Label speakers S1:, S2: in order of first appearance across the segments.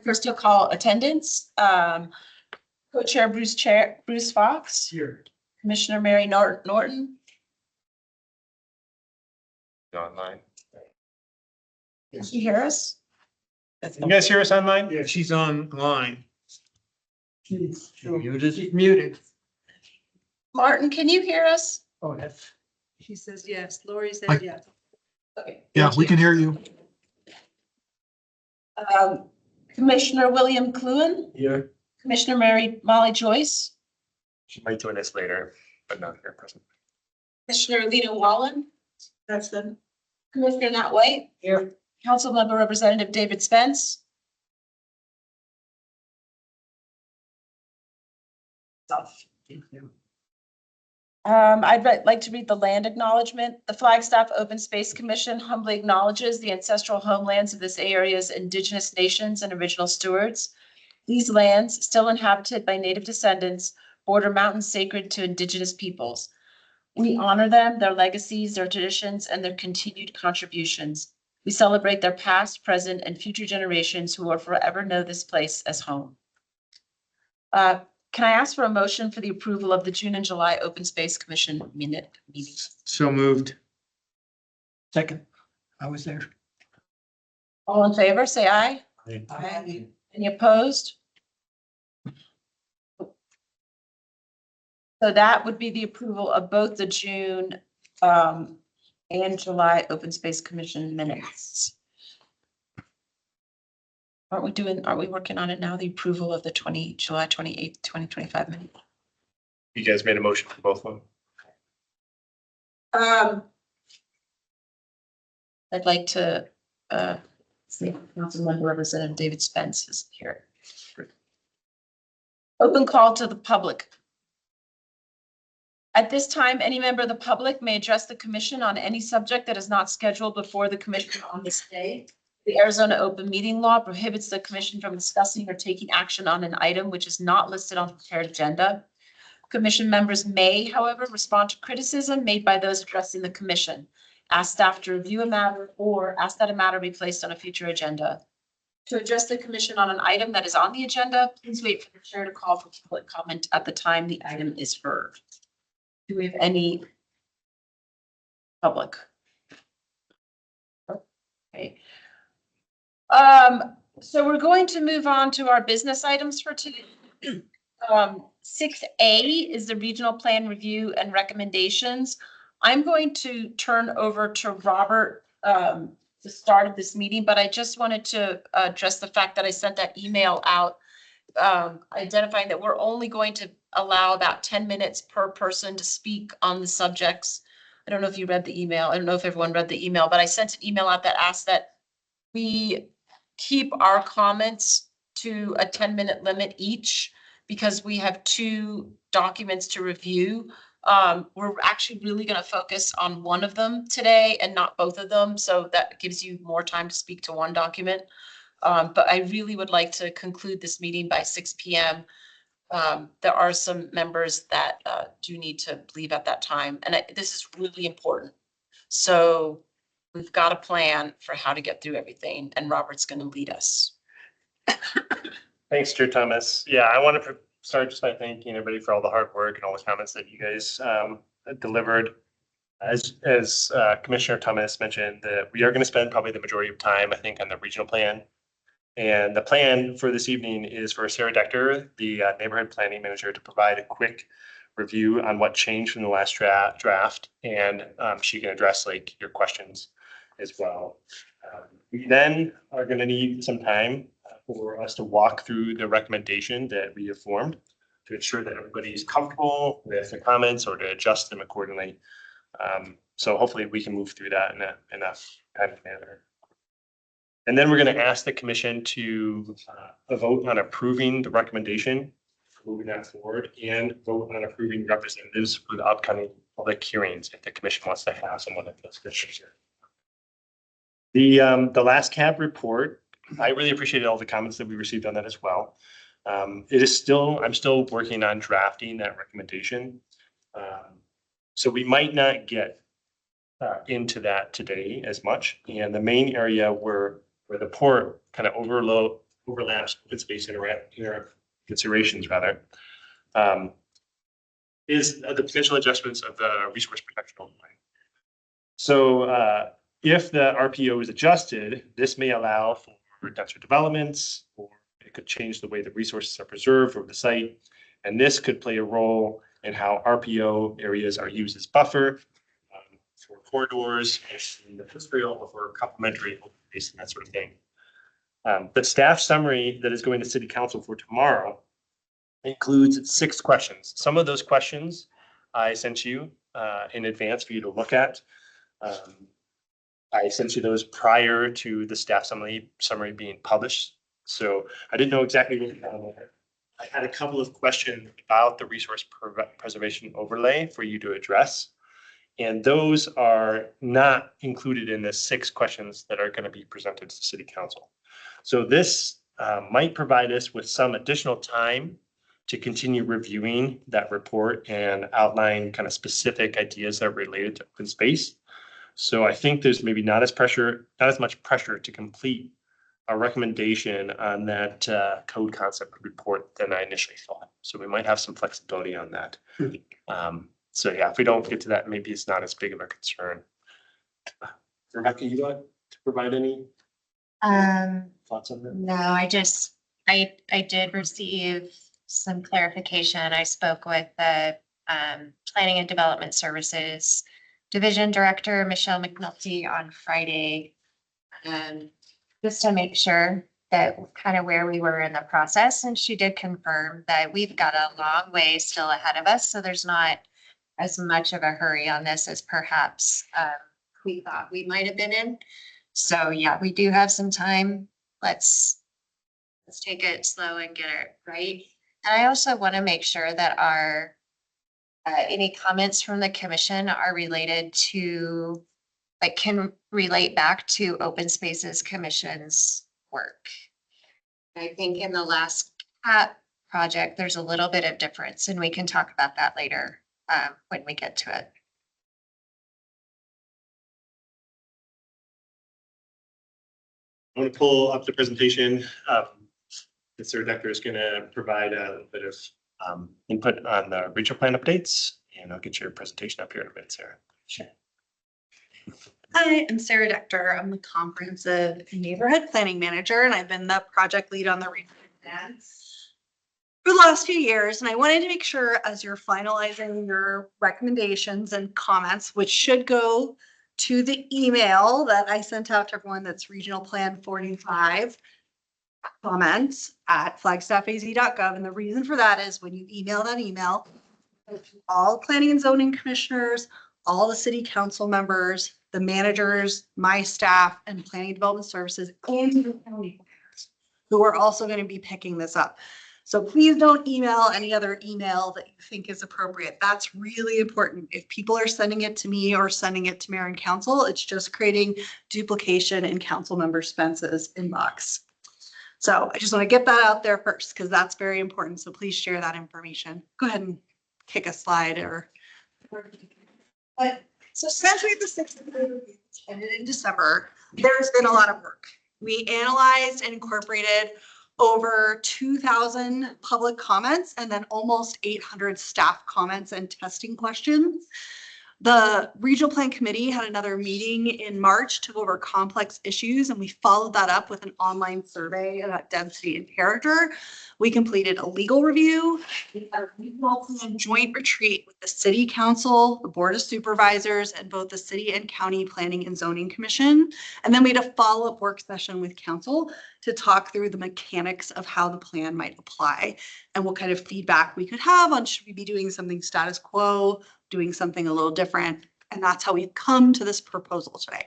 S1: First, you'll call attendance. Co-chair Bruce Fox.
S2: Here.
S1: Commissioner Mary Norton.
S3: Online.
S1: Can you hear us?
S3: You guys hear us online?
S2: Yeah, she's online. She's
S3: muted?
S2: She's muted.
S1: Martin, can you hear us?
S2: Oh, that's.
S4: She says yes. Lori says
S2: I-
S4: yes.
S1: Okay.
S2: Yeah,
S1: thank
S2: we
S1: you.
S2: can hear you.
S1: Commissioner William Cluen,
S3: Here.
S1: Commissioner Molly Joyce,
S3: She might join us later, but not here present.
S1: Commissioner Lena Wallen,
S4: That's them.
S1: Commissioner Nat White.
S4: Here.
S1: Councilmember Representative David Spence. I'd like to read the land acknowledgement. The Flagstaff Open Space Commission humbly acknowledges the ancestral homelands of this area's indigenous nations and original stewards. These lands, still inhabited by native descendants, border mountains sacred to indigenous peoples. We honor them, their legacies, their traditions, and their continued contributions. We celebrate their past, present, and future generations who will forever know this place as home. Can I ask for a motion for the approval of the June and July Open Space Commission meetings?
S2: So moved. Second. I was there.
S1: All in favor, say aye.
S4: Aye.
S1: Any opposed? So that would be the approval of both the June and July Open Space Commission minutes. Are we working on it now? The approval of the July 28th, 2025 minutes?
S3: You guys made a motion for both of them?
S1: I'd like to see Councilmember Representative David Spence is here. Open call to the public. At this time, any member of the public may address the commission on any subject that is not scheduled before the commission on this day. The Arizona Open Meeting Law prohibits the commission from discussing or taking action on an item which is not listed on the prepared agenda. Commission members may, however, respond to criticism made by those addressing the commission, ask staff to review a matter, or ask that a matter be placed on a future agenda. To address the commission on an item that is on the agenda, please wait for the chair to call for public comment at the time the item is heard. Do we have any public? Okay. So we're going to move on to our business items for today. 6A is the regional plan review and recommendations. I'm going to turn over to Robert the start of this meeting, but I just wanted to address the fact that I sent that email out identifying that we're only going to allow about 10 minutes per person to speak on the subjects. I don't know if you read the email. I don't know if everyone read the email, but I sent an email out that asked that we keep our comments to a 10-minute limit each because we have 2 documents to review. We're actually really going to focus on one of them today and not both of them. So that gives you more time to speak to one document. But I really would like to conclude this meeting by 6 p.m. There are some members that do need to leave at that time. And this is really important. So we've got a plan for how to get through everything. And Robert's going to lead us.
S3: Thanks, Chair Thomas. Yeah, I want to start just by thanking everybody for all the hard work and all the comments that you guys delivered. As Commissioner Thomas mentioned, that we are going to spend probably the majority of time, I think, on the regional plan. And the plan for this evening is for Sarah Dechter, the neighborhood planning manager, to provide a quick review on what changed from the last draft, and she can address like your questions as well. We then are going to need some time for us to walk through the recommendation that we have formed to ensure that everybody's comfortable with the comments or to adjust them accordingly. So hopefully we can move through that in a timely manner. And then we're going to ask the commission to vote on approving the recommendation, moving that forward, and vote on approving representatives for the upcoming public hearings if the commission wants to have someone at those commissioners here. The last CAB report, I really appreciated all the comments that we received on that as well. I'm still working on drafting that recommendation. So we might not get into that today as much. And the main area where the report kind of overlaps, open space considerations rather, is the potential adjustments of the resource protection overlay. So if the RPO is adjusted, this may allow for denser developments, or it could change the way the resources are preserved over the site. And this could play a role in how RPO areas are used as buffer for corridors, in the industrial, or for complementary open space and that sort of thing. The staff summary that is going to City Council for tomorrow includes 6 questions. Some of those questions I sent you in advance for you to look at. I sent you those prior to the staff summary being published. So I didn't know exactly what I had a couple of questions about the resource preservation overlay for you to address. And those are not included in the 6 questions that are going to be presented to City Council. So this might provide us with some additional time to continue reviewing that report and outline kind of specific ideas that are related to open space. So I think there's maybe not as much pressure to complete a recommendation on that code concept report than I initially thought. So we might have some flexibility on that. So yeah, if we don't get to that, maybe it's not as big of a concern. Rebecca, you want to provide any thoughts on that?
S5: No, I did receive some clarification. I spoke with the Planning and Development Services Division Director, Michelle McNulty, on Friday. Just to make sure that kind of where we were in the process. And she did confirm that we've got a long way still ahead of us. So there's not as much of a hurry on this as perhaps we thought we might have been in. So yeah, we do have some time. Let's take it slow and get it right. And I also want to make sure that our any comments from the commission are related to, like, can relate back to Open Spaces Commission's work. I think in the last CAP project, there's a little bit of difference, and we can talk about that later when we get to it.
S3: I want to pull up the presentation. The Sarah Decker is going to provide a little bit of input on the regional plan updates, and I'll get your presentation up here in a bit, Sarah.
S1: Sure.
S6: Hi, I'm Sarah Dechter. I'm the Comprehensive Neighborhood Planning Manager, and I've been the project lead on the regional plan for the last few years. And I wanted to make sure, as you're finalizing your recommendations and comments, which should go to the email that I sent out to everyone, that's Regional Plan 45 comments at flagstaffaz.gov. And the reason for that is when you email that email, all planning and zoning commissioners, all the city council members, the managers, my staff, and planning and development services, and the county planners, who are also going to be picking this up. So please don't email any other email that you think is appropriate. That's really important. If people are sending it to me or sending it to mayor and council, it's just creating duplication in council member Spence's inbox. So I just want to get that out there first, because that's very important. So please share that information. Go ahead and kick a slide or. But so since we had the 6th review ended in December, there's been a lot of work. We analyzed and incorporated over 2,000 public comments and then almost 800 staff comments and testing questions. The Regional Plan Committee had another meeting in March to go over complex issues, and we followed that up with an online survey about density and character. We completed a legal review. We had a regional plan joint retreat with the City Council, the Board of Supervisors, and both the City and County Planning and Zoning Commission. And then we had a follow-up work session with Council to talk through the mechanics of how the plan might apply and what kind of feedback we could have on should we be doing something status quo, doing something a little different. And that's how we've come to this proposal today.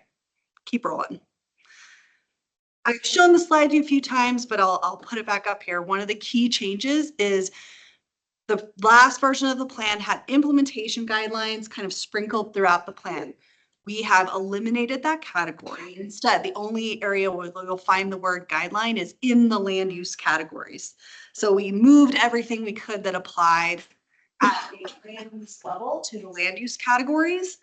S6: Keep rolling. I've shown the slide to you a few times, but I'll put it back up here. One of the key changes is the last version of the plan had implementation guidelines kind of sprinkled throughout the plan. We have eliminated that category. Instead, the only area where you'll find the word guideline is in the land use categories. So we moved everything we could that applied at the land use level to the land use categories.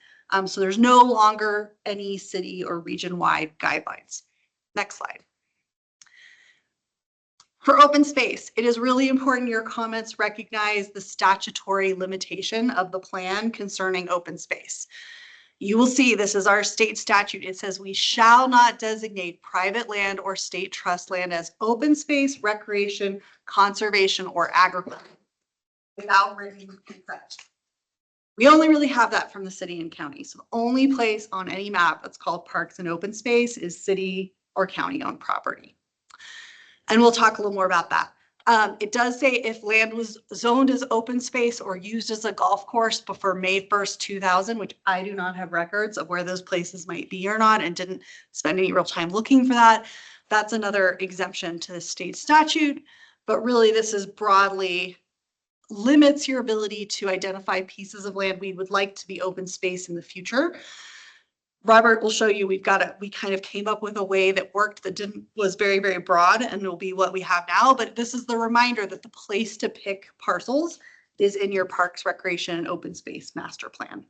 S6: So there's no longer any city or region-wide guidelines. Next slide. For open space, it is really important your comments recognize the statutory limitation of the plan concerning open space. You will see this is our state statute. It says we shall not designate private land or state trust land as open space, recreation, conservation, or agriculture without written consent. We only really have that from the city and county. So the only place on any map that's called parks and open space is city or county owned property. And we'll talk a little more about that. It does say if land was zoned as open space or used as a golf course before May 1st, 2000, which I do not have records of where those places might be or not, and didn't spend any real time looking for that. That's another exemption to the state statute. But really, this is broadly limits your ability to identify pieces of land we would like to be open space in the future. Robert will show you we kind of came up with a way that worked that was very, very broad and will be what we have now. But this is the reminder that the place to pick parcels is in your parks, recreation, and open space master plan.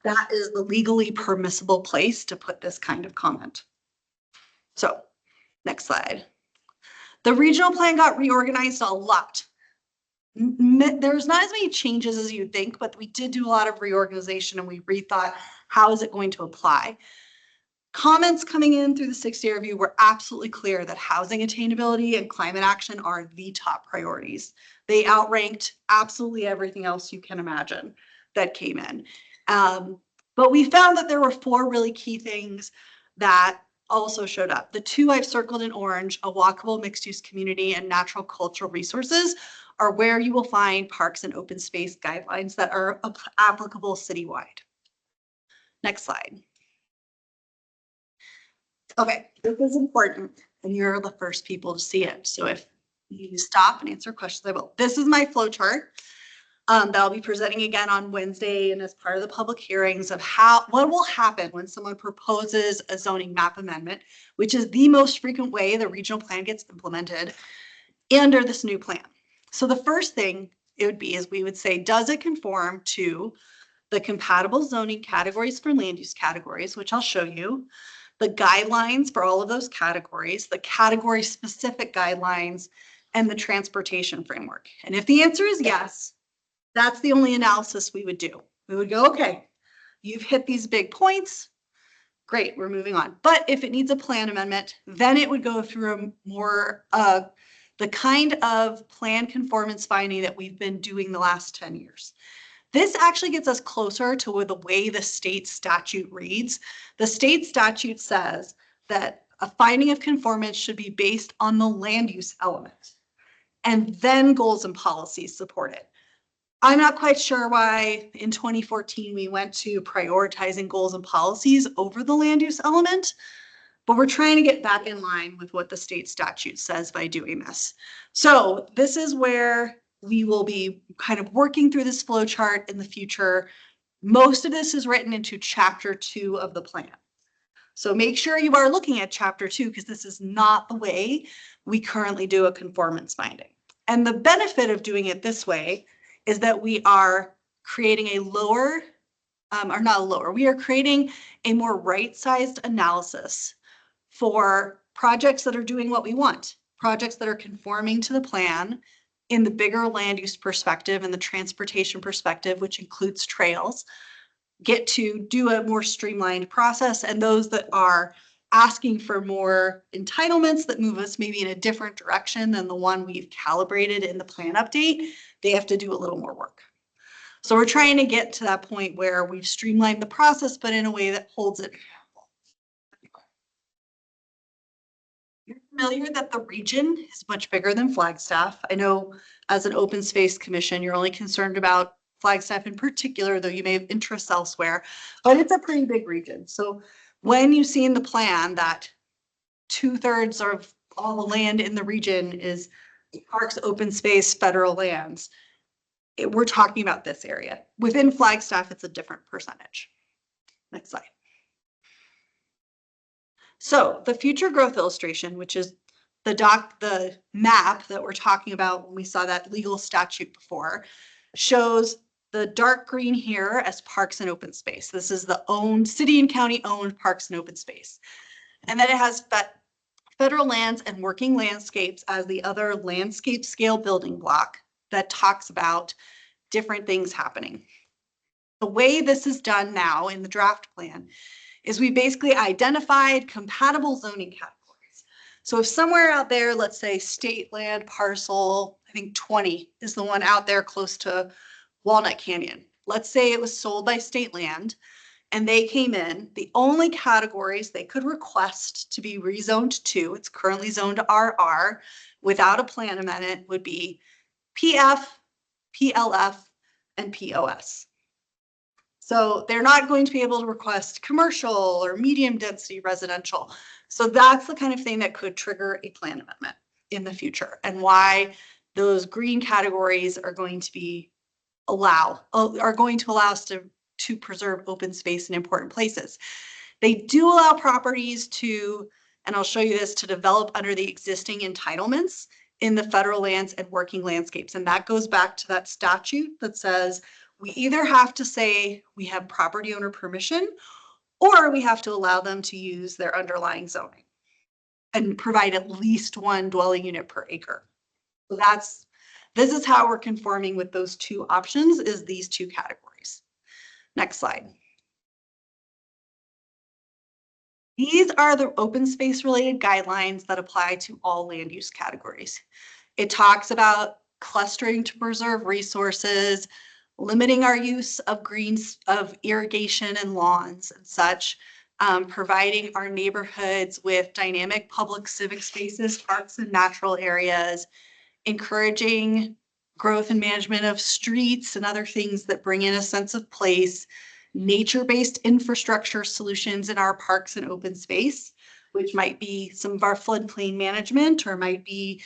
S6: That is the legally permissible place to put this kind of comment. So next slide. The regional plan got reorganized a lot. There's not as many changes as you'd think, but we did do a lot of reorganization and we rethought how is it going to apply. Comments coming in through the 6-day review were absolutely clear that housing attainability and climate action are the top priorities. They outranked absolutely everything else you can imagine that came in. But we found that there were 4 really key things that also showed up. The 2 I've circled in orange, a walkable mixed-use community and natural cultural resources, are where you will find parks and open space guidelines that are applicable citywide. Next slide. Okay, this is important and you're the first people to see it. So if you stop and answer questions, I will. This is my flow chart that I'll be presenting again on Wednesday and as part of the public hearings of what will happen when someone proposes a zoning map amendment, which is the most frequent way the regional plan gets implemented under this new plan. So the first thing it would be is we would say, does it conform to the compatible zoning categories for land use categories, which I'll show you, the guidelines for all of those categories, the category specific guidelines, and the transportation framework. And if the answer is yes, that's the only analysis we would do. We would go, okay, you've hit these big points. Great, we're moving on. But if it needs a plan amendment, then it would go through a more the kind of plan conformance finding that we've been doing the last 10 years. This actually gets us closer to the way the state statute reads. The state statute says that a finding of conformance should be based on the land use element, and then goals and policies support it. I'm not quite sure why in 2014 we went to prioritizing goals and policies over the land use element, but we're trying to get back in line with what the state statute says by doing this. So this is where we will be kind of working through this flow chart in the future. Most of this is written into chapter 2 of the plan. So make sure you are looking at chapter 2 because this is not the way we currently do a conformance finding. And the benefit of doing it this way is that we are creating a we are creating a more right-sized analysis for projects that are doing what we want, projects that are conforming to the plan in the bigger land use perspective and the transportation perspective, which includes trails, get to do a more streamlined process. And those that are asking for more entitlements that move us maybe in a different direction than the one we've calibrated in the plan update, they have to do a little more work. So we're trying to get to that point where we've streamlined the process, but in a way that holds it. You're familiar that the region is much bigger than Flagstaff. I know as an open space commission, you're only concerned about Flagstaff in particular, though you may have interests elsewhere, but it's a pretty big region. So when you see in the plan that 2/3 of all the land in the region is parks, open space, federal lands, we're talking about this area. Within Flagstaff, it's a different percentage. Next slide. So the future growth illustration, which is the map that we're talking about when we saw that legal statute before, shows the dark green here as parks and open space. This is the city and county owned parks and open space. And then it has that federal lands and working landscapes as the other landscape scale building block that talks about different things happening. The way this is done now in the draft plan is we basically identified compatible zoning categories. So if somewhere out there, let's say state land parcel, I think 20 is the one out there close to Walnut Canyon. Let's say it was sold by state land and they came in, the only categories they could request to be rezoned to, it's currently zoned RR without a plan amendment, would be PF, PLF, and POS. So they're not going to be able to request commercial or medium density residential. So that's the kind of thing that could trigger a plan amendment in the future, and why those green categories are going to allow us to preserve open space in important places. They do allow properties to, and I'll show you this, to develop under the existing entitlements in the federal lands and working landscapes. And that goes back to that statute that says we either have to say we have property owner permission, or we have to allow them to use their underlying zoning and provide at least one dwelling unit per acre. So this is how we're conforming with those two options, is these two categories. Next slide. These are the open space related guidelines that apply to all land use categories. It talks about clustering to preserve resources, limiting our use of greens, of irrigation and lawns and such, providing our neighborhoods with dynamic public civic spaces, parks and natural areas, encouraging growth and management of streets and other things that bring in a sense of place, nature-based infrastructure solutions in our parks and open space, which might be some of our floodplain management, or might be,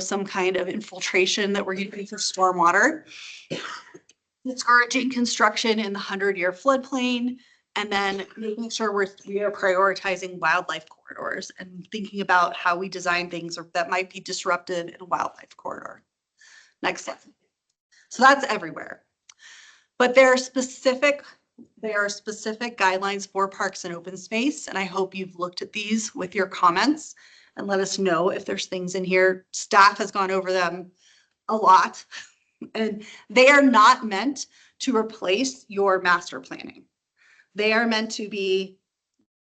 S6: some kind of infiltration that we're using for stormwater. Discouraging construction in the 100-year floodplain, and then making sure we are prioritizing wildlife corridors and thinking about how we design things that might be disruptive in a wildlife corridor. Next slide. So that's everywhere. But there are specific guidelines for parks and open space, and I hope you've looked at these with your comments and let us know if there's things in here. Staff has gone over them a lot, and they are not meant to replace your master planning. They are meant to be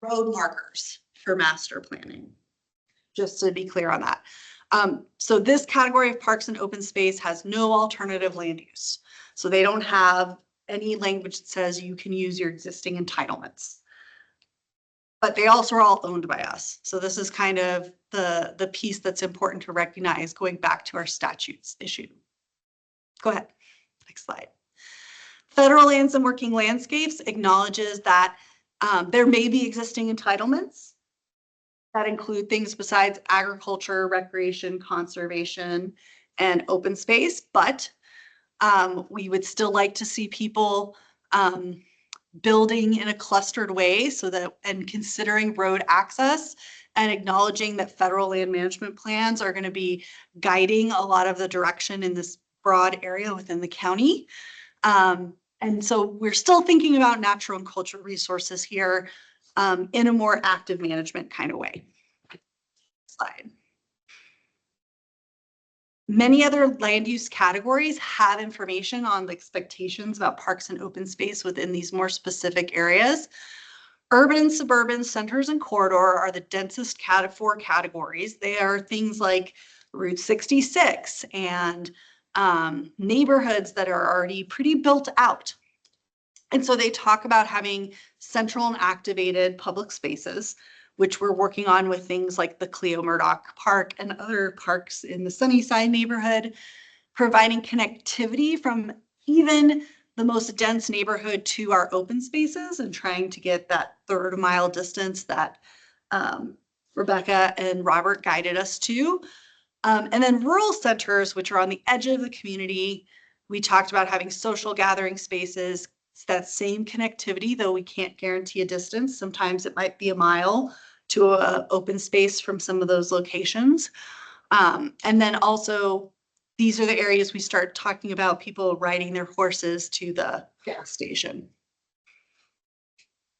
S6: road markers for master planning, just to be clear on that. So this category of parks and open space has no alternative land use. So they don't have any language that says you can use your existing entitlements. But they also are all owned by us. So this is kind of the piece that's important to recognize, going back to our statutes issue. Go ahead, next slide. Federal lands and working landscapes acknowledges that there may be existing entitlements that include things besides agriculture, recreation, conservation, and open space, but we would still like to see people building in a clustered way, so that, and considering road access and acknowledging that federal land management plans are going to be guiding a lot of the direction in this broad area within the county. And so we're still thinking about natural and cultural resources here in a more active management kind of way. Slide. Many other land use categories have information on the expectations about parks and open space within these more specific areas. Urban and suburban centers and corridor are the densest four categories. They are things like Route 66 and neighborhoods that are already pretty built out. And so they talk about having central and activated public spaces, which we're working on with things like the Cleo Murdoch Park and other parks in the Sunnyside neighborhood, providing connectivity from even the most dense neighborhood to our open spaces, and trying to get that third mile distance that Rebecca and Robert guided us to. And then rural centers, which are on the edge of the community. We talked about having social gathering spaces. It's that same connectivity, though we can't guarantee a distance. Sometimes it might be a mile to an open space from some of those locations. And then also, these are the areas we start talking about people riding their horses to the gas station.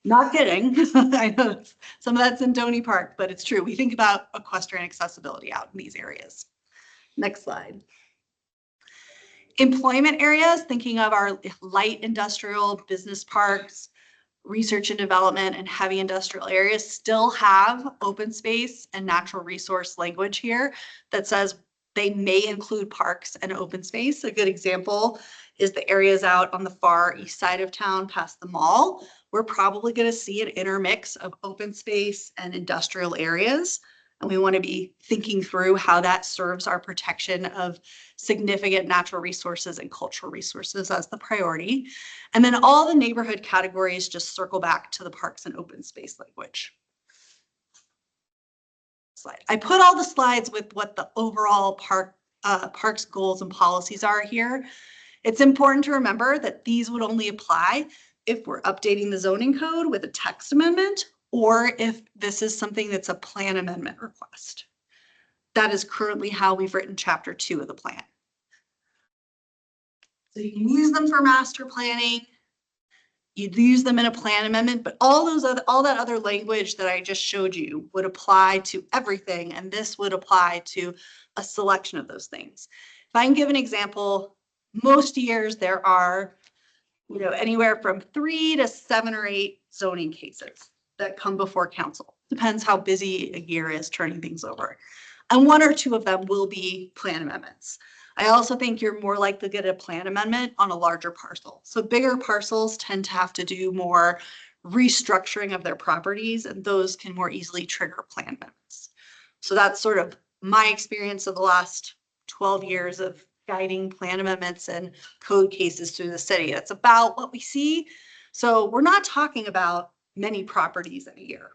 S6: Not kidding. I know some of that's in Donny Park, but it's true. We think about equestrian accessibility out in these areas. Next slide. Employment areas, thinking of our light industrial business parks, research and development, and heavy industrial areas still have open space and natural resource language here that says they may include parks and open space. A good example is the areas out on the far east side of town past the mall. We're probably going to see an intermix of open space and industrial areas. And we want to be thinking through how that serves our protection of significant natural resources and cultural resources as the priority. And then all the neighborhood categories just circle back to the parks and open space language. Slide. I put all the slides with what the overall parks goals and policies are here. It's important to remember that these would only apply if we're updating the zoning code with a text amendment, or if this is something that's a plan amendment request. That is currently how we've written chapter 2 of the plan. So you can use them for master planning. You'd use them in a plan amendment, but all that other language that I just showed you would apply to everything, and this would apply to a selection of those things. If I can give an example, most years there are, anywhere from 3 to 7 or 8 zoning cases that come before council. Depends how busy a year is turning things over. And 1 or 2 of them will be plan amendments. I also think you're more likely to get a plan amendment on a larger parcel. So bigger parcels tend to have to do more restructuring of their properties, and those can more easily trigger plan amendments. So that's sort of my experience of the last 12 years of guiding plan amendments and code cases through the city. That's about what we see. So we're not talking about many properties in a year.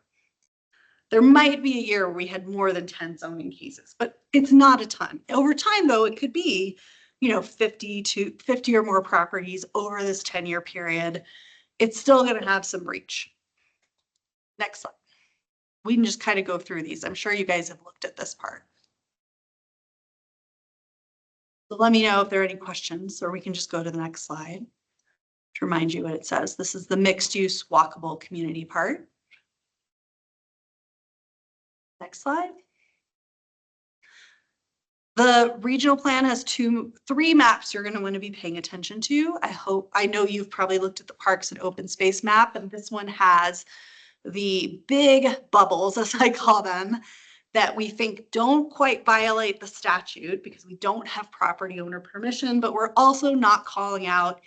S6: There might be a year where we had more than 10 zoning cases, but it's not a ton. Over time, though, it could be, 50 or more properties over this 10-year period. It's still going to have some reach. Next slide. We can just kind of go through these. I'm sure you guys have looked at this part. So let me know if there are any questions, or we can just go to the next slide to remind you what it says. This is the mixed use walkable community part. Next slide. The regional plan has 3 maps you're going to want to be paying attention to. I know you've probably looked at the parks and open space map, and this one has the big bubbles, as I call them, that we think don't quite violate the statute because we don't have property owner permission, but we're also not calling out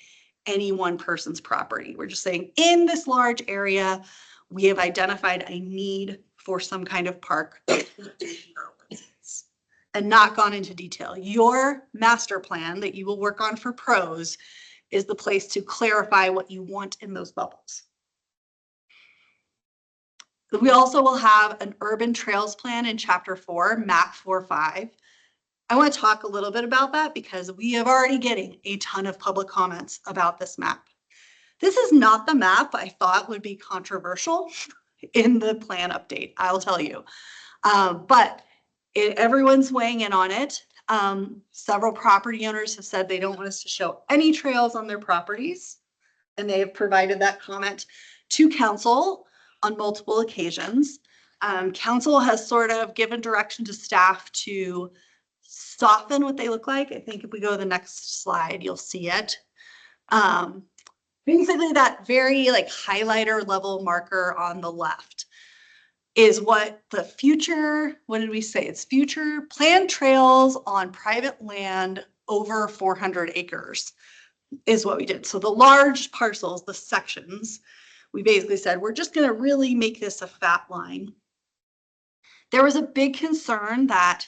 S6: any one person's property. We're just saying in this large area, we have identified a need for some kind of park and not gone into detail. Your master plan that you will work on for pros is the place to clarify what you want in those bubbles. We also will have an urban trails plan in chapter 4, map 4.5. I want to talk a little bit about that because we are already getting a ton of public comments about this map. This is not the map I thought would be controversial in the plan update, I'll tell you. But everyone's weighing in on it. Several property owners have said they don't want us to show any trails on their properties, and they have provided that comment to council on multiple occasions. Council has sort of given direction to staff to soften what they look like. I think if we go to the next slide, you'll see it. Basically that very highlighter level marker on the left is what the future, what did we say? It's future planned trails on private land over 400 acres is what we did. So the large parcels, the sections, we basically said, we're just going to really make this a fat line. There was a big concern that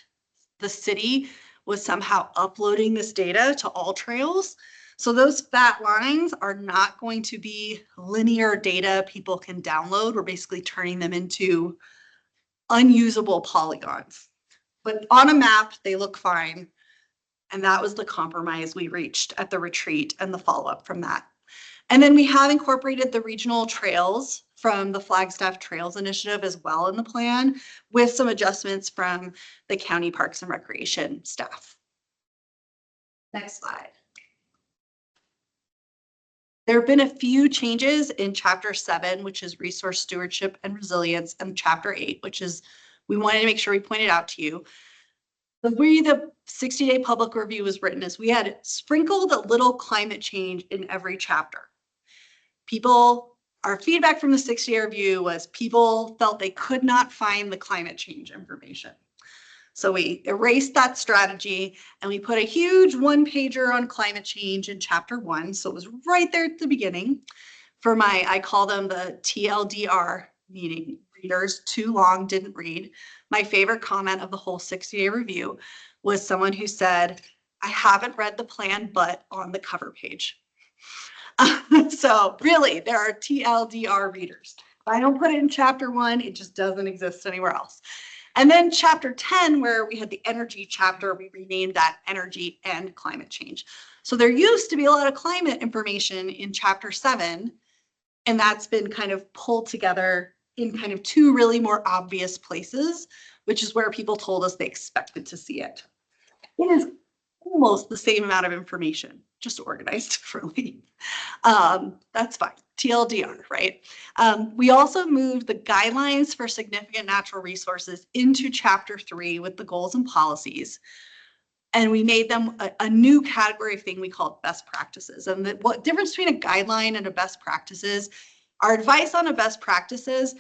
S6: the city was somehow uploading this data to all trails. So those fat lines are not going to be linear data people can download. We're basically turning them into unusable polygons. But on a map, they look fine. And that was the compromise we reached at the retreat and the follow-up from that. And then we have incorporated the regional trails from the Flagstaff Trails Initiative as well in the plan, with some adjustments from the County Parks and Recreation staff. Next slide. There have been a few changes in chapter 7, which is resource stewardship and resilience, and chapter 8, which is, we wanted to make sure we pointed out to you. The way the 60-day public review was written is we had sprinkled a little climate change in every chapter. Our feedback from the 60-day review was people felt they could not find the climate change information. So we erased that strategy and we put a huge 1-pager on climate change in chapter 1. So it was right there at the beginning for I call them the TLDR, meaning readers too long didn't read. My favorite comment of the whole 60-day review was someone who said, I haven't read the plan, but on the cover page. So really, there are TLDR readers. If I don't put it in chapter 1, it just doesn't exist anywhere else. And then chapter 10, where we had the energy chapter, we renamed that energy and climate change. So there used to be a lot of climate information in chapter 7, and that's been kind of pulled together in kind of 2 really more obvious places, which is where people told us they expected to see it. It is almost the same amount of information, just organized differently. That's fine. TLDR, right? We also moved the guidelines for significant natural resources into chapter 3 with the goals and policies. And we made them a new category thing we called best practices. And what difference between a guideline and a best practices, our advice on a best practices,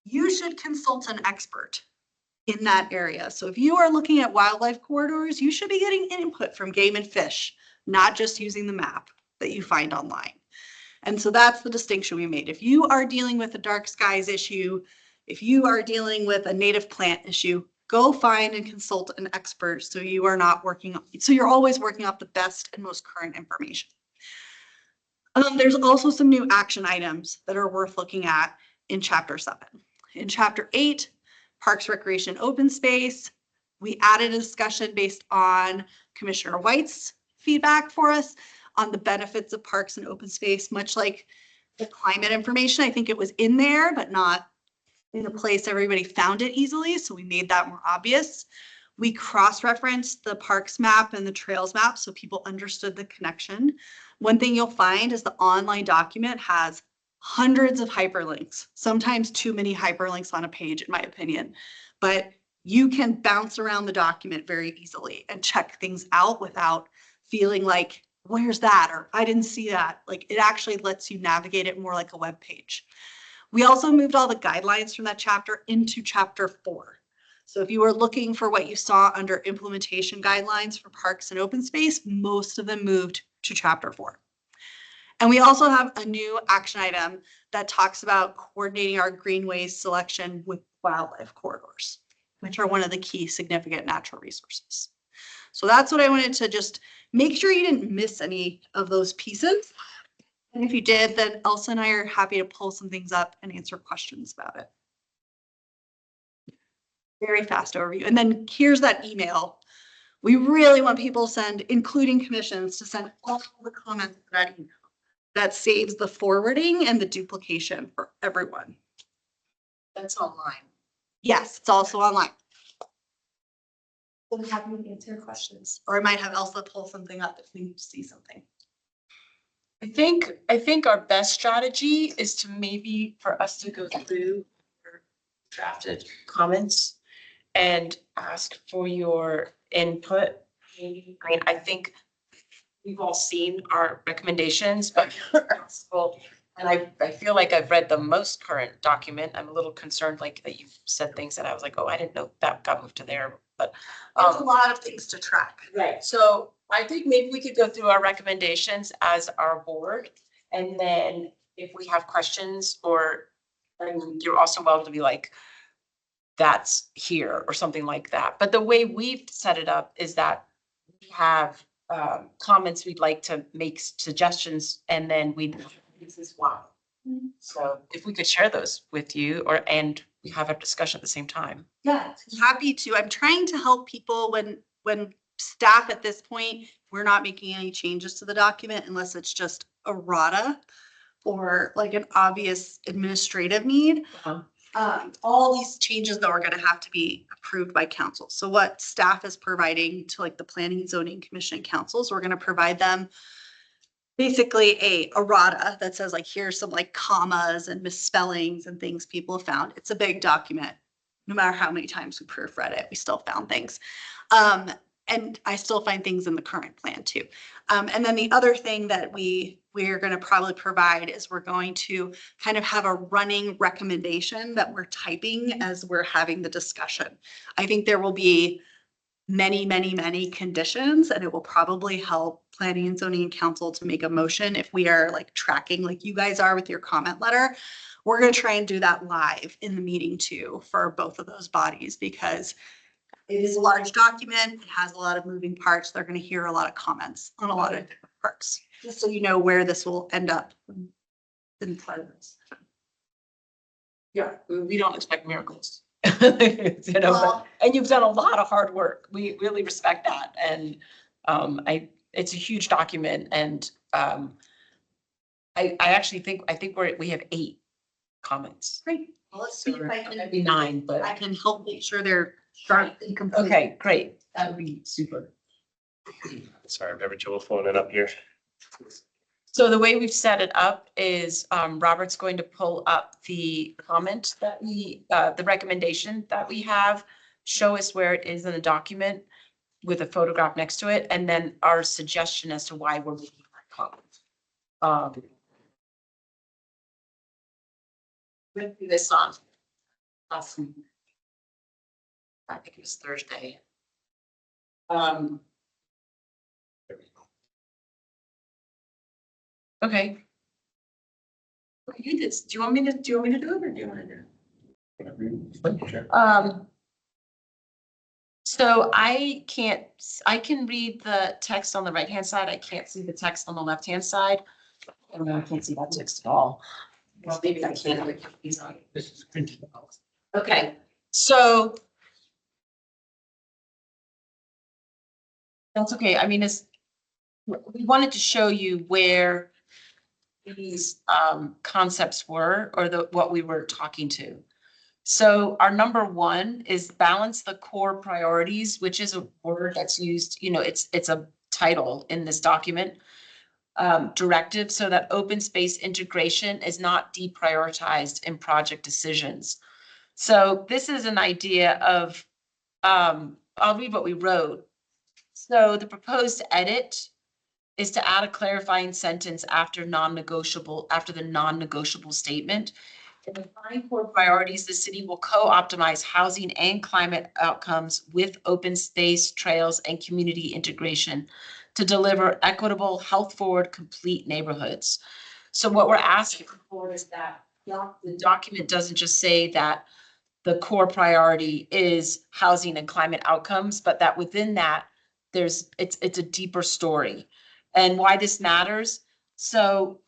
S6: you should consult an expert in that area. So if you are looking at wildlife corridors, you should be getting input from Game and Fish, not just using the map that you find online. And so that's the distinction we made. If you are dealing with a dark skies issue, if you are dealing with a native plant issue, go find and consult an expert so you are not so you're always working off the best and most current information. There's also some new action items that are worth looking at in chapter 7. In chapter 8, Parks, Recreation, Open Space, we added a discussion based on Commissioner White's feedback for us on the benefits of parks and open space, much like the climate information. I think it was in there, but not in a place everybody found it easily. So we made that more obvious. We cross-referenced the parks map and the trails map so people understood the connection. One thing you'll find is the online document has hundreds of hyperlinks, sometimes too many hyperlinks on a page, in my opinion, but you can bounce around the document very easily and check things out without feeling like, where's that? Or I didn't see that. Like, it actually lets you navigate it more like a web page. We also moved all the guidelines from that chapter into chapter 4. So if you were looking for what you saw under implementation guidelines for parks and open space, most of them moved to chapter 4. And we also have a new action item that talks about coordinating our greenways selection with wildlife corridors, which are one of the key significant natural resources. So that's what I wanted to just make sure you didn't miss any of those pieces. And if you did, then Elsa and I are happy to pull some things up and answer questions about it. Very fast overview. And then here's that email. We really want people to send, including commissions, to send all the comments to that email. That saves the forwarding and the duplication for everyone.
S1: That's online.
S6: Yes, it's also online. We'll have you answer questions, or I might have Elsa pull something up if we see something.
S1: I think our best strategy is to maybe for us to go through your drafted comments and ask for your input. I mean, I think we've all seen our recommendations, but and I feel like I've read the most current document. I'm a little concerned, like that you've said things that I was like, oh, I didn't know that got moved to there, but
S6: There's a lot of things to track.
S1: right. So I think maybe we could go through our recommendations as our board, and then if we have questions and you're also welcome to be like, that's here or something like that. But the way we've set it up is that we have comments we'd like to make, suggestions, and then this is why. So if we could share those with you and we have a discussion at the same time.
S6: Yeah, happy to. I'm trying to help people when staff at this point, we're not making any changes to the document unless it's just errata or like an obvious administrative need. All these changes though are going to have to be approved by council. So what staff is providing to like the Planning and Zoning Commission and councils, we're going to provide them basically a errata that says like, here's some like commas and misspellings and things people have found. It's a big document. No matter how many times we proofread it, we still found things. And I still find things in the current plan too. And then the other thing that we're going to probably provide is we're going to kind of have a running recommendation that we're typing as we're having the discussion. I think there will be many, many, many conditions, and it will probably help planning and zoning and council to make a motion if we are like tracking like you guys are with your comment letter. We're going to try and do that live in the meeting too for both of those bodies because it is a large document. It has a lot of moving parts. They're going to hear a lot of comments on a lot of different parts, just so you know where this will end up in part of this.
S1: Yeah, we don't expect miracles. You know,
S6: Well-
S1: and you've done a lot of hard work. We really respect that. And it's a huge document and I actually think we have 8 comments.
S6: Great. Well, let's see if I can,
S1: Maybe 9, but
S6: I can help make sure they're sharp and complete.
S1: okay, great. That would be super.
S3: Sorry, I've never Joel phoning it up here.
S1: So the way we've set it up is Robert's going to pull up the comment that the recommendation that we have, show us where it is in the document with a photograph next to it, and then our suggestion as to why we're making that comment. Went through this on last week. I think it was Thursday. Okay. You did. Do you want me to do it or do you want to do it? So I can read the text on the right-hand side. I can't see the text on the left-hand side. I don't know, I can't see that text at all. Well, maybe I can.
S2: This is printed out.
S1: Okay, so. That's okay. I mean, we wanted to show you where these concepts were or what we were talking to. So our number 1 is balance the core priorities, which is a word that's used, you know, it's a title in this document. Directive so that open space integration is not deprioritized in project decisions. So this is an idea of, I'll read what we wrote. So the proposed edit is to add a clarifying sentence after the non-negotiable statement. In the 5 core priorities, the city will co-optimize housing and climate outcomes with open space, trails, and community integration to deliver equitable, health-forward, complete neighborhoods. So what we're asking for is that the document doesn't just say that the core priority is housing and climate outcomes, but that within that, it's a deeper story. And why this matters. So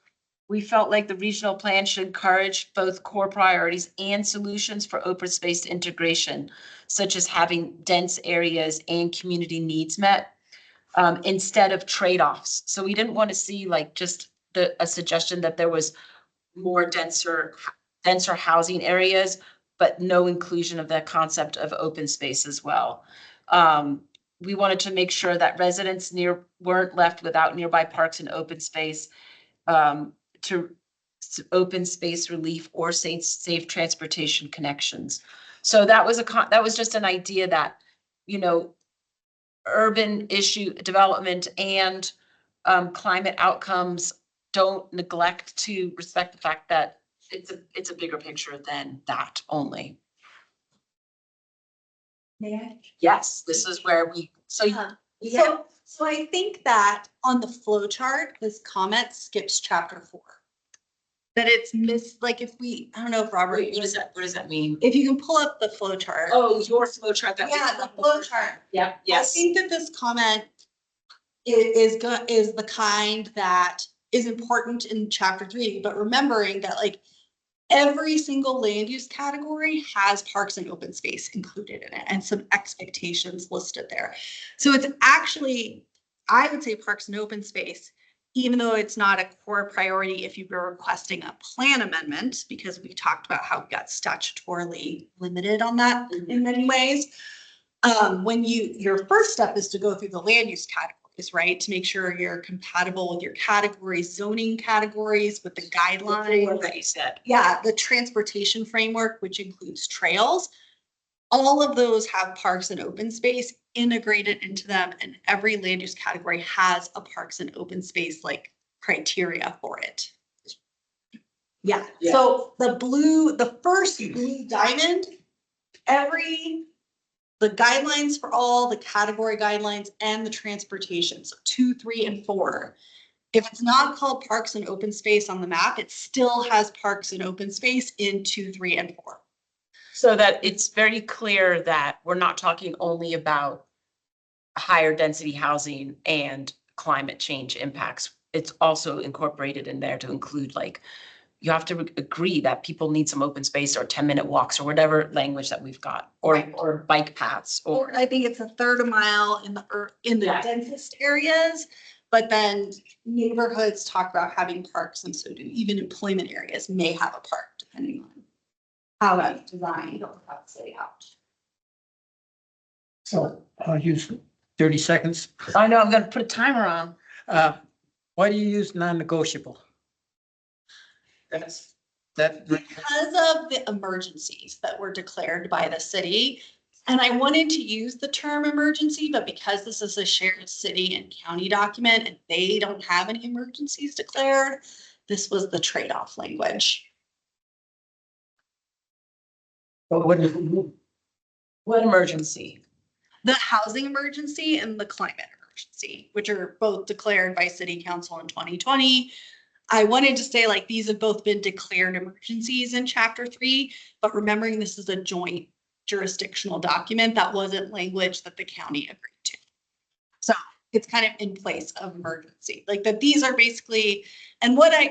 S1: we felt like the regional plan should encourage both core priorities and solutions for open space integration, such as having dense areas and community needs met, instead of trade-offs. So we didn't want to see like just a suggestion that there was more denser housing areas, but no inclusion of the concept of open space as well. We wanted to make sure that residents weren't left without nearby parks and open space, to open space relief or safe transportation connections. So that was just an idea that, you know, urban issue development and climate outcomes don't neglect to respect the fact that it's a bigger picture than that only.
S6: May I?
S1: Yes, this is where we,
S6: So I think that on the flow chart, this comment skips chapter 4. That it's like if we, I don't know if Robert,
S1: what does that mean?
S6: if you can pull up the flow chart.
S1: Oh, your flow chart.
S6: Yeah, the flow chart.
S1: Yeah, yes.
S6: I think that this comment is the kind that is important in chapter 3, but remembering that like every single land use category has parks and open space included in it and some expectations listed there. So it's actually, I would say parks and open space, even though it's not a core priority if you were requesting a plan amendment, because we talked about how we got statutorily limited on that in many ways. When your first step is to go through the land use categories. is, right? To make sure you're compatible with your categories, zoning categories, with the guidelines.
S1: That you said.
S6: Yeah, the transportation framework, which includes trails. All of those have parks and open space integrated into them, and every land use category has a parks and open space like criteria for it. Yeah,
S1: Yeah.
S6: so the first blue diamond, the guidelines for all the category guidelines and the transportation, so 2, 3, and 4. If it's not called parks and open space on the map, it still has parks and open space in 2, 3, and 4.
S1: So that it's very clear that we're not talking only about higher density housing and climate change impacts. It's also incorporated in there to include, like, you have to agree that people need some open space or 10-minute walks or whatever language that we've got,
S6: Right.
S1: or bike paths, or
S6: Or I think it's a third a mile in the
S1: Yeah.
S6: densest areas. But then neighborhoods talk about having parks, and so do even employment areas may have a park, depending on how that's designed or how it's laid out.
S2: So I'll use 30 seconds.
S1: I know I'm gonna put a timer on.
S2: Why do you use non-negotiable? That's, that,
S6: Because of the emergencies that were declared by the city. And I wanted to use the term emergency, but because this is a shared city and county document and they don't have any emergencies declared, this was the trade-off language.
S2: but
S1: What emergency?
S6: The housing emergency and the climate emergency, which are both declared by city council in 2020. I wanted to say, like, these have both been declared emergencies in chapter 3, but remembering this is a joint jurisdictional document, that wasn't language that the county agreed to. So it's kind of in place of emergency, like that these are basically, and what I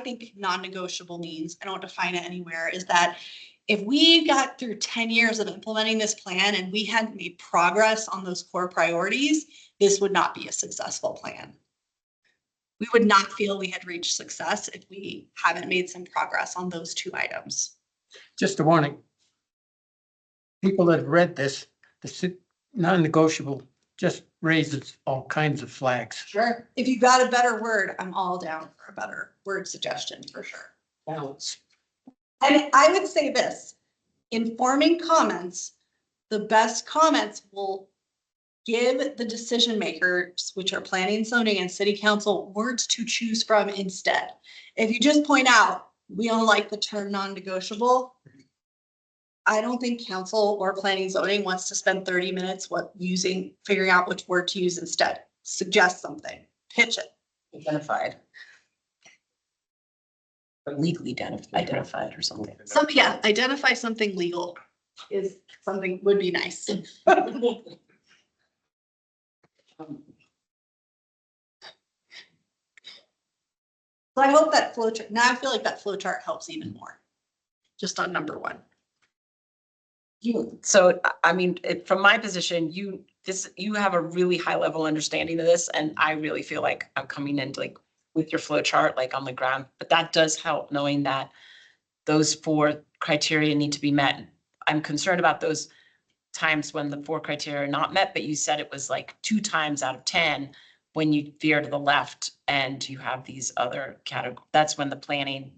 S6: think non-negotiable means, I don't define it anywhere, is that if we got through 10 years of implementing this plan and we hadn't made progress on those core priorities, this would not be a successful plan. We would not feel we had reached success if we haven't made some progress on those 2 items.
S2: just a warning. People that have read this, non-negotiable just raises all kinds of flags.
S6: Sure. If you got a better word, I'm all down for a better word suggestion for sure.
S2: Balance.
S6: And I would say this, informing comments, the best comments will give the decision makers, which are planning, zoning, and city council, words to choose from instead. If you just point out, we don't like the term non-negotiable, I don't think council or planning zoning wants to spend 30 minutes figuring out which word to use instead. Suggest something, pitch it.
S1: Identified. Or legally identified or something.
S6: Identify something legal is something would be nice. So I hope that flow chart, now I feel like that flow chart helps even more. Just on number 1.
S1: So, I mean, from my position, you have a really high level understanding of this, and I really feel like I'm coming into, like, with your flow chart, like, on the ground, but that does help, knowing that those 4 criteria need to be met. I'm concerned about those times when the 4 criteria are not met, but you said it was like 2 times out of 10 when you veer to the left and you have these other categories. That's when the planning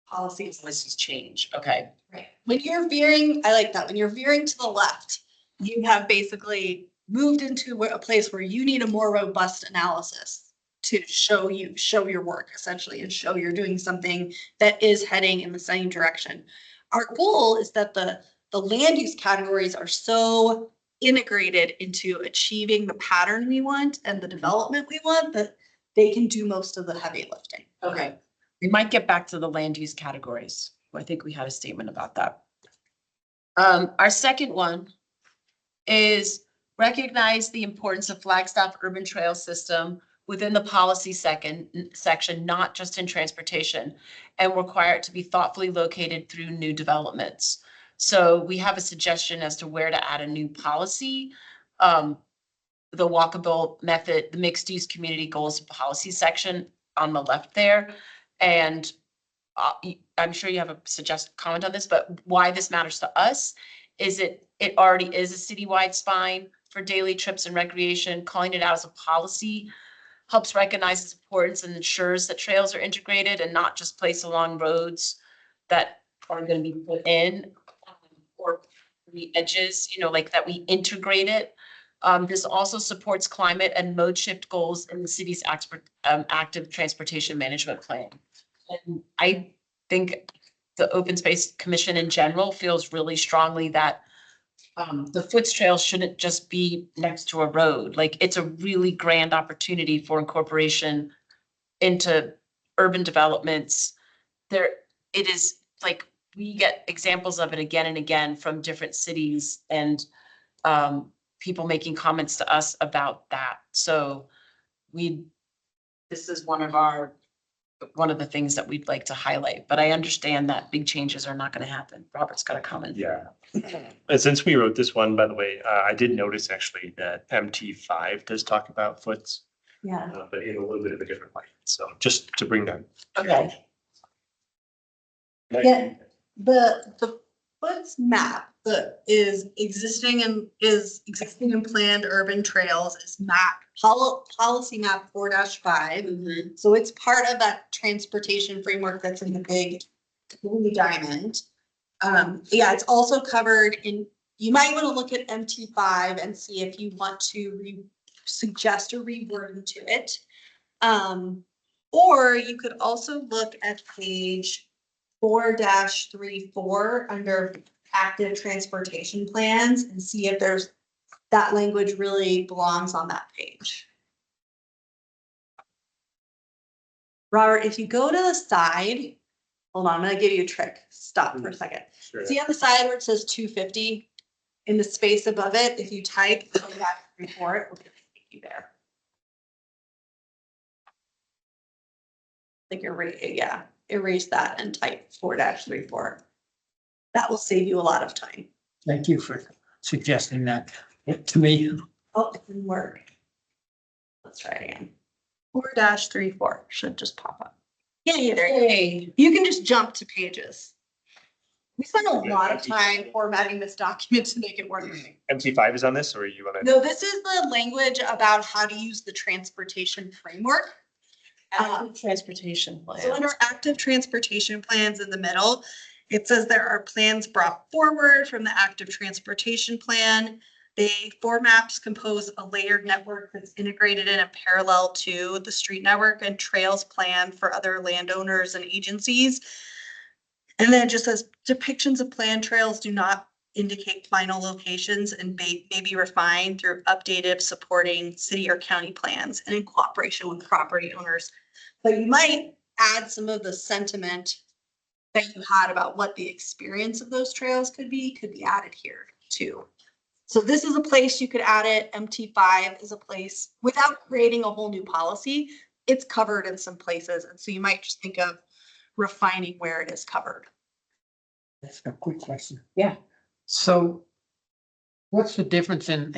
S6: Policies.
S1: policies change. Okay.
S6: Right. When you're veering, I like that. When you're veering to the left, you have basically moved into a place where you need a more robust analysis to show your work essentially, and show you're doing something that is heading in the same direction. Our goal is that the land use categories are so integrated into achieving the pattern we want and the development we want that they can do most of the heavy lifting.
S1: Okay. We might get back to the land use categories. I think we had a statement about that. Our second one is recognize the importance of Flagstaff urban trail system within the policy section, not just in transportation, and require it to be thoughtfully located through new developments. So we have a suggestion as to where to add a new policy. The walkable method, the mixed use community goals policy section on the left there. And I'm sure you have a comment on this, but why this matters to us is it already is a citywide spine. for daily trips and recreation, calling it out as a policy helps recognize its importance and ensures that trails are integrated and not just placed along roads that are gonna be put in or the edges, like that we integrate it. This also supports climate and mode shift goals in the city's active transportation management plan. And I think the Open Space Commission in general feels really strongly that the Foots Trail shouldn't just be next to a road. Like, it's a really grand opportunity for incorporation into urban developments. It is like, we get examples of it again and again from different cities and people making comments to us about that. So this is one of the things that we'd like to highlight, but I understand that big changes are not gonna happen. Robert's got a comment.
S3: Yeah. And since we wrote this one, by the way, I did notice actually that MT5 does talk about foots,
S6: Yeah.
S3: but in a little bit of a different light. So just to bring that.
S1: Okay.
S6: Yeah. The Foots map that is existing and planned urban trails is policy map 4-5. So it's part of that transportation framework that's in the big blue diamond. Yeah, it's also covered in, you might want to look at MT5 and see if you want to suggest a rewording to it. Or you could also look at page 4-34 under active transportation plans and see if that language really belongs on that page. Robert, if you go to the side, hold on, I'm gonna give you a trick. Stop for a second.
S3: Sure.
S6: See on the side where it says 250, in the space above it, if you type that report, it'll take you there. Like erase that and type 4-34. That will save you a lot of time.
S2: Thank you for suggesting that to me.
S6: Oh, it didn't work. Let's try it again. 4-34 should just pop up. Yeah, there you go.
S1: Hey,
S6: You can just jump to pages. We spent a lot of time formatting this document to make it work.
S3: MT5 is on this, or you want to?
S6: No, this is the language about how to use the transportation framework.
S1: active transportation
S6: So
S1: plan.
S6: under active transportation plans in the middle, it says there are plans brought forward from the active transportation plan. Four maps compose a layered network that's integrated in a parallel to the street network and trails planned for other landowners and agencies. And then it just says depictions of planned trails do not indicate final locations and may be refined through updated supporting city or county plans and in cooperation with property owners. But you might add some of the sentiment that you had about what the experience of those trails could be added here too. So this is a place you could add it. MT5 is a place without creating a whole new policy. It's covered in some places. And so you might just think of refining where it is covered.
S2: That's a quick question.
S1: Yeah.
S2: So what's the difference in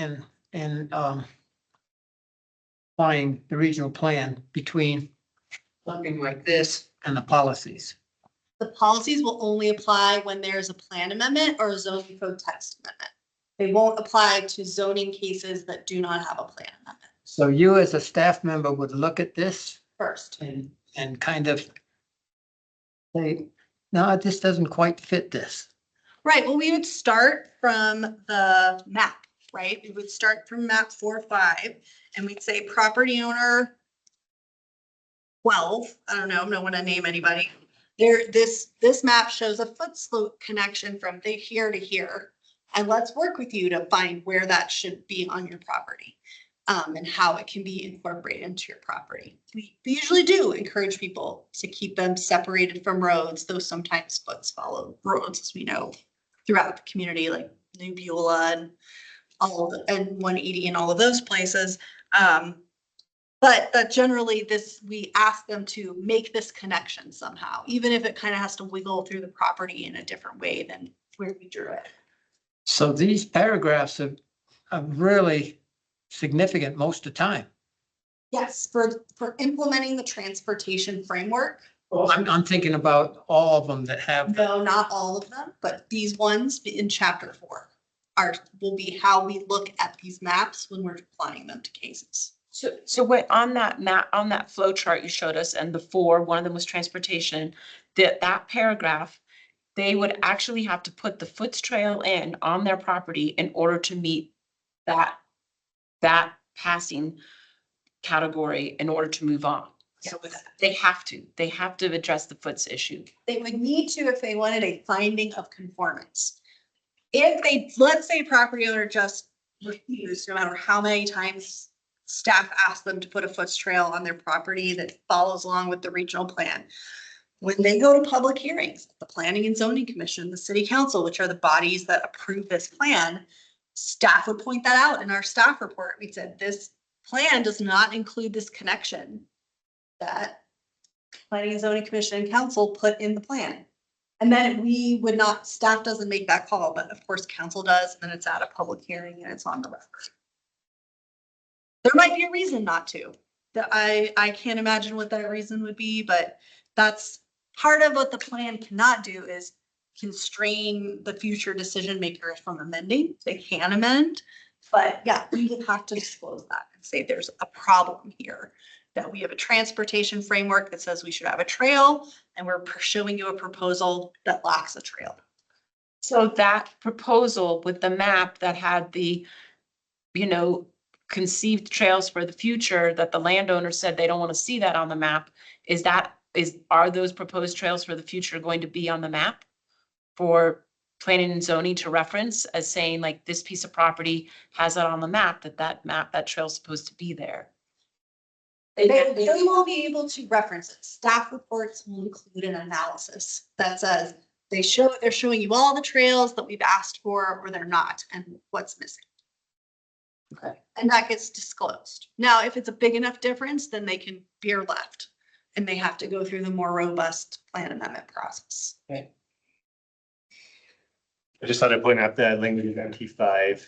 S2: applying the regional plan between something like this and the policies?
S6: The policies will only apply when there's a plan amendment or a zoning code text amendment. They won't apply to zoning cases that do not have a plan amendment
S2: So you as a staff member would look at this
S6: first.
S2: and kind of say, no, this doesn't quite fit this.
S6: Right, well, we would start from the map, right? We would start from map 4-5 and we'd say property owner 12, I don't want to name anybody. This map shows a foot slope connection from here to here. And let's work with you to find where that should be on your property and how it can be incorporated into your property. We usually do encourage people to keep them separated from roads, though sometimes foots follow roads, as we know, throughout the community, like New Beulah and and 180 and all of those places. But generally we ask them to make this connection somehow, even if it kind of has to wiggle through the property in a different way than where we drew it.
S2: So these paragraphs are really significant most of the time.
S6: Yes, for implementing the transportation framework.
S2: Well, I'm thinking about all of them that have.
S6: No, not all of them, but these ones in chapter 4. will be how we look at these maps when we're applying them to cases.
S1: So what, on that map, on that flow chart you showed us, and the four, one of them was transportation, that paragraph, they would actually have to put the Foots Trail in on their property in order to meet that passing category in order to move on. So they have to address the Foots issue.
S6: They would need to if they wanted a finding of conformance. If they, let's say property owner just refused, no matter how many times staff asked them to put a Foots Trail on their property that follows along with the regional plan. When they go to public hearings, the Planning and Zoning Commission, the City Council, which are the bodies that approve this plan, staff would point that out in our staff report. We said, this plan does not include this connection that Planning and Zoning Commission and Council put in the plan. And then we would not, staff doesn't make that call, but of course council does, and then it's at a public hearing and it's on the record. There might be a reason not to, that I can't imagine what that reason would be, but that's part of what the plan cannot do is constrain the future decision makers from amending. They can amend, but yeah, we would have to disclose that and say there's a problem here. That we have a transportation framework that says we should have a trail, and we're showing you a proposal that lacks a trail.
S1: So that proposal with the map that had the, conceived trails for the future that the landowner said they don't want to see that on the map, are those proposed trails for the future going to be on the map for planning and zoning to reference as saying like this piece of property has it on the map, that trail's supposed to be there?
S6: They will be able to reference it. Staff reports will include an analysis that says they're showing you all the trails that we've asked for or they're not and what's missing.
S1: Okay.
S6: And that gets disclosed. Now, if it's a big enough difference, then they can veer left and they have to go through the more robust plan amendment process.
S3: I just thought I'd point out that language of MT5,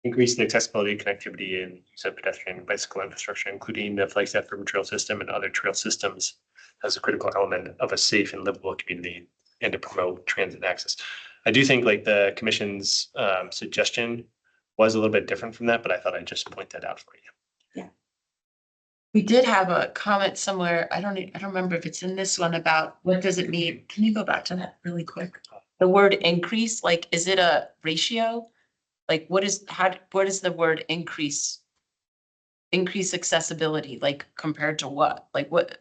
S3: increase the accessibility, connectivity, and use of pedestrian and bicycle infrastructure, including the Flagstaff Urban Trail System and other trail systems, as a critical element of a safe and livable community and to promote transit access. I do think like the commission's suggestion was a little bit different from that, but I thought I'd just point that out for you.
S6: Yeah.
S1: We did have a comment somewhere, I don't remember if it's in this one, about what does it mean? Can you go back to that really quick? The word increase, like, is it a ratio? Like, what is the word increase? Increase accessibility, like compared to what? Like what?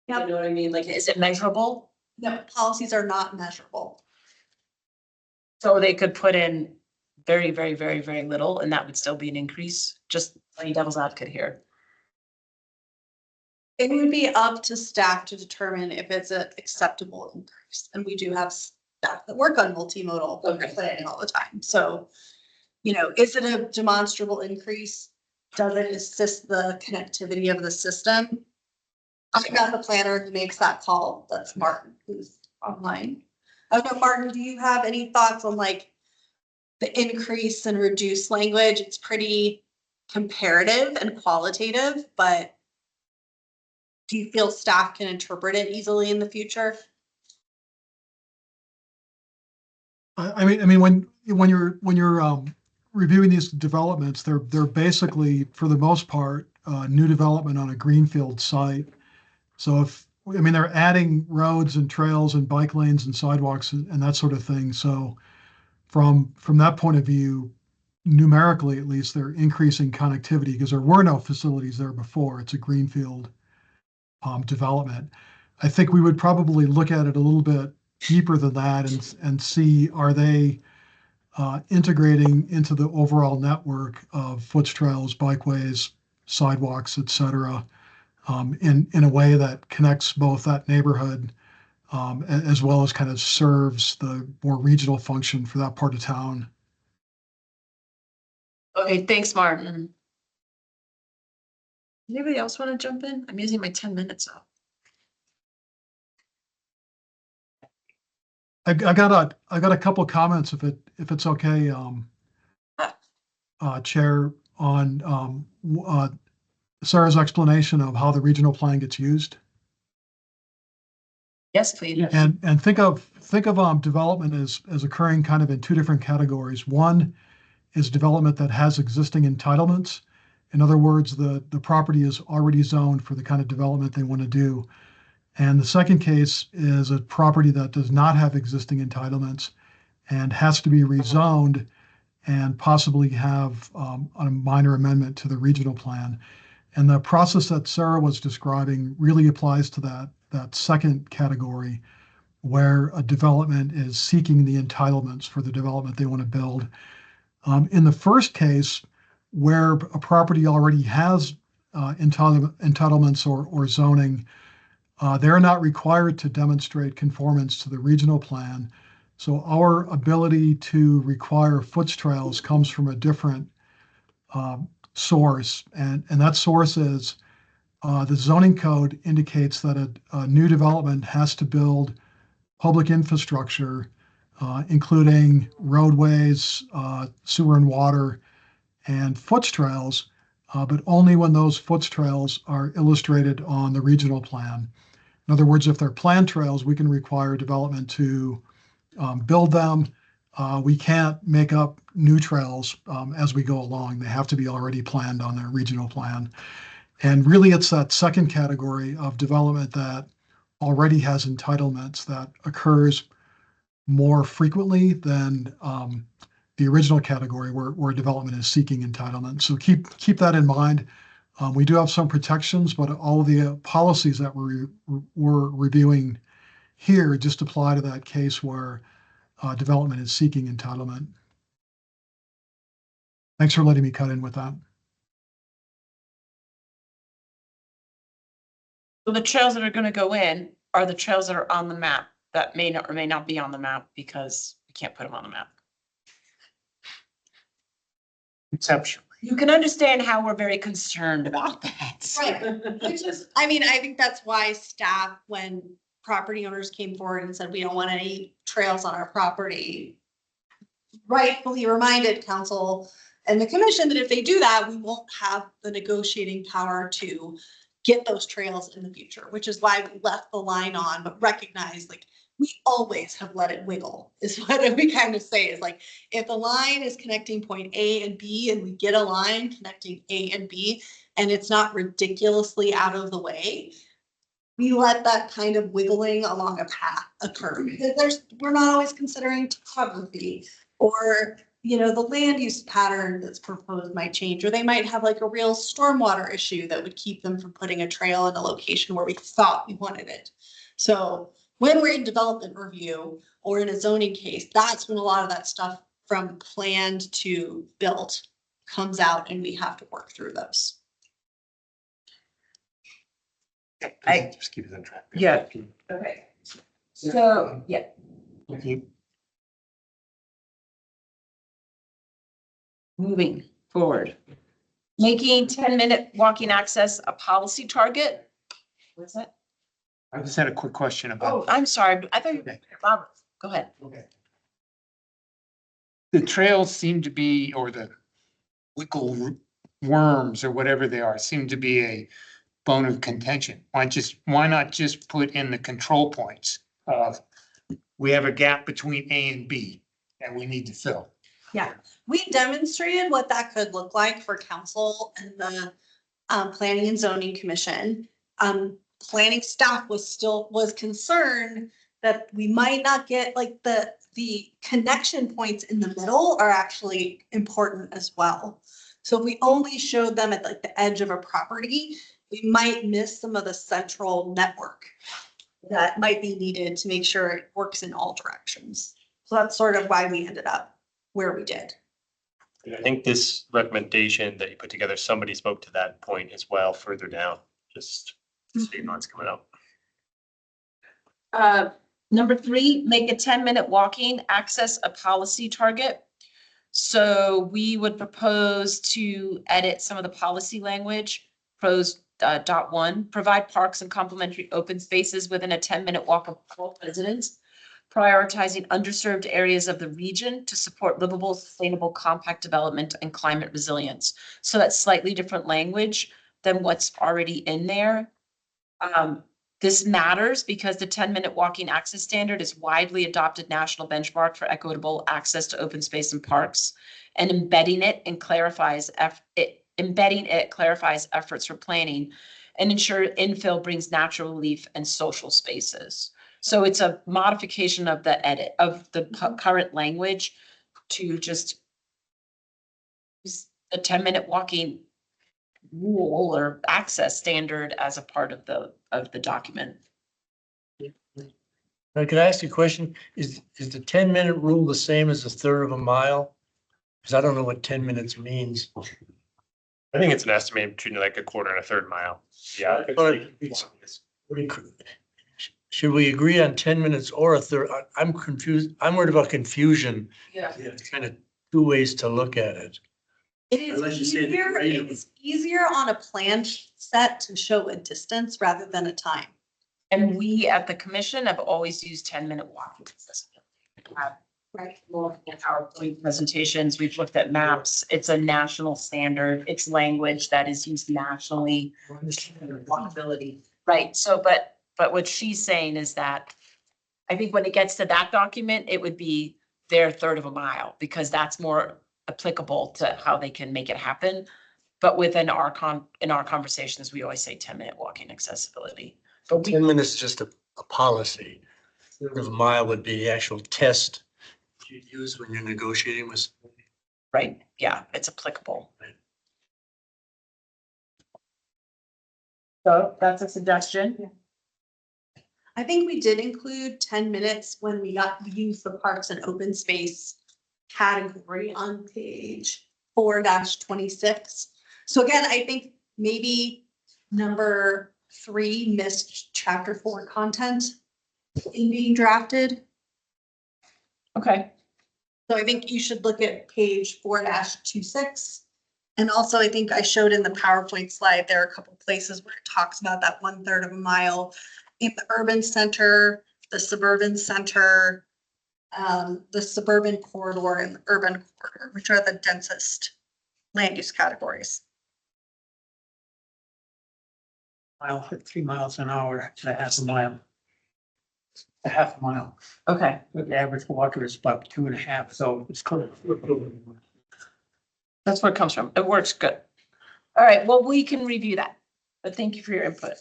S1: You know what I mean? Like, is it measurable?
S6: No, policies are not measurable.
S1: So they could put in very, very, very, very little and that would still be an increase? Just playing devil's advocate here.
S6: It would be up to staff to determine if it's an acceptable increase. And we do have staff that work on multimodal planning all the time. So, is it a demonstrable increase? Does it assist the connectivity of the system? I've got the planner who makes that call. That's Martin, who's online. I don't know, Martin, do you have any thoughts on like the increase and reduce language? It's pretty comparative and qualitative, but do you feel staff can interpret it easily in the future?
S7: I mean, when you're reviewing these developments, they're basically, for the most part, new development on a greenfield site. So they're adding roads and trails and bike lanes and sidewalks and that sort of thing. So from that point of view, numerically at least, they're increasing connectivity because there were no facilities there before. It's a greenfield development. I think we would probably look at it a little bit deeper than that and see, are they integrating into the overall network of Foots trails, bikeways, sidewalks, et cetera, in a way that connects both that neighborhood as well as kind of serves the more regional function for that part of town.
S1: Okay, thanks, Martin. Anybody else want to jump in? I'm using my 10 minutes up.
S7: I got a couple of comments if it's okay, Chair, on Sarah's explanation of how the regional plan gets used.
S1: Yes, please.
S7: And think of development as occurring kind of in two different categories. One is development that has existing entitlements. In other words, the property is already zoned for the kind of development they want to do. And the second case is a property that does not have existing entitlements and has to be rezoned and possibly have a minor amendment to the regional plan. And the process that Sarah was describing really applies to that second category, where a development is seeking the entitlements for the development they want to build. In the first case, where a property already has entitlements or zoning, they're not required to demonstrate conformance to the regional plan. So our ability to require foot trails comes from a different source, and that source is the zoning code indicates that a new development has to build public infrastructure, including roadways, sewer and water, and foot trails, but only when those foot trails are illustrated on the regional plan. In other words, if they're planned trails, we can require development to build them. We can't make up new trails as we go along. They have to be already planned on their regional plan. And really, it's that second category of development that already has entitlements that occurs more frequently than the original category where development is seeking entitlement. So keep that in mind. We do have some protections, but all of the policies that we're reviewing here just apply to that case where development is seeking entitlement. Thanks for letting me cut in with that.
S1: So the trails that are gonna go in are the trails that are on the map that may not or may not be on the map because we can't put them on the map.
S3: Conceptually.
S1: You can understand how we're very concerned about that.
S6: Right, which is, I mean, I think that's why staff, when property owners came forward and said, we don't want any trails on our property, rightfully reminded council and the commission that if they do that, we won't have the negotiating power to get those trails in the future, which is why we left the line on, but recognize like we always have let it wiggle is what we kind of say is like, if the line is connecting point A and B and we get a line connecting A and B and it's not ridiculously out of the way, we let that kind of wiggling along a path occur because we're not always considering topography or, you know, the land use pattern that's proposed might change, or they might have like a real stormwater issue that would keep them from putting a trail in a location where we thought we wanted it. So when we're in development review or in a zoning case, that's when a lot of that stuff from planned to built comes out and we have to work through those.
S3: Just keep it on track.
S1: Yeah. Okay. So, yeah. Moving forward. Making 10-minute walking access a policy target. What's that?
S2: I just had a quick question about.
S1: Oh, I'm sorry. I thought you, Robert, go ahead.
S2: Okay. The trails seem to be, or the wiggle worms or whatever they are, seem to be a bone of contention. Why not just put in the control points of, we have a gap between A and B and we need to fill.
S6: Yeah, we demonstrated what that could look like for council and the Planning and Zoning Commission. Planning staff was concerned that we might not get like the connection points in the middle are actually important as well. So if we only showed them at like the edge of a property, we might miss some of the central network that might be needed to make sure it works in all directions. So that's sort of why we ended up where we did.
S3: I think this recommendation that you put together, somebody spoke to that point as well further down, just so you know it's coming up.
S1: Number 3, make a 10-minute walking access a policy target. So we would propose to edit some of the policy language. Pros .1, provide parks and complementary open spaces within a 10-minute walk of all residents, prioritizing underserved areas of the region to support livable, sustainable, compact development and climate resilience. So that's slightly different language than what's already in there. This matters because the 10-minute walking access standard is widely adopted national benchmark for equitable access to open space and parks. And embedding it clarifies efforts for planning and ensure infill brings natural relief and social spaces. So it's a modification of the edit of the current language to just use the 10-minute walking rule or access standard as a part of the document.
S8: Now, can I ask you a question? Is the 10-minute rule the same as a third of a mile? Because I don't know what 10 minutes means.
S3: I think it's an estimate between like a quarter and a third mile. Yeah.
S8: Should we agree on 10 minutes or a third? I'm confused. I'm worried about confusion.
S1: Yeah.
S8: It's kind of two ways to look at it.
S6: It is
S8: Unless you say the
S6: easier,
S8: grade of-
S6: it's easier on a plan set to show a distance rather than a time.
S1: And we at the commission have always used 10-minute walking accessibility.
S6: Right.
S1: Multiple PowerPoint presentations, we've looked at maps. It's a national standard. It's language that is used nationally. Walkability. Right, so, but what she's saying is that I think when it gets to that document, it would be their third of a mile because that's more applicable to how they can make it happen. But within our conversations, we always say 10-minute walking accessibility. But
S8: 10 minutes is just a policy. Third of a mile would be the actual test you use when you're negotiating with.
S1: right, yeah, it's applicable. So that's a suggestion.
S6: I think we did include 10 minutes when we got to use the parks and open space category on page 4-26. So again, I think maybe number 3 missed chapter 4 content in being drafted.
S1: Okay,
S6: So I think you should look at page 4-26. And also, I think I showed in the PowerPoint slide, there are a couple places where it talks about that 1/3 of a mile in the urban center, the suburban center, the suburban corridor and the urban corridor, which are the densest land use categories.
S2: Mile, 3 miles an hour to half a mile. A half a mile.
S1: okay.
S2: The average walker is about 2.5, so it's close.
S1: That's where it comes from. It works good. All right, well, we can review that, but thank you for your input.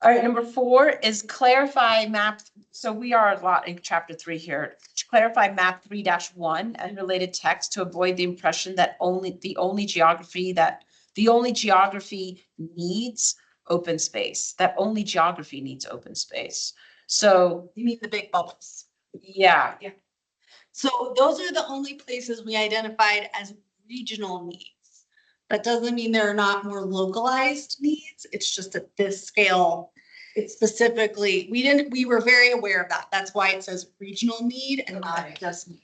S1: All right, number 4 is clarify map. So we are a lot in chapter 3 here. Clarify map 3-1 and related text to avoid the impression that the only geography needs open space. That only geography needs open space. So,
S6: You mean the big bubbles.
S1: yeah,
S6: So those are the only places we identified as regional needs. That doesn't mean there are not more localized needs. It's just at this scale, it's specifically, we were very aware of that. That's why it says regional need and
S1: Okay.
S6: not just need.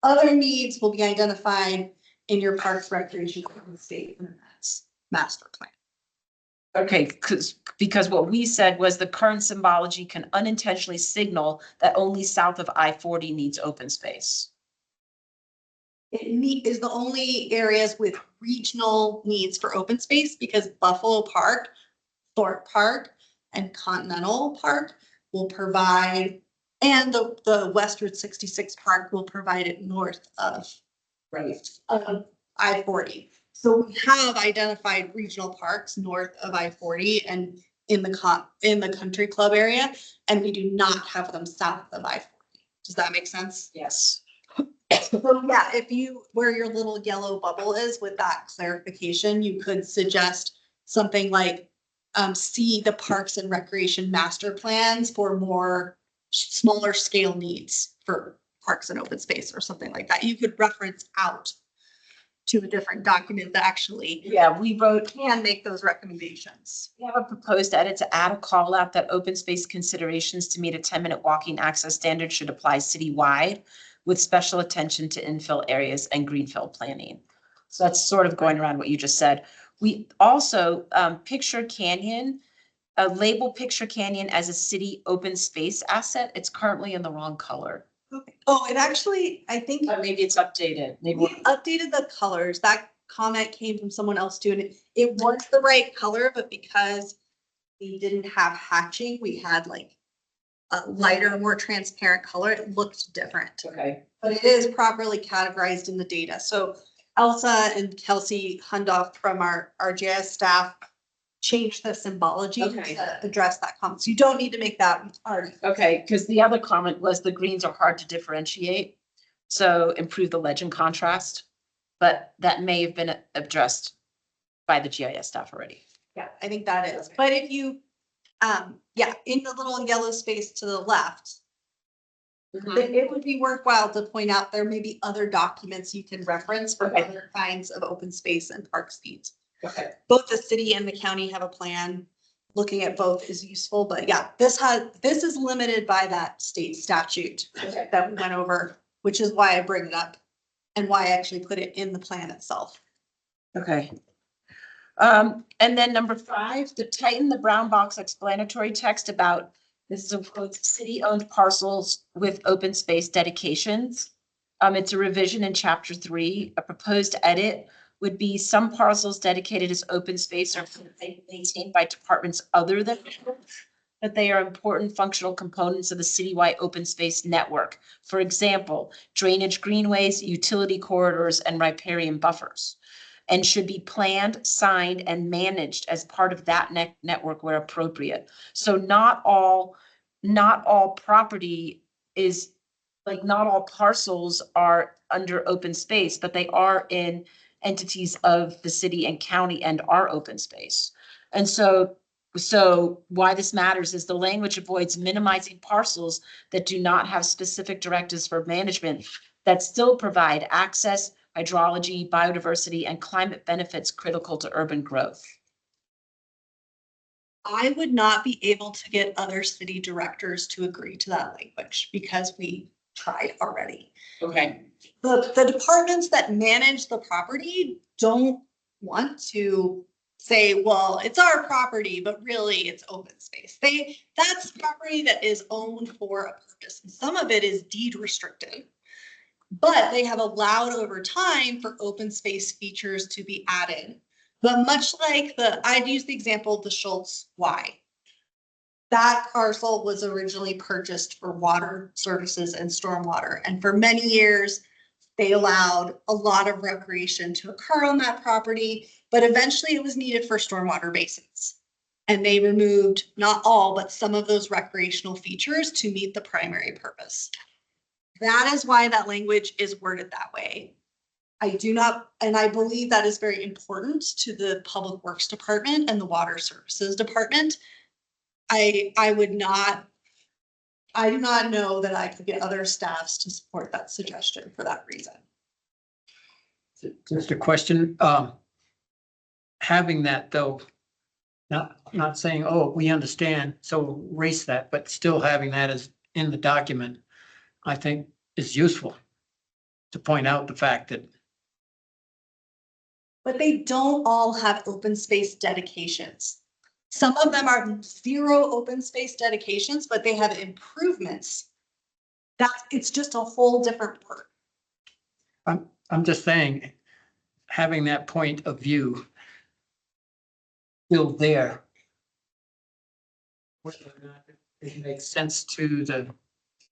S6: Other needs will be identified in your parks, recreation, open state, and that's master plan.
S1: okay, because what we said was the current symbology can unintentionally signal that only south of I-40 needs open space.
S6: Is the only areas with regional needs for open space because Buffalo Park, Thorpe Park, and Continental Park will provide, and the Westward 66 Park will provide it north of I-40. So we have identified regional parks north of I-40 and in the country club area, and we do not have them south of I-40. Does that make sense?
S1: Yes.
S6: So yeah, where your little yellow bubble is with that clarification, you could suggest something like see the parks and recreation master plans for more smaller scale needs for parks and open space or something like that. You could reference out to a different document that actually
S1: Yeah, we wrote,
S6: can make those recommendations.
S1: we have a proposed edit to add a call out that open space considerations to meet a 10-minute walking access standard should apply citywide with special attention to infill areas and greenfield planning. So that's sort of going around what you just said. We also, Picture Canyon, label Picture Canyon as a city open space asset. It's currently in the wrong color.
S6: Okay. Oh, it actually, I think
S1: Maybe it's updated. Maybe
S6: we updated the colors. That comment came from someone else too, and it was the right color, but because we didn't have hatching. We had like a lighter, more transparent color. It looked different.
S1: Okay.
S6: But it is properly categorized in the data. So Elsa and Kelsey Hundoff from our GIS staff changed the symbology
S1: Okay.
S6: to address that comment. So you don't need to make that hard.
S1: Okay, because the other comment was the greens are hard to differentiate. So improve the legend contrast, but that may have been addressed by the GIS staff already.
S6: Yeah, I think that is. But if you, yeah, in the little yellow space to the left, it would be worthwhile to point out there may be other documents you can reference for
S1: Okay.
S6: other kinds of open space and parks needs.
S1: Okay.
S6: Both the city and the county have a plan. Looking at both is useful, but yeah, this is limited by that state statute
S1: Okay.
S6: that we went over, which is why I bring it up and why I actually put it in the plan itself.
S1: Okay. And then number 5, to tighten the brown box explanatory text about, this is a quote, city-owned parcels with open space dedications. It's a revision in chapter 3. A proposed edit would be some parcels dedicated as open space are maintained by departments other than, but they are important functional components of the citywide open space network. For example, drainage greenways, utility corridors, and riparian buffers, and should be planned, signed, and managed as part of that network where appropriate. So not all property is, like, not all parcels are under open space, but they are in entities of the city and county and are open space. And so why this matters is the language avoids minimizing parcels that do not have specific directives for management that still provide access, hydrology, biodiversity, and climate benefits critical to urban growth.
S6: I would not be able to get other city directors to agree to that language because we tried already.
S1: Okay.
S6: The departments that manage the property don't want to say, well, it's our property, but really it's open space. That's property that is owned for a purpose. And some of it is deed restricted. But they have allowed over time for open space features to be added. But much like I'd use the example of the Schultz Y. That parcel was originally purchased for water services and stormwater. And for many years, they allowed a lot of recreation to occur on that property, but eventually it was needed for stormwater basins. And they removed not all, but some of those recreational features to meet the primary purpose. That is why that language is worded that way. I do not, and I believe that is very important to the Public Works Department and the Water Services Department. I do not know that I could get other staffs to support that suggestion for that reason.
S9: Just a question, having that though, not saying, oh, we understand, so erase that, but still having that as in the document, I think is useful to point out the fact that.
S6: But they don't all have open space dedications. Some of them are 0 open space dedications, but they have improvements. It's just a whole different word.
S9: I'm just saying, having that point of view still there. Whether or not it makes sense to the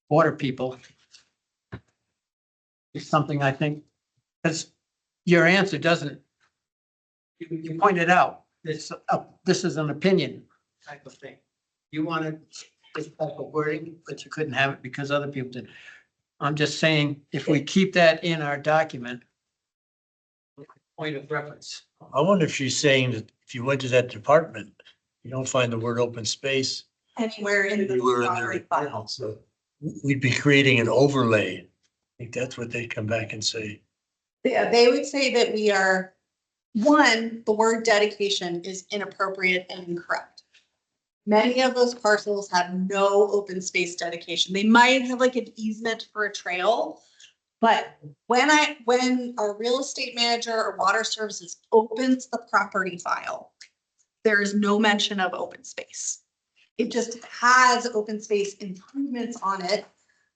S9: water people is something I think, because your answer doesn't, you pointed out, this is an opinion type of thing. You wanted this type of wording, but you couldn't have it because other people did. I'm just saying, if we keep that in our document, point of reference.
S8: I wonder if she's saying that if you went to that department, you don't find the word open space
S6: Anywhere in the
S8: anywhere in
S6: property
S8: there.
S6: file.
S8: So we'd be creating an overlay. I think that's what they come back and say.
S6: Yeah, they would say that we are, one, the word dedication is inappropriate and incorrect. Many of those parcels have no open space dedication. They might have like an easement for a trail. But when our real estate manager or water services opens the property file, there is no mention of open space. It just has open space improvements on it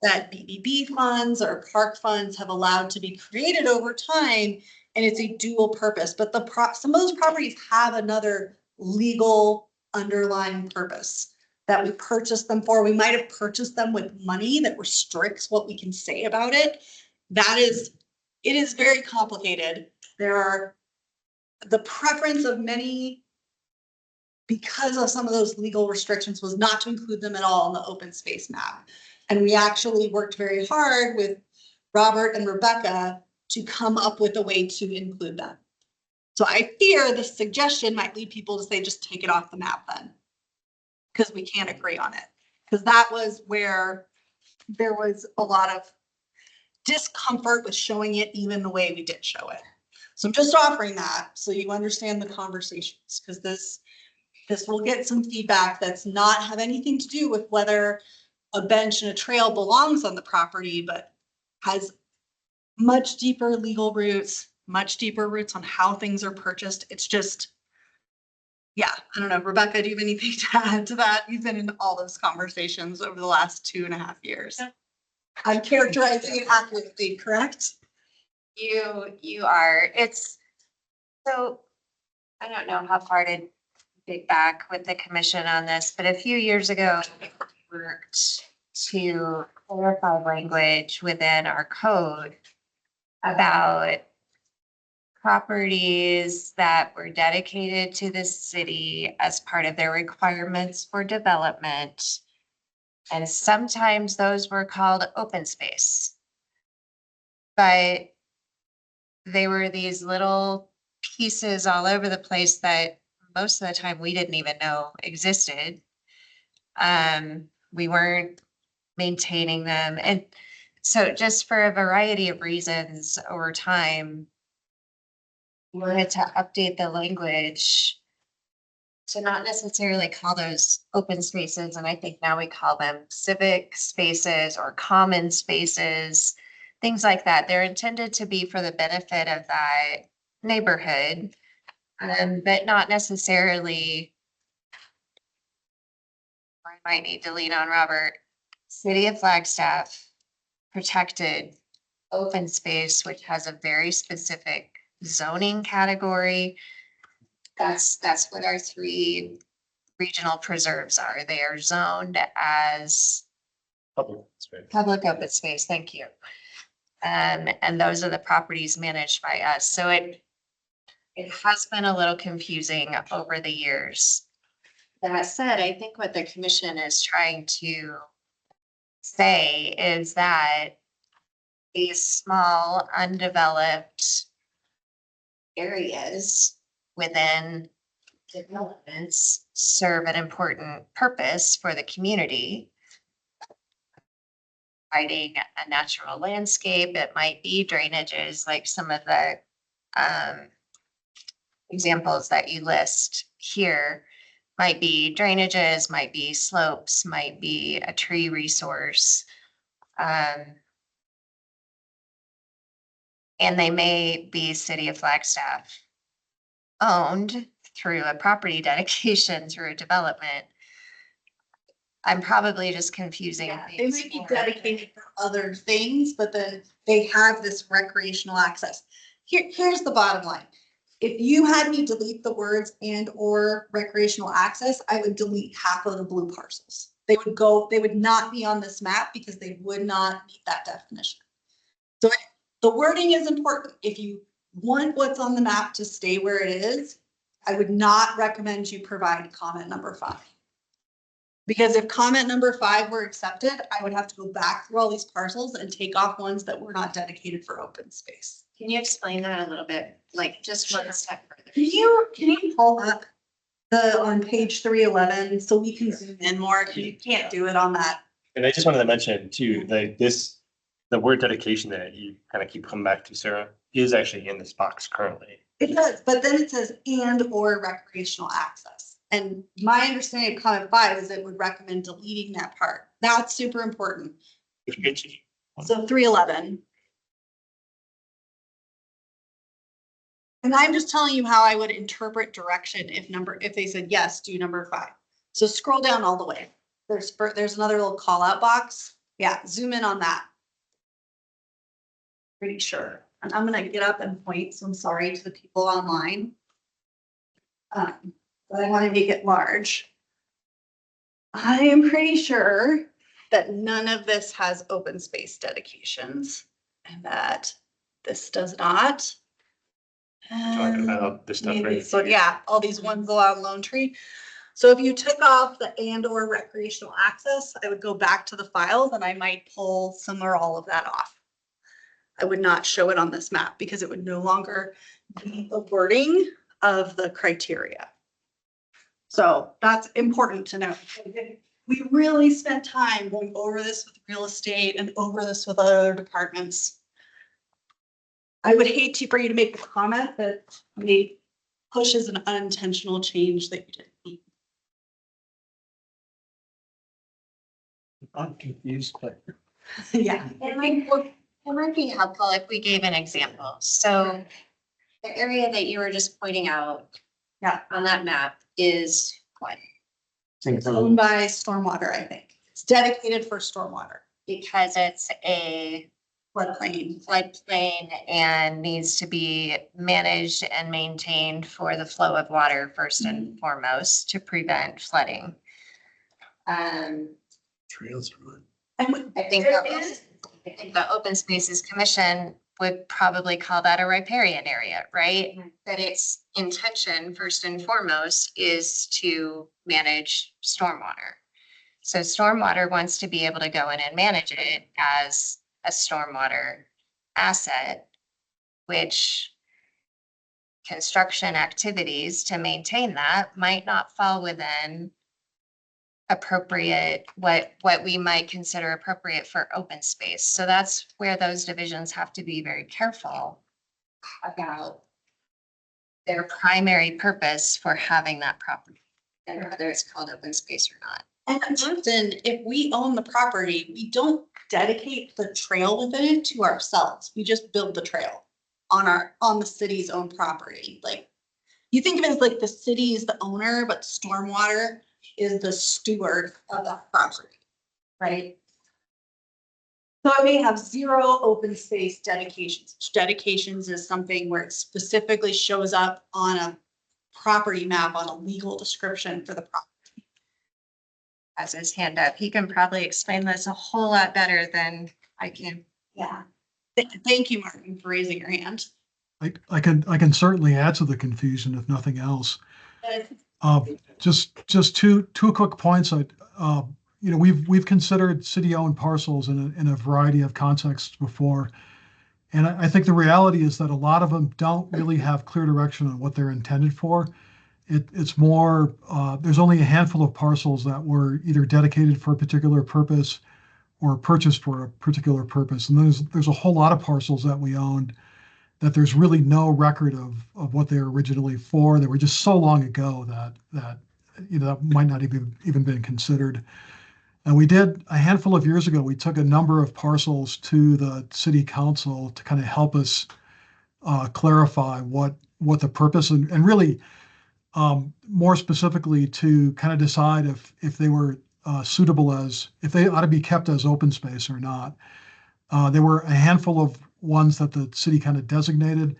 S6: that BBB funds or park funds have allowed to be created over time. And it's a dual purpose, but some of those properties have another legal underlying purpose that we purchased them for. We might have purchased them with money that restricts what we can say about it. It is very complicated. The preference of many, because of some of those legal restrictions, was not to include them at all in the open space map. And we actually worked very hard with Robert and Rebecca to come up with a way to include them. So I fear this suggestion might lead people to say, just take it off the map then, because we can't agree on it. Because that was where there was a lot of discomfort with showing it even the way we did show it. So I'm just offering that so you understand the conversations, because this will get some feedback that's not have anything to do with whether a bench and a trail belongs on the property, but has much deeper legal roots, much deeper roots on how things are purchased. It's just, yeah, I don't know. Rebecca, do you have anything to add to that? You've been in all those conversations over the last 2.5 years. I'm characterizing it accurately, correct?
S5: You are, it's, so, I don't know how far to dig back with the commission on this, but a few years ago, we worked to clarify language within our code about properties that were dedicated to the city as part of their requirements for development. And sometimes those were called open space. But they were these little pieces all over the place that most of the time we didn't even know existed. We weren't maintaining them. And so just for a variety of reasons over time, we wanted to update the language to not necessarily call those open spaces. And I think now we call them civic spaces or common spaces, things like that. They're intended to be for the benefit of that neighborhood, but not necessarily. I might need to lean on Robert. City of Flagstaff protected open space, which has a very specific zoning category. That's what our 3 regional preserves are. They are zoned as
S3: Public space.
S5: public open space. Thank you. And those are the properties managed by us. So it has been a little confusing over the years. That said, I think what the commission is trying to say is that these small undeveloped areas within developments serve an important purpose for the community. Providing a natural landscape, it might be drainages, like some of the examples that you list here might be drainages, might be slopes, might be a tree resource. And they may be City of Flagstaff owned through a property dedication through a development. I'm probably just confusing
S6: Yeah, they
S5: things.
S6: might be dedicated for other things, but then they have this recreational access. Here's the bottom line. If you had me delete the words and or recreational access, I would delete half of the blue parcels. They would not be on this map because they would not meet that definition. So the wording is important. If you want what's on the map to stay where it is, I would not recommend you provide comment number 5. Because if comment number 5 were accepted, I would have to go back through all these parcels and take off ones that were not dedicated for open space.
S5: Can you explain that a little bit? Like just one step further.
S6: Can you pull up on page 311 so we can zoom in more? Because you can't do it on that.
S3: And I just wanted to mention too, the word dedication that you kind of keep coming back to, Sarah, is actually in this box currently.
S6: It does, but then it says and or recreational access. And my understanding of comment 5 is it would recommend deleting that part. That's super important. So 311. And I'm just telling you how I would interpret direction if they said, yes, do number 5. So scroll down all the way. There's another little call out box. Yeah, zoom in on that. Pretty sure. And I'm gonna get up and point, so I'm sorry to the people online. but I want to make it large. I am pretty sure that none of this has open space dedications and that this does not.
S3: Talking about this stuff,
S6: Maybe-
S3: right?
S6: So yeah, all these ones along Lone Tree. So if you took off the and/or recreational access, I would go back to the files and I might pull some or all of that off. I would not show it on this map because it would no longer be the wording of the criteria. So that's important to know. We really spent time going over this with real estate and over this with other departments. I would hate for you to make the comment that maybe pushes an unintentional change that you didn't need.
S8: I'm confused, but
S6: Yeah.
S5: It might be helpful if we gave an example. So the area that you were just pointing out.
S6: Yeah.
S5: On that map is what?
S6: It's owned by stormwater, I think. It's dedicated for stormwater,
S5: Because it's a
S6: floodplain.
S5: floodplain and needs to be managed and maintained for the flow of water first and foremost to prevent flooding.
S8: trails are good.
S6: And
S5: I think the Open Spaces Commission would probably call that a riparian area, right? That its intention, first and foremost, is to manage stormwater. So stormwater wants to be able to go in and manage it as a stormwater asset, which construction activities to maintain that might not fall within appropriate, what we might consider appropriate for open space. So that's where those divisions have to be very careful about their primary purpose for having that property, and whether it's called open space or not.
S6: And often, if we own the property, we don't dedicate the trail within it to ourselves. We just build the trail on the city's own property. Like, you think of it as like the city is the owner, but stormwater is the steward of that property, right? So I may have 0 open space dedications. Dedications is something where it specifically shows up on a property map, on a legal description for the property.
S5: As his hand up, he can probably explain this a whole lot better than I can.
S6: Yeah. Thank you, Martin, for raising your hand.
S7: I can certainly add to the confusion if nothing else. Just two quick points. We've considered city-owned parcels in a variety of contexts before. And I think the reality is that a lot of them don't really have clear direction on what they're intended for. It's more, there's only a handful of parcels that were either dedicated for a particular purpose or purchased for a particular purpose. And there's a whole lot of parcels that we owned that there's really no record of what they were originally for. They were just so long ago that might not even been considered. And we did a handful of years ago, we took a number of parcels to the city council to kind of help us clarify what the purpose and really more specifically to kind of decide if they were suitable if they ought to be kept as open space or not. There were a handful of ones that the city kind of designated.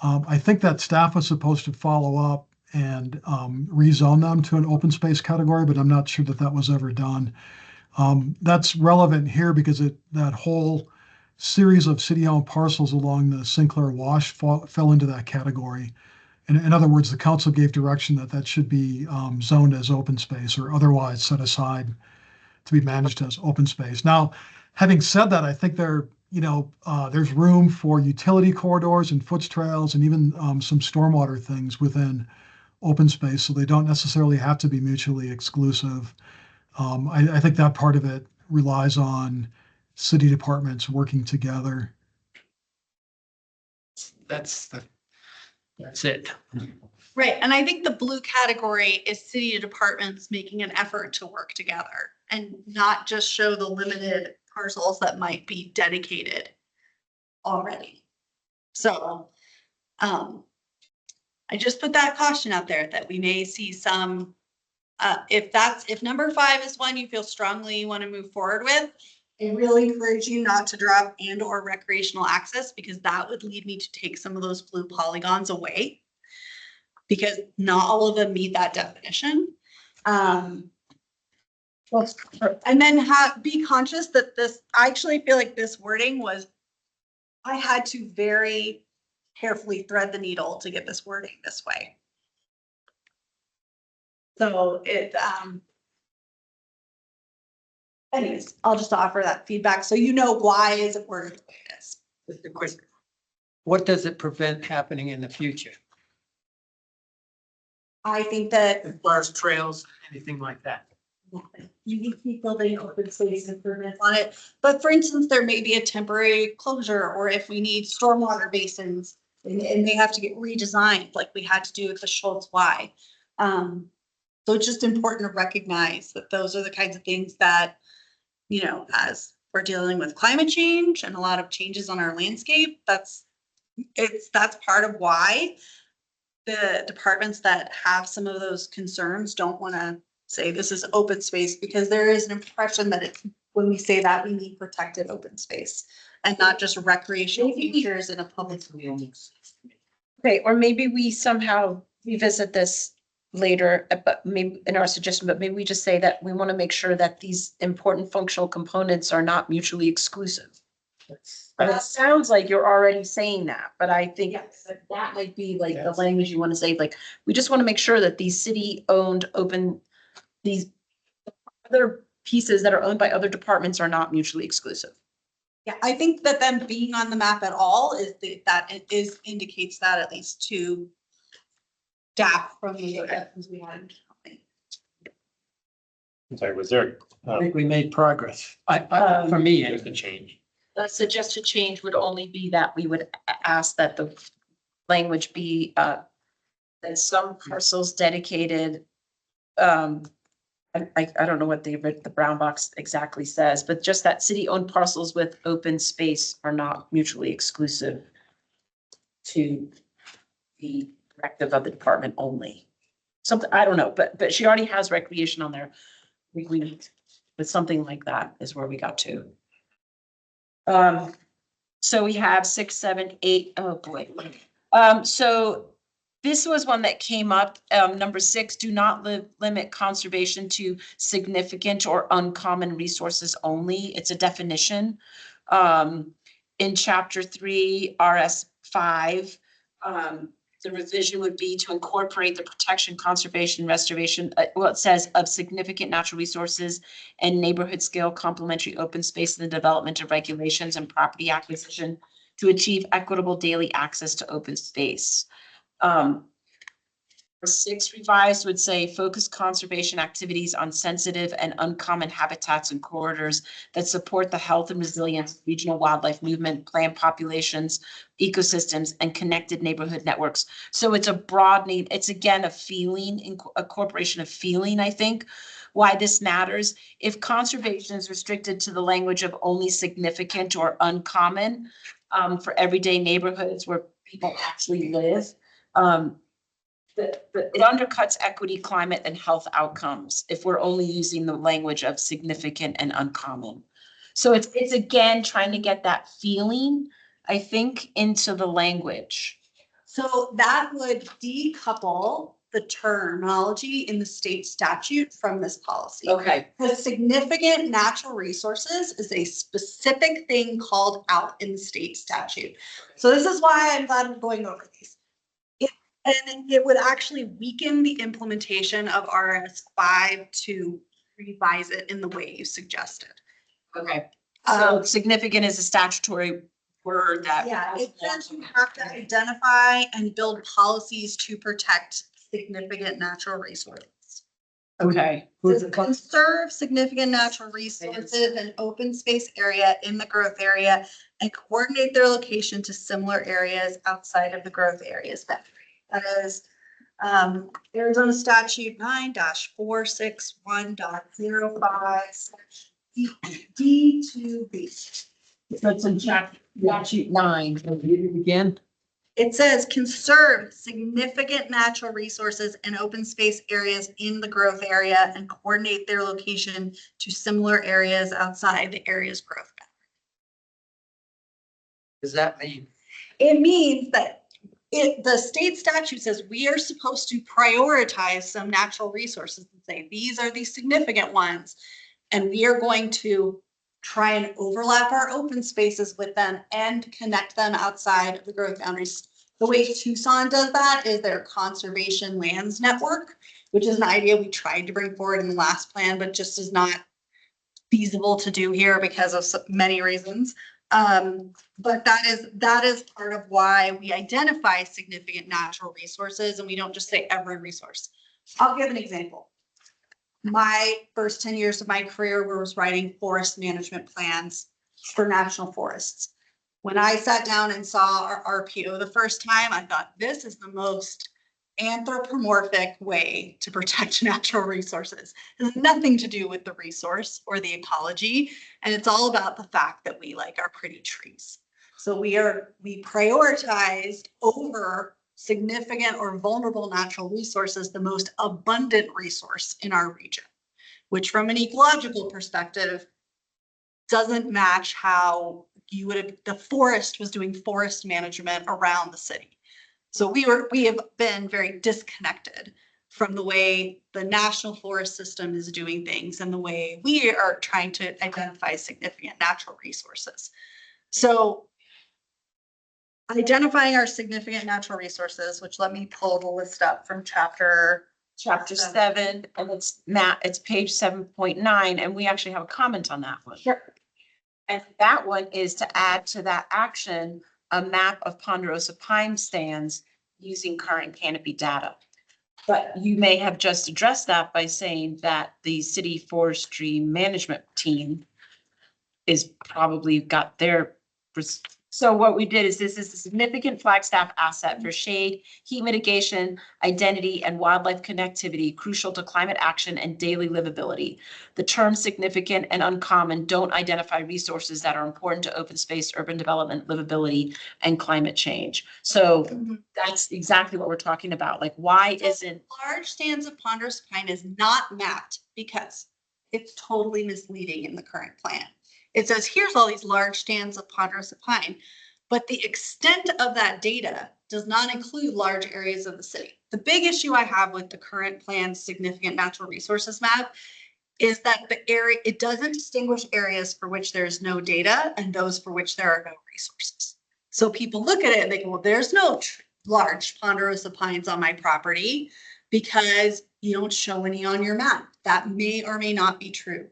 S7: I think that staff was supposed to follow up and rezone them to an open space category, but I'm not sure that was ever done. That's relevant here because that whole series of city-owned parcels along the Sinclair Wash fell into that category. And in other words, the council gave direction that should be zoned as open space or otherwise set aside to be managed as open space. Now, having said that, I think there's room for utility corridors and foot trails and even some stormwater things within open space, so they don't necessarily have to be mutually exclusive. I think that part of it relies on city departments working together.
S8: That's it.
S6: Right, and I think the blue category is city departments making an effort to work together and not just show the limited parcels that might be dedicated already. So, I just put that caution out there that we may see some, if number 5 is one you feel strongly you want to move forward with, I really encourage you not to drop and/or recreational access because that would lead me to take some of those blue polygons away. because not all of them meet that definition. And then be conscious that I actually feel like this wording I had to very carefully thread the needle to get this wording this way. So anyways, I'll just offer that feedback so you know why is it worded the way it is.
S9: Just a quick, what does it prevent happening in the future?
S6: I think that
S9: As far as trails, anything like that?
S6: you need to keep building open space improvements on it. But for instance, there may be a temporary closure, or if we need stormwater basins and they have to get redesigned like we had to do with the Schultz Y. So it's just important to recognize that those are the kinds of things that, you know, as we're dealing with climate change and a lot of changes on our landscape, that's part of why the departments that have some of those concerns don't want to say this is open space, because there is an impression that when we say that, we need protected open space and not just recreational features in a public.
S1: Okay, or maybe we somehow revisit this later, but maybe in our suggestion, but maybe we just say that we want to make sure that these important functional components are not mutually exclusive. But it sounds like you're already saying that, but I think that might be like the
S2: Yes.
S1: language you want to say, like, we just want to make sure that these city-owned these other pieces that are owned by other departments are not mutually exclusive.
S6: Yeah, I think that them being on the map at all indicates that at least to staff from the discussions we had.
S3: I'm sorry, was there?
S9: I think we made progress. For me,
S3: There's
S9: anything.
S3: a change.
S1: The suggested change would only be that we would ask that the language be, that some parcels dedicated, I don't know what the brown box exactly says, but just that city-owned parcels with open space are not mutually exclusive to the directive of the department only. Something, I don't know, but she already has recreation on there. We need, but something like that is where we got to. So we have 6, 7, 8. Oh boy. So this was one that came up, number 6, do not limit conservation to significant or uncommon resources only. It's a definition. In chapter 3, RS 5, the revision would be to incorporate the protection, conservation, restoration, well, it says of significant natural resources and neighborhood scale complementary open space in the development of regulations and property acquisition to achieve equitable daily access to open space. 6 revised would say focus conservation activities on sensitive and uncommon habitats and corridors that support the health and resilience of regional wildlife movement, plant populations, ecosystems, and connected neighborhood networks. So it's a broad need. It's again a feeling, incorporation of feeling, I think, why this matters. If conservation is restricted to the language of only significant or uncommon for everyday neighborhoods where people actually live, it undercuts equity, climate, and health outcomes if we're only using the language of significant and uncommon. So it's again trying to get that feeling, I think, into the language.
S6: So that would decouple the terminology in the state statute from this policy.
S1: Okay.
S6: Because significant natural resources is a specific thing called out in the state statute. So this is why I'm glad I'm going over these. And it would actually weaken the implementation of RS 5 to revise it in the way you suggested.
S1: Okay. So significant is a statutory word that.
S6: Yeah, it says you have to identify and build policies to protect significant natural resources.
S1: Okay.
S6: To conserve significant natural resources and open space area in the growth area and coordinate their location to similar areas outside of the growth areas boundary. That is Arizona statute 9-461.05 D2B.
S1: So it's in statute 9.
S9: Read it again.
S6: It says conserve significant natural resources and open space areas in the growth area and coordinate their location to similar areas outside the area's growth boundary.
S9: Does that mean?
S6: It means that The state statute says we are supposed to prioritize some natural resources and say, these are the significant ones. And we are going to try and overlap our open spaces with them and connect them outside of the growth boundaries. The way Tucson does that is their conservation lands network, which is an idea we tried to bring forward in the last plan, but just is not feasible to do here because of many reasons. But that is part of why we identify significant natural resources and we don't just say every resource. I'll give an example. My first 10 years of my career was writing forest management plans for national forests. When I sat down and saw our RPO the first time, I thought this is the most anthropomorphic way to protect natural resources. It has nothing to do with the resource or the ecology. And it's all about the fact that we like our pretty trees. So we prioritized over significant or vulnerable natural resources, the most abundant resource in our region, which from an ecological perspective doesn't match how you would have, the forest was doing forest management around the city. So we have been very disconnected from the way the national forest system is doing things and the way we are trying to identify significant natural resources. So identifying our significant natural resources, which let me pull the list up from chapter
S1: 7, and it's page 7.9, and we actually have a comment on that one.
S6: Sure.
S1: And that one is to add to that action a map of ponderosa pine stands using current canopy data. But you may have just addressed that by saying that the city forestry management team is probably got their. So what we did is this is a significant Flagstaff asset for shade, heat mitigation, identity, and wildlife connectivity, crucial to climate action and daily livability. The terms significant and uncommon don't identify resources that are important to open space, urban development, livability, and climate change. So that's exactly what we're talking about. Like, why isn't
S6: large stands of ponderosa pine is not mapped because it's totally misleading in the current plan. It says, here's all these large stands of ponderosa pine, but the extent of that data does not include large areas of the city. The big issue I have with the current plan's significant natural resources map is that the area, it doesn't distinguish areas for which there's no data and those for which there are no resources. So people look at it and they go, well, there's no large ponderosa pines on my property because you don't show any on your map. That may or may not be true.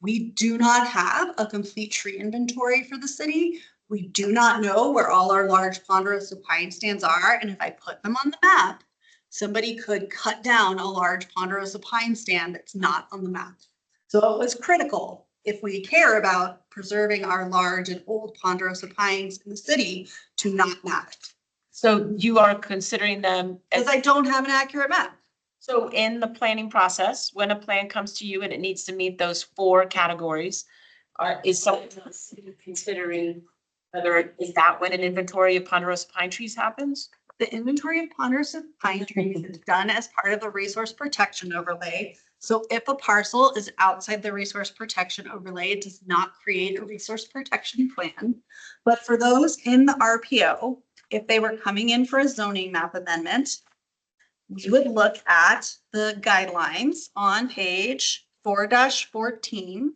S6: We do not have a complete tree inventory for the city. We do not know where all our large ponderosa pine stands are. And if I put them on the map, somebody could cut down a large ponderosa pine stand that's not on the map. So it was critical, if we care about preserving our large and old ponderosa pines in the city, to not map it.
S1: so you are considering them as,
S6: Because I don't have an accurate map.
S1: so in the planning process, when a plan comes to you and it needs to meet those 4 categories, is someone considering whether is that when an inventory of ponderosa pine trees happens?
S6: The inventory of ponderosa pine trees is done as part of the resource protection overlay. So if a parcel is outside the resource protection overlay, it does not create a resource protection plan. But for those in the RPO, if they were coming in for a zoning map amendment, we would look at the guidelines on page 4-14.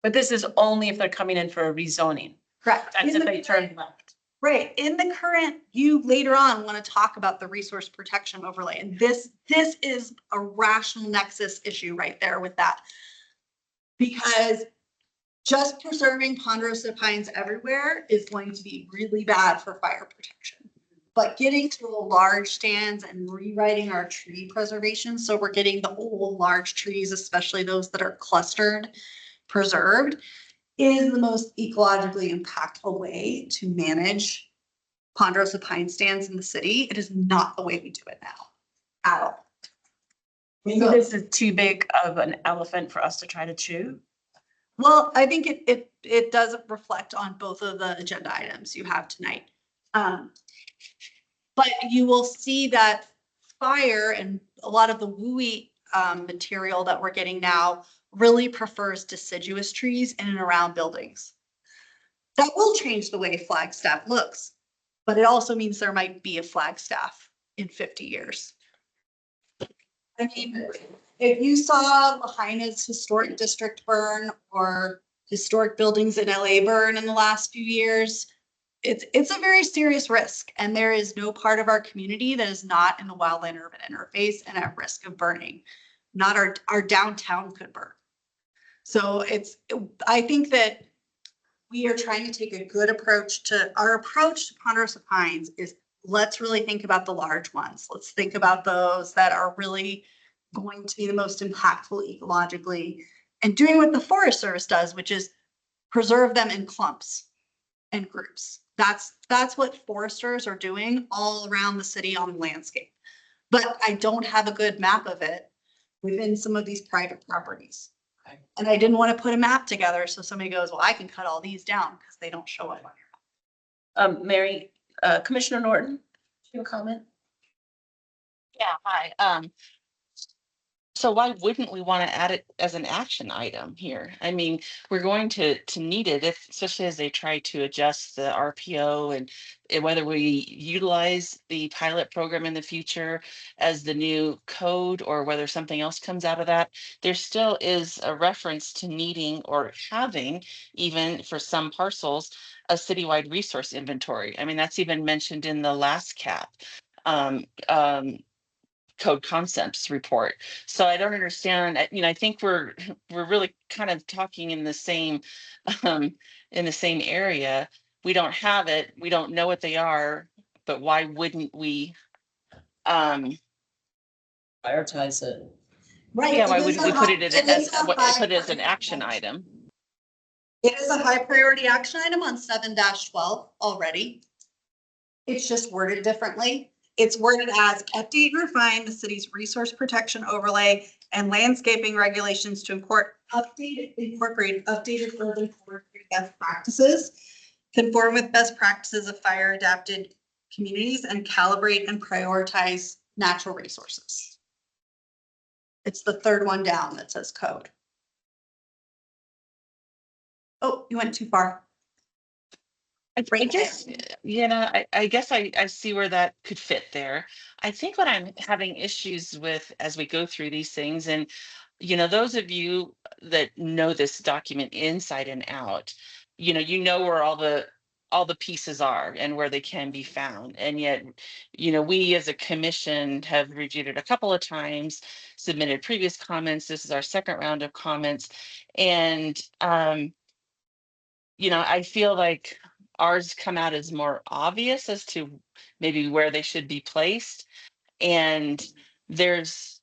S1: But this is only if they're coming in for a rezoning.
S6: Correct.
S1: That's if they turn left.
S6: Right, in the current, you later on want to talk about the resource protection overlay, and this is a rational nexus issue right there with that. Because just preserving ponderosa pines everywhere is going to be really bad for fire protection. But getting to the large stands and rewriting our tree preservation, so we're getting the old large trees, especially those that are clustered, preserved, is the most ecologically impactful way to manage ponderosa pine stands in the city. It is not the way we do it now at all.
S1: So this is too big of an elephant for us to try to chew.
S6: Well, I think it does reflect on both of the agenda items you have tonight. But you will see that fire and a lot of the WUI material that we're getting now really prefers deciduous trees in and around buildings. That will change the way Flagstaff looks. But it also means there might be a Flagstaff in 50 years. I mean, if you saw Lahaina's historic district burn or historic buildings in LA burn in the last few years, it's a very serious risk. And there is no part of our community that is not in the wildland urban interface and at risk of burning. Not our downtown could burn. So I think that we are trying to take a good approach to, our approach to Ponderosa Pines is, let's really think about the large ones. Let's think about those that are really going to be the most impactful ecologically, and doing what the Forest Service does, which is preserve them in clumps and groups. That's what foresters are doing all around the city on the landscape. But I don't have a good map of it within some of these private properties. And I didn't want to put a map together so somebody goes, well, I can cut all these down because they don't show up on here.
S1: Mary, Commissioner Norton, do you have a comment?
S10: Yeah, hi. So why wouldn't we want to add it as an action item here? I mean, we're going to need it, especially as they try to adjust the RPO and whether we utilize the pilot program in the future as the new code or whether something else comes out of that. There still is a reference to needing or having, even for some parcels, a citywide resource inventory. I mean, that's even mentioned in the last cap. Um, um, code concepts report. So I don't understand, I think we're really kind of talking in the same um area. We don't have it, we don't know what they are, but why wouldn't we
S1: Prioritize it.
S6: Right.
S10: yeah,
S6: it
S10: why
S6: is
S10: wouldn't
S6: a
S10: we put
S6: high-
S10: it
S6: it
S10: as
S6: is a
S10: what
S6: high
S10: put it as an
S6: priority
S10: action
S6: action.
S10: item?
S6: It is a high priority action item on 7-12 already. It's just worded differently. It's worded as update and refine the city's resource protection overlay and landscaping regulations to incorporate updated urban forestry best practices, conform with best practices of fire adapted communities, and calibrate and prioritize natural resources. It's the third one down that says code. Oh, you went too far.
S10: I
S6: Right
S10: guess, I guess I see where that could fit there. I think what I'm having issues with as we go through these things, and those of you that know this document inside and out, where all the pieces are and where they can be found. And yet, we as a commission have reviewed it a couple of times, submitted previous comments. This is our second round of comments. And I feel like ours come out as more obvious as to maybe where they should be placed. And there's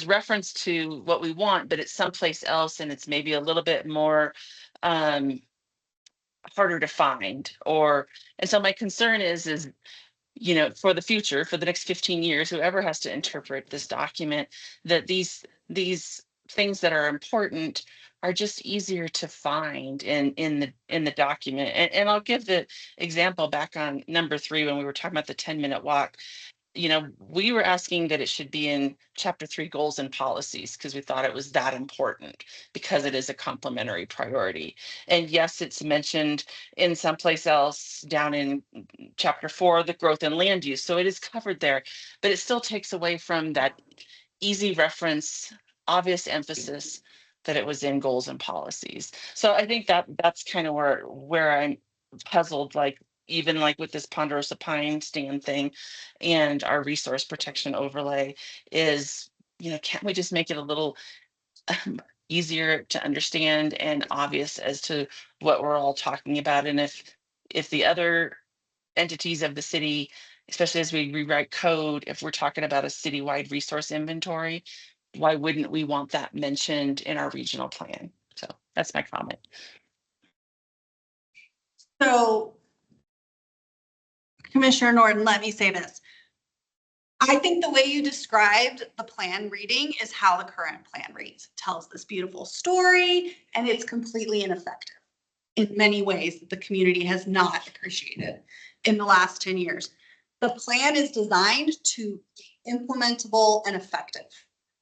S10: reference to what we want, but it's someplace else and it's maybe a little bit more harder to find. And so my concern is for the future, for the next 15 years, whoever has to interpret this document, that these things that are important are just easier to find in the document. And I'll give the example back on number 3 when we were talking about the 10-minute walk. We were asking that it should be in chapter 3 goals and policies because we thought it was that important because it is a complementary priority. And yes, it's mentioned in someplace else down in chapter 4, the growth and land use. So it is covered there, but it still takes away from that easy reference, obvious emphasis that it was in goals and policies. So I think that's kind of where I'm puzzled, like even like with this Ponderosa Pine stand thing and our resource protection overlay is, can't we just make it a little easier to understand and obvious as to what we're all talking about? And if the other entities of the city, especially as we rewrite code, if we're talking about a citywide resource inventory, why wouldn't we want that mentioned in our regional plan? So that's my comment.
S6: So Commissioner Norton, let me say this. I think the way you described the plan reading is how the current plan reads. It tells this beautiful story and it's completely ineffective in many ways that the community has not appreciated in the last 10 years. The plan is designed to be implementable and effective.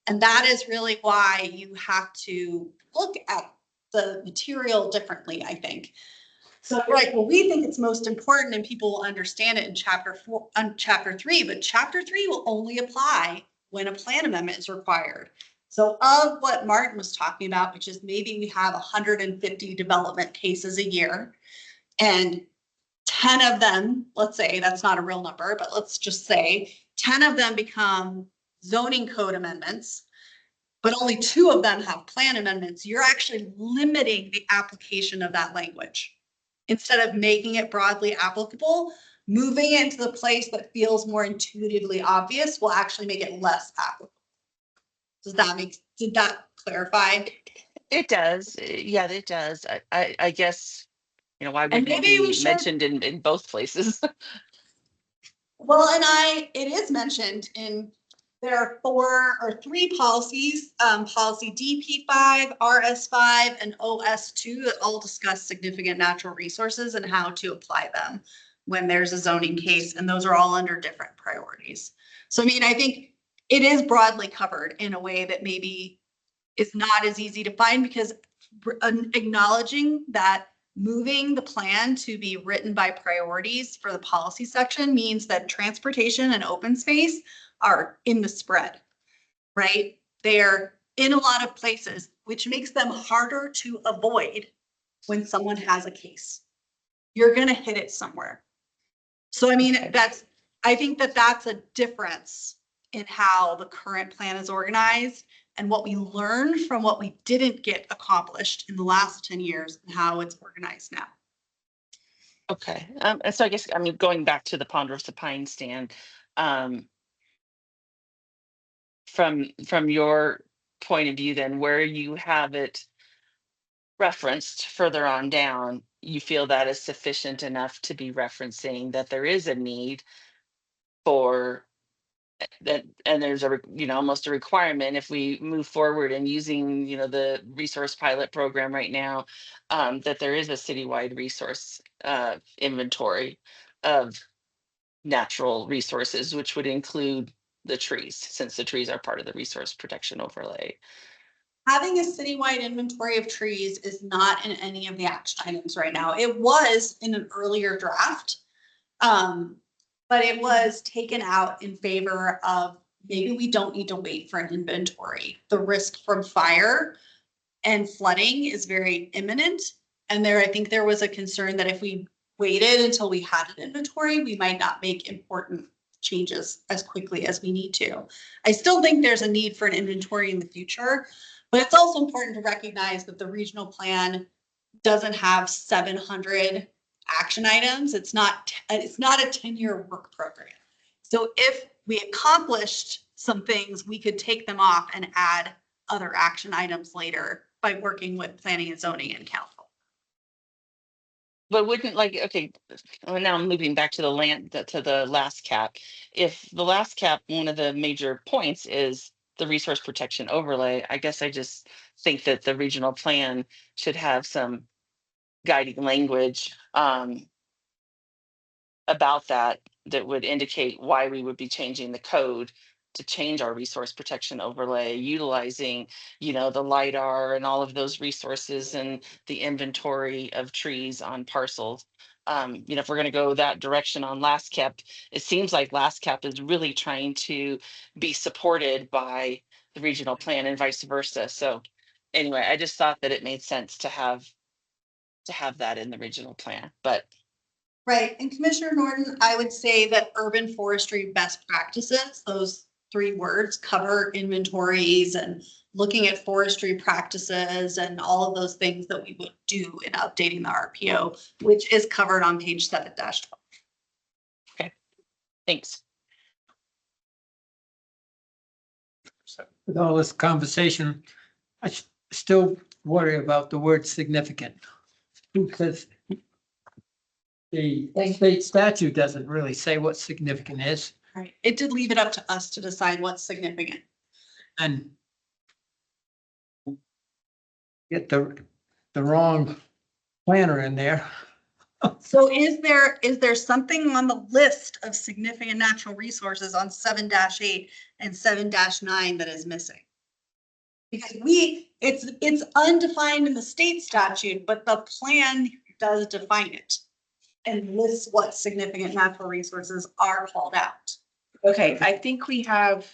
S6: And that is really why you have to look at the material differently, I think. So we're like, well, we think it's most important and people will understand it in chapter 3, but chapter 3 will only apply when a plan amendment is required. So of what Martin was talking about, which is maybe we have 150 development cases a year, and 10 of them, let's say that's not a real number, but let's just say 10 of them become zoning code amendments, but only 2 of them have plan amendments, you're actually limiting the application of that language. Instead of making it broadly applicable, moving it into the place that feels more intuitively obvious will actually make it less applicable. Did that clarify?
S10: It does. Yeah, it does. I guess, why
S6: And
S10: wouldn't it
S6: maybe we
S10: be
S6: should-
S10: mentioned in both places?
S6: Well, and it is mentioned in, there are 4 or 3 policies, policy DP5, RS5, and OS2 that all discuss significant natural resources and how to apply them when there's a zoning case, and those are all under different priorities. So I mean, I think it is broadly covered in a way that maybe is not as easy to find, because acknowledging that moving the plan to be written by priorities for the policy section means that transportation and open space are in the spread, right? They're in a lot of places, which makes them harder to avoid when someone has a case. You're going to hit it somewhere. So, I mean, I think that that's a difference in how the current plan is organized and what we learned from what we didn't get accomplished in the last 10 years and how it's organized now.
S10: Okay, and so I guess, going back to the Ponderosa Pine stand, from your point of view, then where you have it referenced further on down, you feel that is sufficient enough to be referencing that there is a need for that, and there's almost a requirement if we move forward and using, the resource pilot program right now, that there is a citywide resource inventory of natural resources, which would include the trees, since the trees are part of the resource protection overlay.
S6: Having a citywide inventory of trees is not in any of the action items right now. It was in an earlier draft. But it was taken out in favor of maybe we don't need to wait for an inventory. The risk from fire and flooding is very imminent. And I think there was a concern that if we waited until we had an inventory, we might not make important changes as quickly as we need to. I still think there's a need for an inventory in the future, but it's also important to recognize that the regional plan doesn't have 700 action items. It's not a 10-year work program. So if we accomplished some things, we could take them off and add other action items later by working with planning and zoning and council.
S10: But wouldn't, okay, well, now I'm moving back to the last cap. If the last cap, one of the major points is the resource protection overlay, I guess I just think that the regional plan should have some guiding language about that would indicate why we would be changing the code to change our resource protection overlay, utilizing, the LiDAR and all of those resources and the inventory of trees on parcels. If we're going to go that direction on last cap, it seems like last cap is really trying to be supported by the regional plan and vice versa. So anyway, I just thought that it made sense to have that in the regional plan, but
S6: Right. And Commissioner Norton, I would say that urban forestry best practices, those 3 words cover inventories and looking at forestry practices and all of those things that we would do in updating the RPO, which is covered on page 7-12.
S10: okay, thanks.
S9: With all this conversation, I still worry about the word significant. Because the state statute doesn't really say what significant is.
S6: Right. It did leave it up to us to decide what's significant.
S9: And get the wrong planner in there.
S6: So is there something on the list of significant natural resources on 7-8 and 7-9 that is missing? Because it's undefined in the state statute, but the plan does define it and lists what significant natural resources are called out.
S1: Okay, I think we have.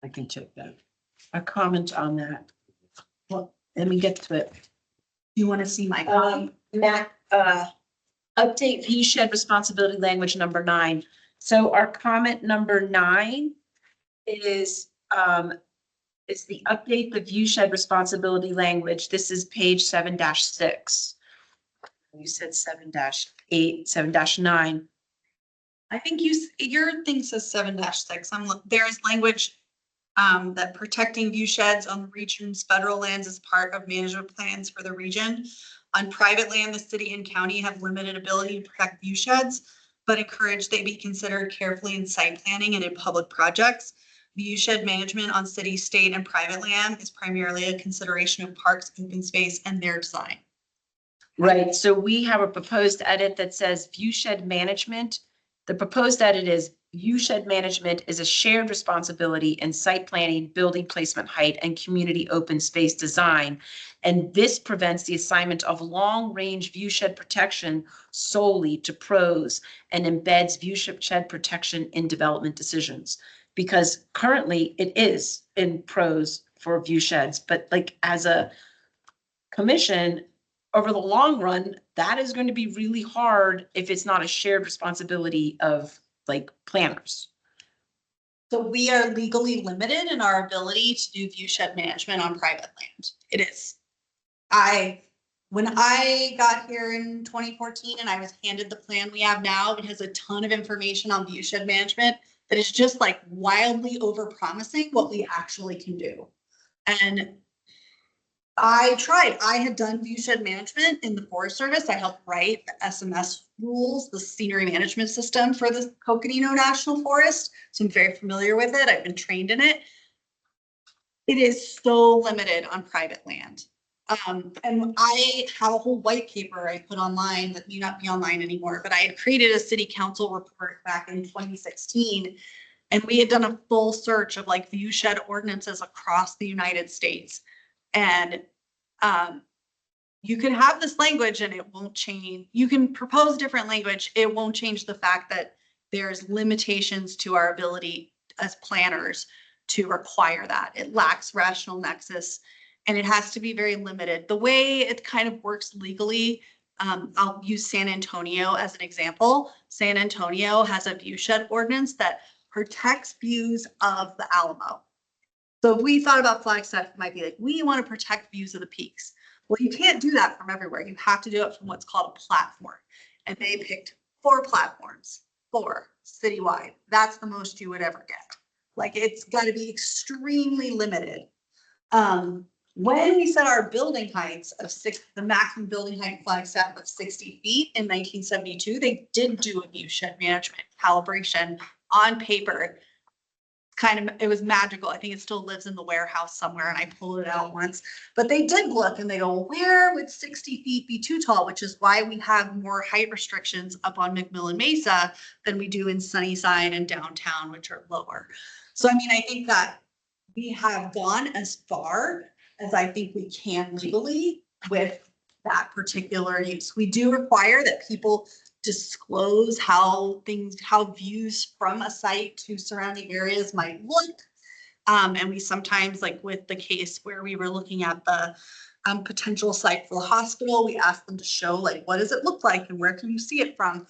S1: I can check that. A comment on that. Well, let me get to it.
S6: You want to see my copy?
S1: Matt, update view shed responsibility language number 9. So our comment number 9 is the update the view shed responsibility language. This is page 7-6. You said 7-8, 7-9.
S6: I think your thing says 7-6. There's language that protecting view sheds on the region's federal lands is part of management plans for the region. On private land, the city and county have limited ability to protect view sheds, but encourage they be considered carefully in site planning and in public projects. View shed management on city, state, and private land is primarily a consideration of parks, open space, and their design.
S1: Right, so we have a proposed edit that says view shed management. The proposed edit is view shed management is a shared responsibility in site planning, building placement height, and community open space design. And this prevents the assignment of long-range view shed protection solely to pros and embeds view shed protection in development decisions. Because currently it is in pros for view sheds, but like as a commission, over the long run, that is going to be really hard if it's not a shared responsibility of like planners.
S6: So we are legally limited in our ability to do view shed management on private land. It is. When I got here in 2014 and I was handed the plan we have now, it has a ton of information on view shed management that is just like wildly over promising what we actually can do. And I tried. I had done view shed management in the Forest Service. I helped write the SMS rules, the scenery management system for the Coconino National Forest. So I'm very familiar with it. I've been trained in it. It is so limited on private land. And I have a whole white paper I put online that may not be online anymore, but I had created a city council report back in 2016. And we had done a full search of like view shed ordinances across the United States. And you can have this language and it won't change. You can propose different language. It won't change the fact that there's limitations to our ability as planners to require that. It lacks rational nexus and it has to be very limited. The way it kind of works legally, I'll use San Antonio as an example. San Antonio has a view shed ordinance that protects views of the Alamo. So if we thought about Flagstaff, it might be like, we want to protect views of the peaks. Well, you can't do that from everywhere. You have to do it from what's called a platform. And they picked 4 platforms, 4 citywide. That's the most you would ever get. Like it's got to be extremely limited. When we set our building heights of the maximum building height in Flagstaff of 60 feet in 1972, they did do a view shed management calibration on paper. It was magical. I think it still lives in the warehouse somewhere and I pulled it out once, but they did look and they go, where would 60 feet be too tall? Which is why we have more height restrictions up on McMillan Mesa than we do in Sunnyside and downtown, which are lower. So, I mean, I think that we have gone as far as I think we can legally with that particular use. We do require that people disclose how views from a site to surrounding areas might look. And we sometimes, like with the case where we were looking at the potential site for the hospital, we asked them to show like, what does it look like and where can you see it from?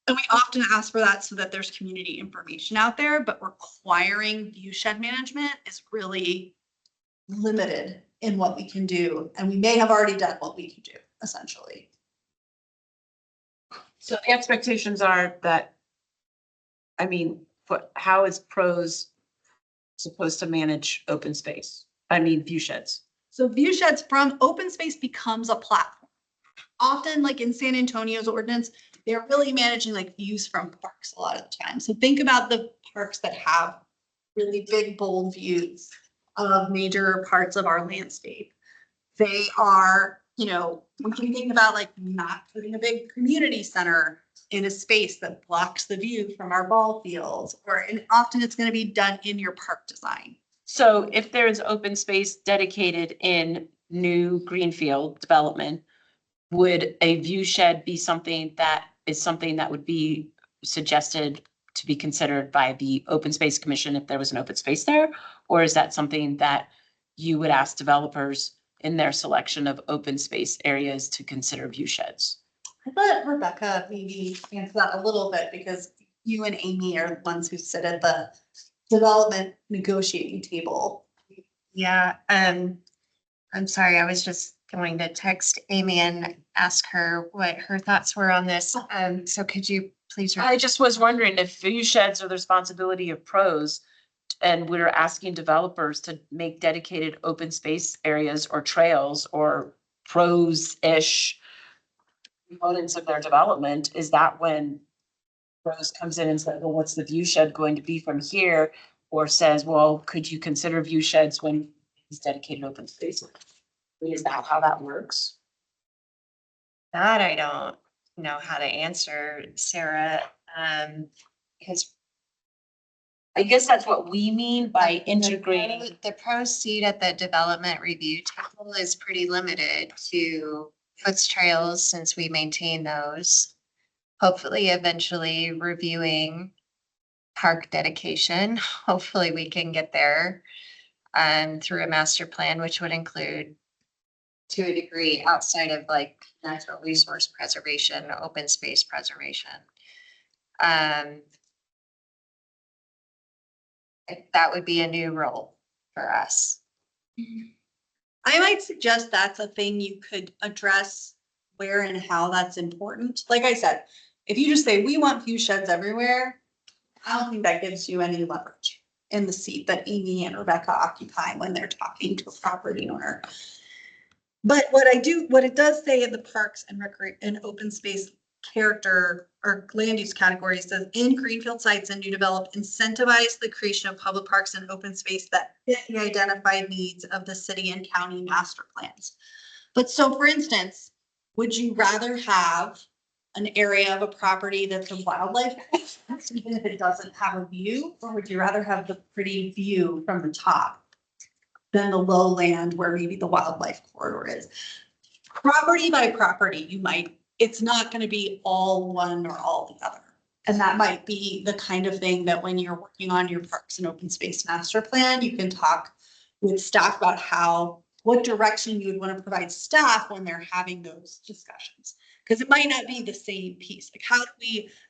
S6: And we often ask for that so that there's community information out there, but requiring view shed management is really limited in what we can do. And we may have already done what we can do, essentially.
S1: So the expectations are that, I mean, how is pros supposed to manage open space? I mean, view sheds.
S6: So view sheds from open space becomes a platform. Often like in San Antonio's ordinance, they're really managing like views from parks a lot of the time. So think about the parks that have really big, bold views of major parts of our landscape. They are, you know, we can think about like not putting a big community center in a space that blocks the view from our ball fields, and often it's going to be done in your park design.
S1: So if there's open space dedicated in new greenfield development, would a view shed be something that would be suggested to be considered by the Open Space Commission if there was an open space there? Or is that something that you would ask developers in their selection of open space areas to consider view sheds?
S6: I thought Rebecca maybe answer that a little bit because you and Amy are the ones who sit at the development negotiating table.
S5: Yeah, I'm sorry, I was just going to text Amy and ask her what her thoughts were on this. So could you please?
S1: I just was wondering if view sheds are the responsibility of pros and we're asking developers to make dedicated open space areas or trails or pros-ish components of their development, is that when pros comes in and says, well, what's the view shed going to be from here? Or says, well, could you consider view sheds when it's dedicated open space? Is that how that works?
S5: That I don't know how to answer, Sarah, because
S1: I guess that's what we mean by integrating.
S5: the pro seat at the development review table is pretty limited to foots trails since we maintain those. Hopefully, eventually reviewing park dedication. Hopefully, we can get there through a master plan, which would include to a degree outside of like natural resource preservation, open space preservation. That would be a new role for us.
S6: I might suggest that's a thing you could address where and how that's important. Like I said, if you just say, we want view sheds everywhere, I don't think that gives you any leverage in the seat that Amy and Rebecca occupy when they're talking to a property owner. But what it does say in the parks and and open space character or land use categories says in greenfield sites and new developed, incentivize the creation of public parks and open space that fit the identified needs of the city and county master plans. But so for instance, would you rather have an area of a property that's a wildlife, even if it doesn't have a view, or would you rather have the pretty view from the top than the lowland where maybe the wildlife corridor is? Property by property, it's not going to be all one or all the other. And that might be the kind of thing that when you're working on your parks and open space master plan, you can talk with staff about what direction you would want to provide staff when they're having those discussions. Because it might not be the same piece. Like I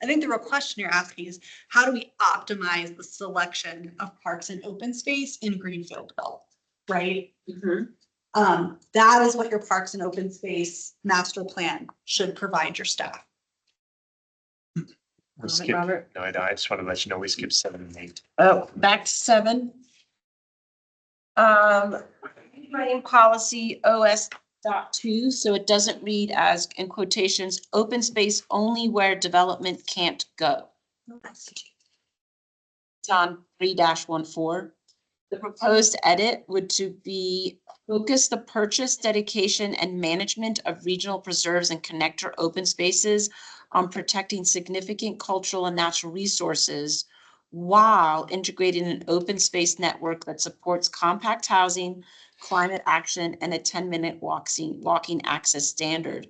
S6: think the real question you're asking is, how do we optimize the selection of parks and open space in greenfield development, right? That is what your parks and open space master plan should provide your staff.
S3: We skipped,
S1: Robert?
S3: no, I just want to let you know, we skipped 7 and 8.
S1: Oh, back to 7. Writing policy OS.2, so it doesn't read as, in quotations, open space only where development can't go. It's on 3-14. The proposed edit would to be focus the purchase, dedication, and management of regional preserves and connector open spaces on protecting significant cultural and natural resources while integrating an open space network that supports compact housing, climate action, and a 10-minute walking access standard.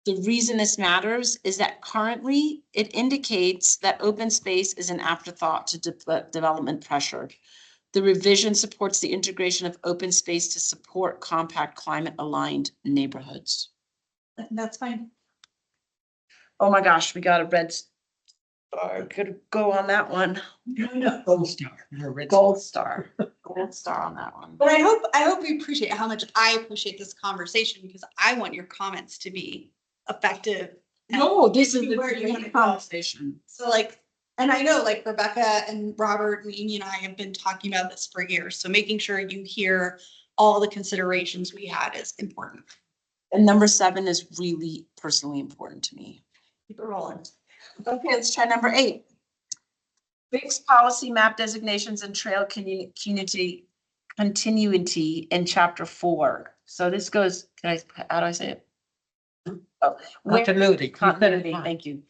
S1: The reason this matters is that currently it indicates that open space is an afterthought to development pressure. The revision supports the integration of open space to support compact climate-aligned neighborhoods.
S6: That's fine.
S1: Oh my gosh, we got a red star. Could go on that one.
S9: No, gold star. You're a red star.
S1: Gold star. Gold star on that one.
S6: But I hope you appreciate how much I appreciate this conversation because I want your comments to be effective.
S1: No, this is
S6: and
S1: the
S6: where you wanna
S1: great
S6: go.
S1: conversation.
S6: So and I know Rebecca and Robert and Amy and I have been talking about this for years. So making sure you hear all the considerations we had is important.
S1: And number 7 is really personally important to me.
S6: Keep it rolling.
S1: Okay, let's try number 8. Fix policy map designations and trail continuity in chapter 4. So this goes, how do I say it? Oh,
S9: Continuity.
S1: Continuity, thank you.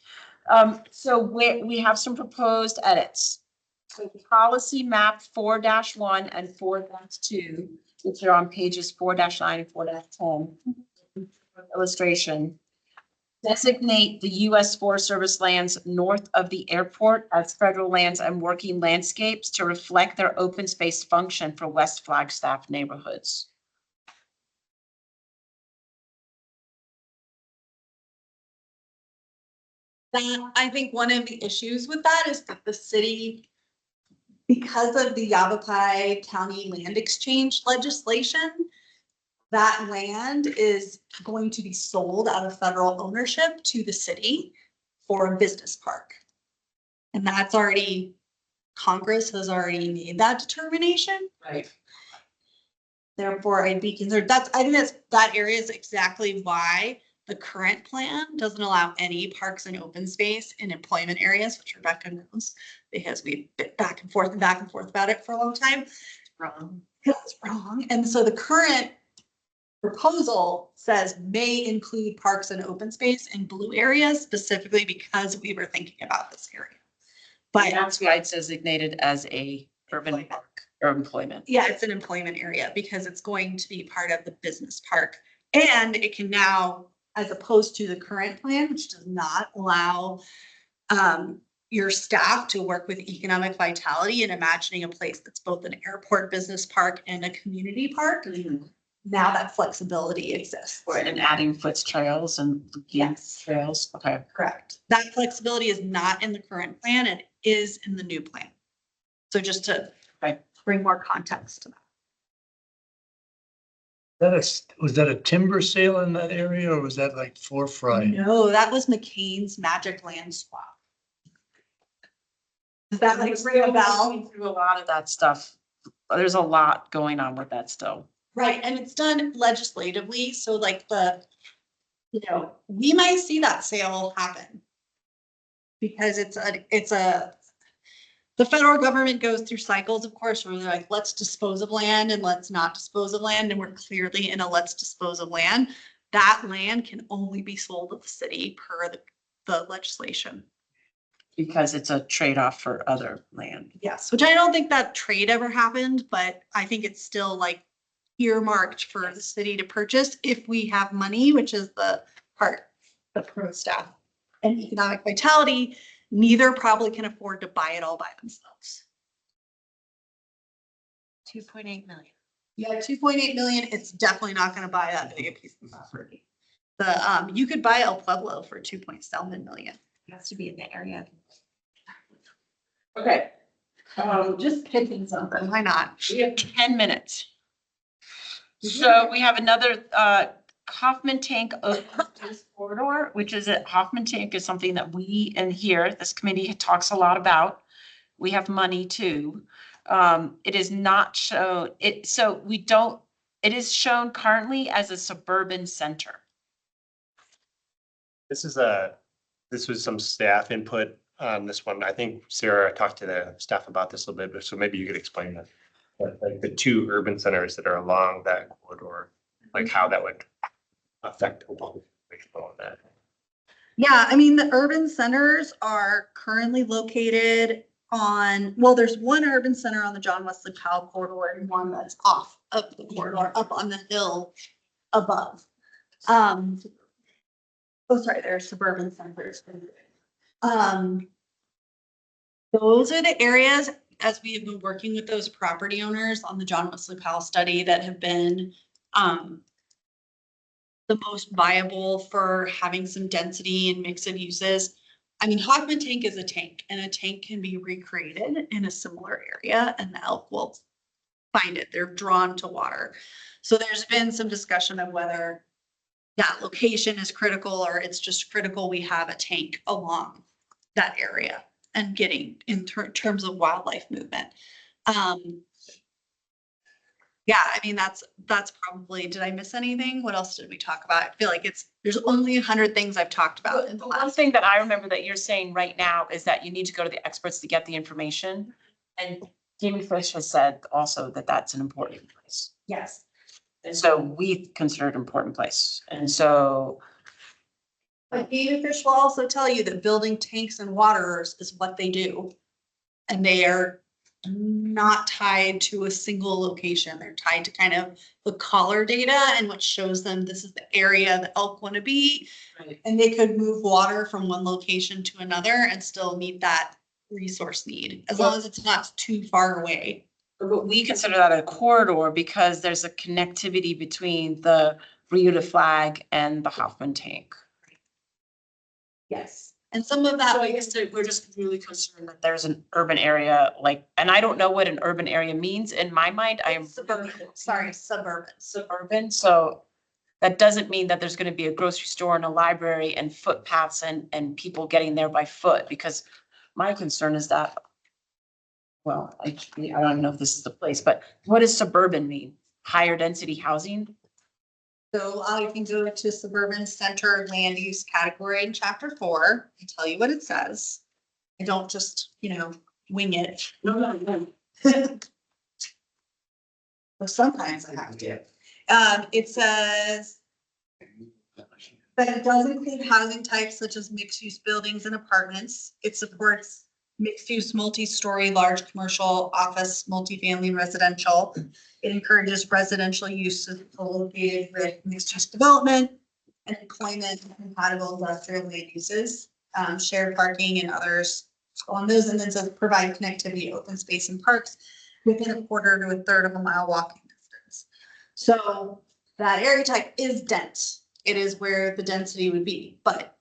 S1: So we have some proposed edits. So policy map 4-1 and 4-2, which are on pages 4-9 and 4-10. illustration. Designate the U.S. Forest Service lands north of the airport as federal lands and working landscapes to reflect their open space function for West Flagstaff neighborhoods.
S6: That, I think one of the issues with that is that the city, because of the Yavapai County Land Exchange legislation, that land is going to be sold out of federal ownership to the city for a business park. And that's already, Congress has already made that determination.
S1: Right.
S6: Therefore, I'd be concerned, I think that area is exactly why the current plan doesn't allow any parks and open space in employment areas, which Rebecca knows, because we've been back and forth about it for a long time.
S1: Wrong.
S6: It's wrong. And so the current proposal says may include parks and open space in blue areas specifically because we were thinking about this area.
S1: But
S6: But
S1: that's why it's designated as a urban park or employment.
S6: yeah, it's an employment area because it's going to be part of the business park. And it can now, as opposed to the current plan, which does not allow your staff to work with economic vitality and imagining a place that's both an airport business park and a community park. Now that flexibility exists.
S1: And adding foots trails and
S6: Yes.
S1: trails. Okay.
S6: Correct. That flexibility is not in the current plan. It is in the new plan. So just to bring more context to that.
S8: Was that a timber sale in that area or was that like for fry?
S6: No, that was McCain's Magic Land Swap. Does that like ring a bell?
S1: Going through a lot of that stuff. There's a lot going on with that still.
S6: Right, and it's done legislatively, so like we might see that sale happen. Because the federal government goes through cycles, of course, where they're like, let's dispose of land and let's not dispose of land, and we're clearly in a let's dispose of land. That land can only be sold to the city per the legislation.
S1: Because it's a trade-off for other land.
S6: Yes, which I don't think that trade ever happened, but I think it's still like earmarked for the city to purchase if we have money, which is the part, the pro staff and economic vitality, neither probably can afford to buy it all by themselves.
S5: 2.8 million.
S6: Yeah, 2.8 million, it's definitely not gonna buy that big a piece of property. You could buy El Pueblo for 2.7 million.
S5: It has to be in the area.
S1: Okay.
S6: Just pitching something, why not?
S1: We have 10 minutes. So we have another Hoffman Tank open space corridor, which is Hoffman Tank is something that we in here, this committee talks a lot about. We have money too. It is not shown, it is shown currently as a suburban center.
S3: This was some staff input on this one. I think Sarah talked to the staff about this a little bit, but so maybe you could explain that. Like the two urban centers that are along that corridor, like how that would affect that.
S6: Yeah, I mean, the urban centers are currently located there's one urban center on the John Wesley Powell corridor and one that's off of the corridor, up on the hill above. There are suburban centers. Those are the areas, as we have been working with those property owners on the John Wesley Powell study, that have been the most viable for having some density and mix of uses. I mean, Hoffman Tank is a tank, and a tank can be recreated in a similar area, and the elk will find it. They're drawn to water. So there's been some discussion of whether that location is critical or it's just critical we have a tank along that area and getting in terms of wildlife movement. Yeah, I mean, that's probably, did I miss anything? What else did we talk about? I feel like there's only 100 things I've talked about in the
S1: One
S6: last.
S1: thing that I remember that you're saying right now is that you need to go to the experts to get the information. And Jamie Fish has said also that that's an important place.
S6: Yes.
S1: And so we consider it an important place. And so
S6: But David Fish will also tell you that building tanks and waters is what they do. And they are not tied to a single location. They're tied to kind of the collar data and what shows them this is the area that elk want to be.
S1: Right.
S6: And they could move water from one location to another and still meet that resource need, as long as it's not too far away.
S1: But we consider that a corridor because there's a connectivity between the Rio de Flag and the Hoffman tank.
S6: Yes. And some of that.
S1: So I guess that we're just really concerned that there's an urban area, like, and I don't know what an urban area means. In my mind, I am
S6: Suburban, sorry, suburban.
S1: suburban, so that doesn't mean that there's gonna be a grocery store and a library and footpaths and people getting there by foot, because my concern is that, well, I don't know if this is the place, but what does suburban mean? Higher density housing?
S6: So I can go to suburban center land use category in chapter 4 and tell you what it says. I don't just, wing it. Well, sometimes I have to. It says that it does include housing types such as mixed-use buildings and apartments. It supports mixed-use, multi-story, large commercial, office, multifamily, and residential. It encourages residential uses located with mixed-use development and employment compatible industrial land uses, shared parking and others on those, and then says provide connectivity, open space and parks within a quarter to a third of a mile walking distance. So that area type is dense. It is where the density would be, but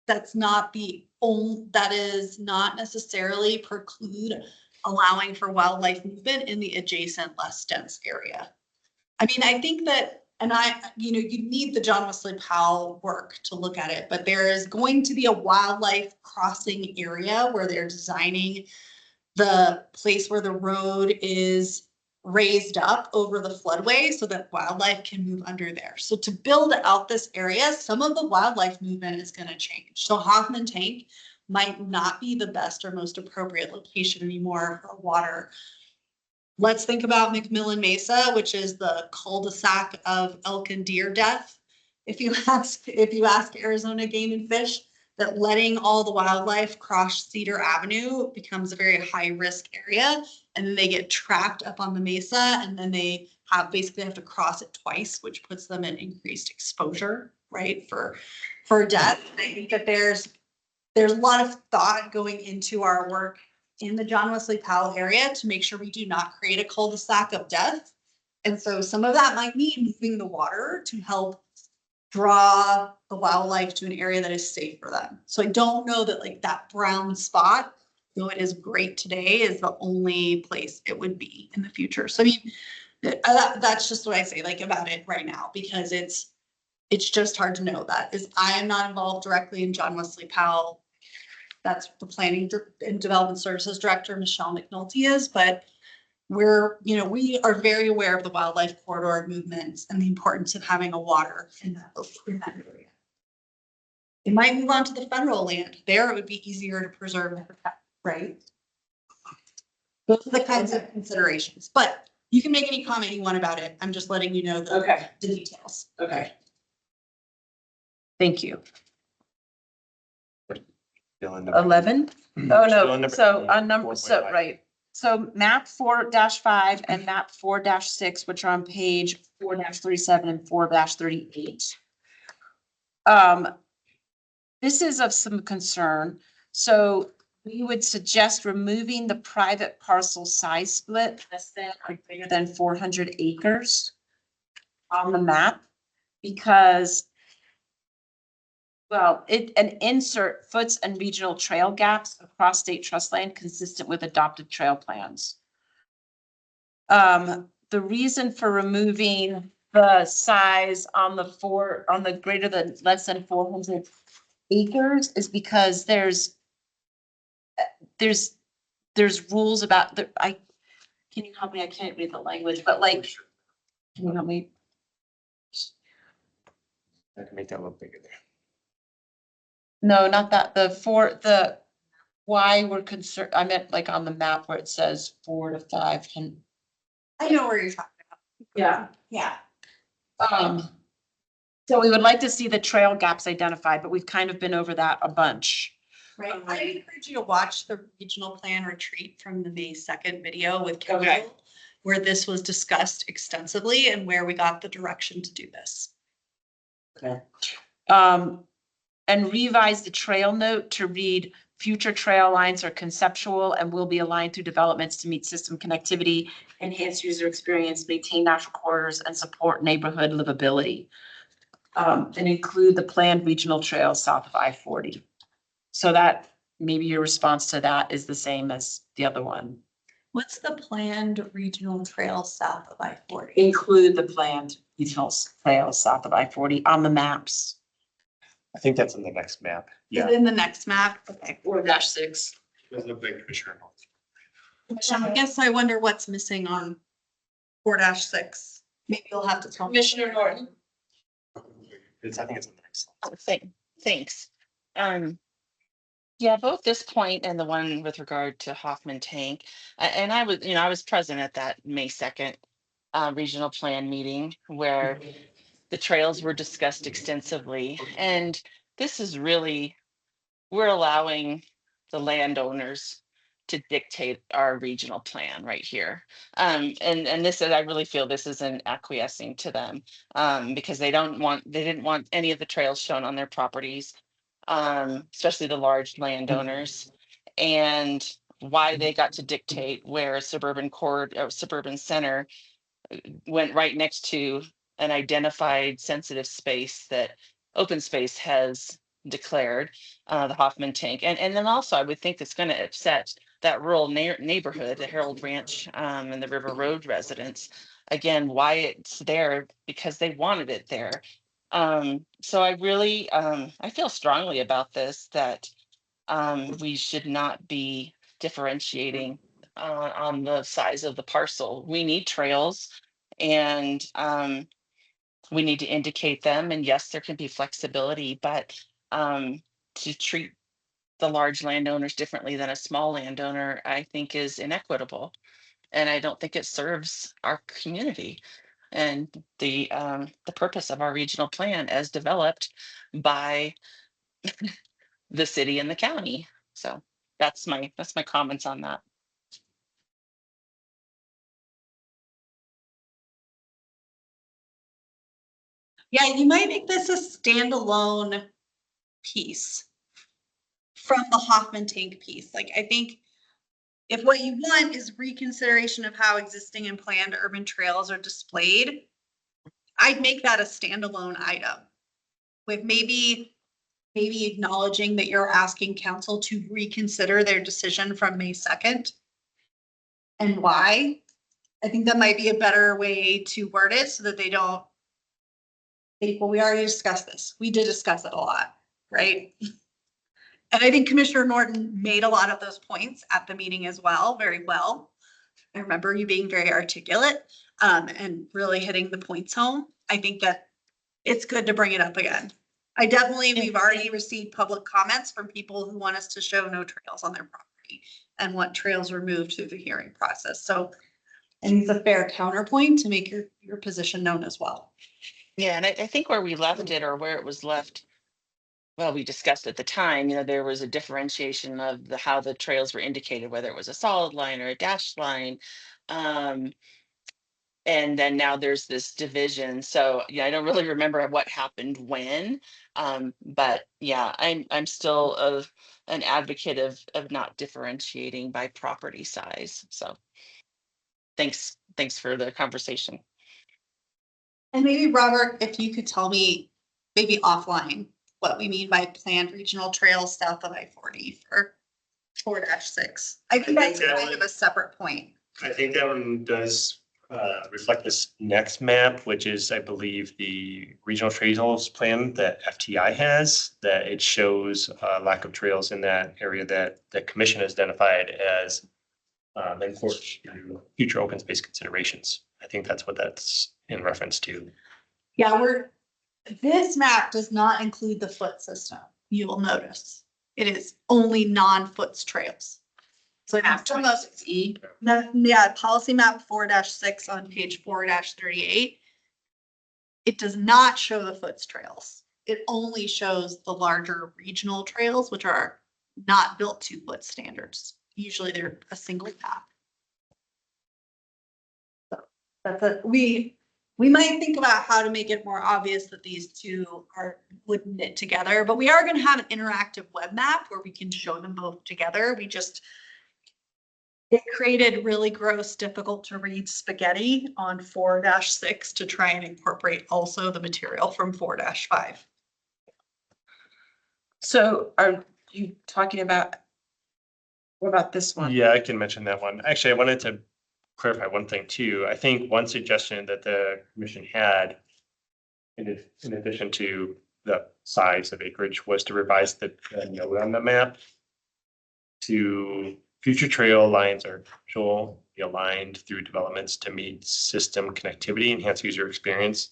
S6: that's not that is not necessarily preclude allowing for wildlife movement in the adjacent, less dense area. I mean, I think that, and you need the John Wesley Powell work to look at it, but there is going to be a wildlife crossing area where they're designing the place where the road is raised up over the floodway so that wildlife can move under there. So to build out this area, some of the wildlife movement is going to change. So Hoffman Tank might not be the best or most appropriate location anymore for water. Let's think about McMillan Mesa, which is the cul-de-sac of elk and deer death. If you ask Arizona Game and Fish, that letting all the wildlife cross Cedar Avenue becomes a very high risk area. And then they get trapped up on the mesa and then they basically have to cross it twice, which puts them in increased exposure, right? For death. I think that there's a lot of thought going into our work in the John Wesley Powell area to make sure we do not create a cul-de-sac of death. And so some of that might mean moving the water to help draw the wildlife to an area that is safe for them. So I don't know that like that brown spot, though it is great today, is the only place it would be in the future. So I mean, that's just what I say like about it right now, because it's just hard to know that. Is I am not involved directly in John Wesley Powell. That's the Planning and Development Services Director, Michelle McNulty is, but we are very aware of the wildlife corridor movements and the importance of having a water in that area. It might move on to the federal land. There it would be easier to preserve and protect, right? Those are the kinds of considerations, but you can make any comment you want about it. I'm just letting you know the details.
S1: Okay. Thank you. 11? Oh,
S3: Still on
S1: no,
S3: number
S1: so on
S3: 4.5.
S1: number, so, right. So map 4-5 and map 4-6, which are on page 4-37 and 4-38. This is of some concern. So we would suggest removing the private parcel size split less than or greater than 400 acres on the map, because and insert foots and regional trail gaps across state trust land consistent with adopted trail plans. The reason for removing the size on the greater than less than 400 acres is because there's rules about can you help me? I can't read the language, but like, can you help me?
S3: I can make that a little bigger there.
S1: No, not that. Why we're concerned, I meant like on the map where it says 4 to 5.
S6: I know where you're talking about.
S1: Yeah.
S6: Yeah.
S1: So we would like to see the trail gaps identified, but we've kind of been over that a bunch.
S6: Right, I encourage you to watch the regional plan retreat from the May 2nd video with council, where this was discussed extensively and where we got the direction to do this.
S1: And revise the trail note to read future trail lines are conceptual and will be aligned through developments to meet system connectivity, enhance user experience, maintain natural corridors, and support neighborhood livability. And include the planned regional trails south of I-40. So that maybe your response to that is the same as the other one.
S6: What's the planned regional trail south of I-40?
S1: Include the planned regional trails south of I-40 on the maps.
S3: I think that's in the next map.
S6: Is it in the next map? Okay.
S1: 4-6.
S6: I guess I wonder what's missing on 4-6. Maybe you'll have to tell me.
S1: Commissioner Norton.
S3: I think it's in the next.
S10: Oh, thanks. Yeah, both this point and the one with regard to Hoffman Tank. And I was present at that May 2nd regional plan meeting where the trails were discussed extensively. And this is really, we're allowing the landowners to dictate our regional plan right here. And this is, I really feel this isn't acquiescing to them because they didn't want any of the trails shown on their properties, especially the large landowners, and why they got to dictate where a suburban center went right next to an identified sensitive space that open space has declared, the Hoffman Tank. And then also I would think it's going to upset that rural neighborhood, the Harold Ranch and the River Road residents. Again, why it's there, because they wanted it there. So I really, I feel strongly about this, that we should not be differentiating on the size of the parcel. We need trails, and we need to indicate them. And yes, there can be flexibility, but to treat the large landowners differently than a small landowner, I think is inequitable. And I don't think it serves our community and the purpose of our regional plan as developed by the city and the county. So that's my comments on that.
S6: Yeah, you might make this a standalone piece from the Hoffman Tank piece. Like, I think if what you want is reconsideration of how existing and planned urban trails are displayed, I'd make that a standalone item with maybe acknowledging that you're asking council to reconsider their decision from May 2nd and why. I think that might be a better way to word it so that they don't think, well, we already discussed this. We did discuss it a lot, right? And I think Commissioner Norton made a lot of those points at the meeting as well, very well. I remember you being very articulate and really hitting the points home. I think that it's good to bring it up again. We've already received public comments from people who want us to show no trails on their property and want trails removed through the hearing process. So, and it's a fair counterpoint to make your position known as well.
S10: Yeah, and I think where we left it, or where it was left, well, we discussed at the time, there was a differentiation of how the trails were indicated, whether it was a solid line or a dashed line. And then now there's this division. So yeah, I don't really remember what happened when. But yeah, I'm still an advocate of not differentiating by property size. So thanks for the conversation.
S6: And maybe Robert, if you could tell me maybe offline what we mean by planned regional trails south of I-40 for 4-6. I think that's kind of a separate point.
S3: I think that one does reflect this next map, which is, I believe, the regional trails plan that FTI has, that it shows lack of trails in that area that the commission has identified as important to future open space considerations. I think that's what that's in reference to.
S6: Yeah, this map does not include the foot system. You will notice it is only non-foots trails. So
S1: Map 26E.
S6: Yeah, policy map 4-6 on page 4-38. It does not show the foots trails. It only shows the larger regional trails, which are not built to foot standards. Usually they're a single path. So that's we might think about how to make it more obvious that these two would knit together, but we are going to have an interactive web map where we can show them both together. It created really gross, difficult to read spaghetti on 4-6 to try and incorporate also the material from 4-5.
S1: So are you talking about, what about this one?
S3: Yeah, I can mention that one. Actually, I wanted to clarify one thing too. I think one suggestion that the commission had in addition to the size of acreage was to revise the note on the map to future trail lines are shall be aligned through developments to meet system connectivity, enhance user experience,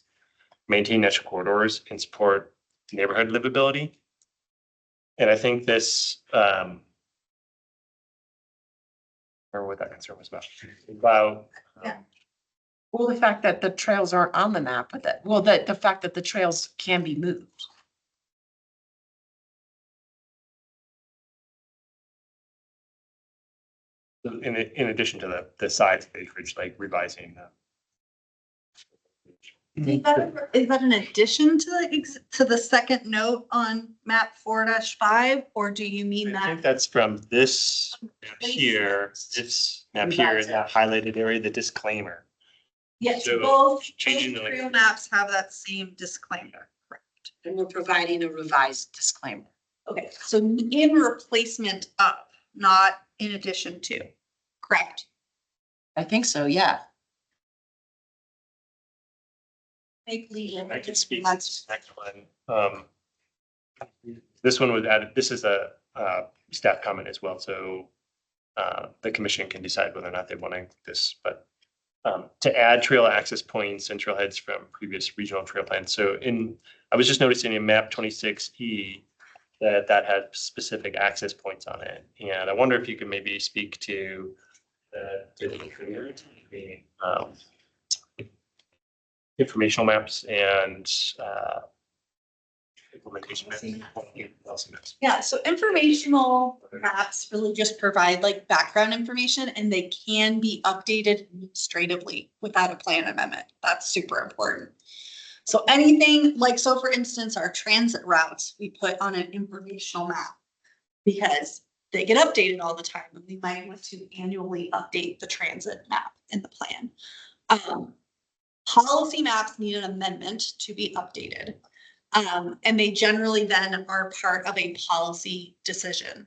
S3: maintain natural corridors, and support neighborhood livability. And I think this, remember what that concern was about.
S6: Yeah.
S1: Well, the fact that the trails aren't on the map, but the fact that the trails can be moved.
S3: In addition to the size of acreage, like revising.
S6: Is that an addition to the second note on map 4-5, or do you mean
S3: I think
S6: that?
S3: that's from this map here, this map here in that highlighted area, the disclaimer.
S6: Yes,
S3: So,
S6: both
S3: changing the
S6: trail
S3: language.
S6: maps have that same disclaimer.
S1: And we're providing a revised disclaimer.
S6: Okay, so in replacement of, not in addition to, correct?
S1: I think so, yeah.
S6: Make legal.
S3: I can speak to this next one. This one was added, this is a staff comment as well, so the commission can decide whether or not they want to include this, but to add trail access points and trailheads from previous regional trail plans. So I was just noticing in map 26E that had specific access points on it. And I wonder if you could maybe speak to the informational maps and implementation maps.
S6: Yeah, so informational maps really just provide like background information, and they can be updated administratively without a plan amendment. That's super important. So anything like, so for instance, our transit routes, we put on an informational map because they get updated all the time, and we might want to annually update the transit map in the plan. Policy maps need an amendment to be updated. And they generally then are part of a policy decision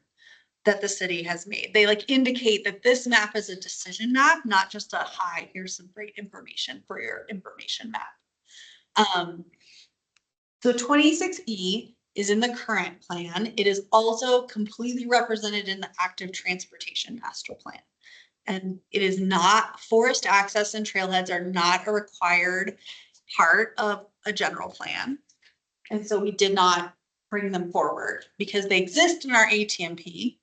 S6: that the city has made. They like indicate that this map is a decision map, not just a hi, here's some great information for your information map. So 26E is in the current plan. It is also completely represented in the active transportation master plan. And it is not, forest access and trailheads are not a required part of a general plan. And so we did not bring them forward because they exist in our ATMP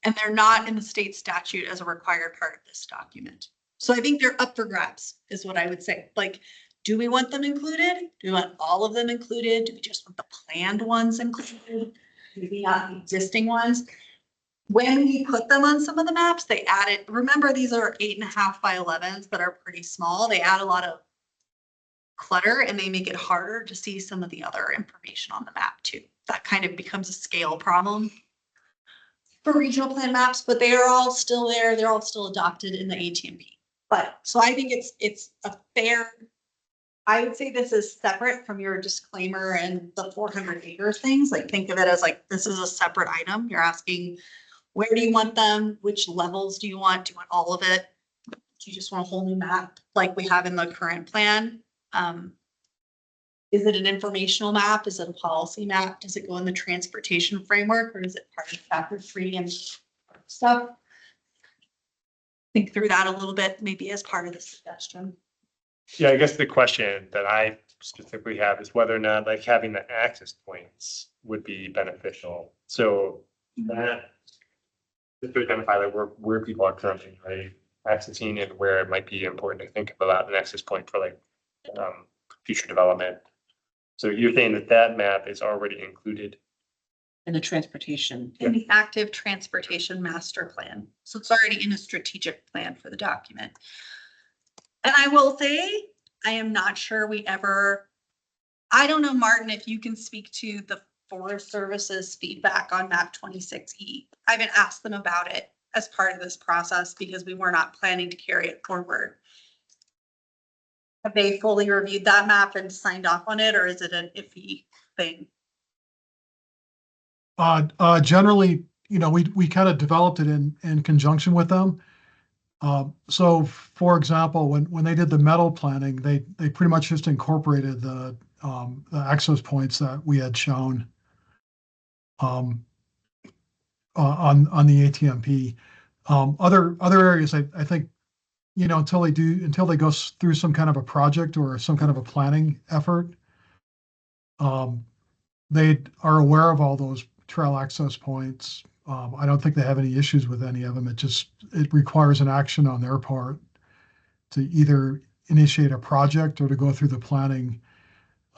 S6: and they're not in the state statute as a required part of this document. So I think they're up for grabs is what I would say. Like, do we want them included? Do we want all of them included? Do we just want the planned ones included? Maybe not the existing ones? When we put them on some of the maps, they added, remember, these are 8.5 by 11s that are pretty small. They add a lot of clutter and they make it harder to see some of the other information on the map too. That kind of becomes a scale problem for regional plan maps, but they are all still there. They're all still adopted in the ATMP. But so I think it's a fair, I would say this is separate from your disclaimer and the 400 acre things. Like, think of it as like, this is a separate item. You're asking, where do you want them? Which levels do you want? Do you want all of it? Do you just want a whole new map like we have in the current plan? Is it an informational map? Is it a policy map? Does it go in the transportation framework, or is it part of chapter 3 and stuff? Think through that a little bit, maybe as part of the suggestion.
S3: Yeah, I guess the question that I specifically have is whether or not like having the access points would be beneficial. So that just to identify like where people are currently accessing and where it might be important to think about an access point for like future development. So you're saying that map is already included
S1: In the transportation.
S6: in the active transportation master plan. So it's already in a strategic plan for the document. And I will say, I am not sure we ever, I don't know, Martin, if you can speak to the Forest Service's feedback on map 26E. I haven't asked them about it as part of this process because we were not planning to carry it forward. Have they fully reviewed that map and signed off on it, or is it an iffy thing?
S7: Generally, we kind of developed it in conjunction with them. So for example, when they did the metal planning, they pretty much just incorporated the access points that we had shown on the ATMP. Other areas, I think, until they go through some kind of a project or some kind of a planning effort, they are aware of all those trail access points. I don't think they have any issues with any of them. It requires an action on their part to either initiate a project or to go through the planning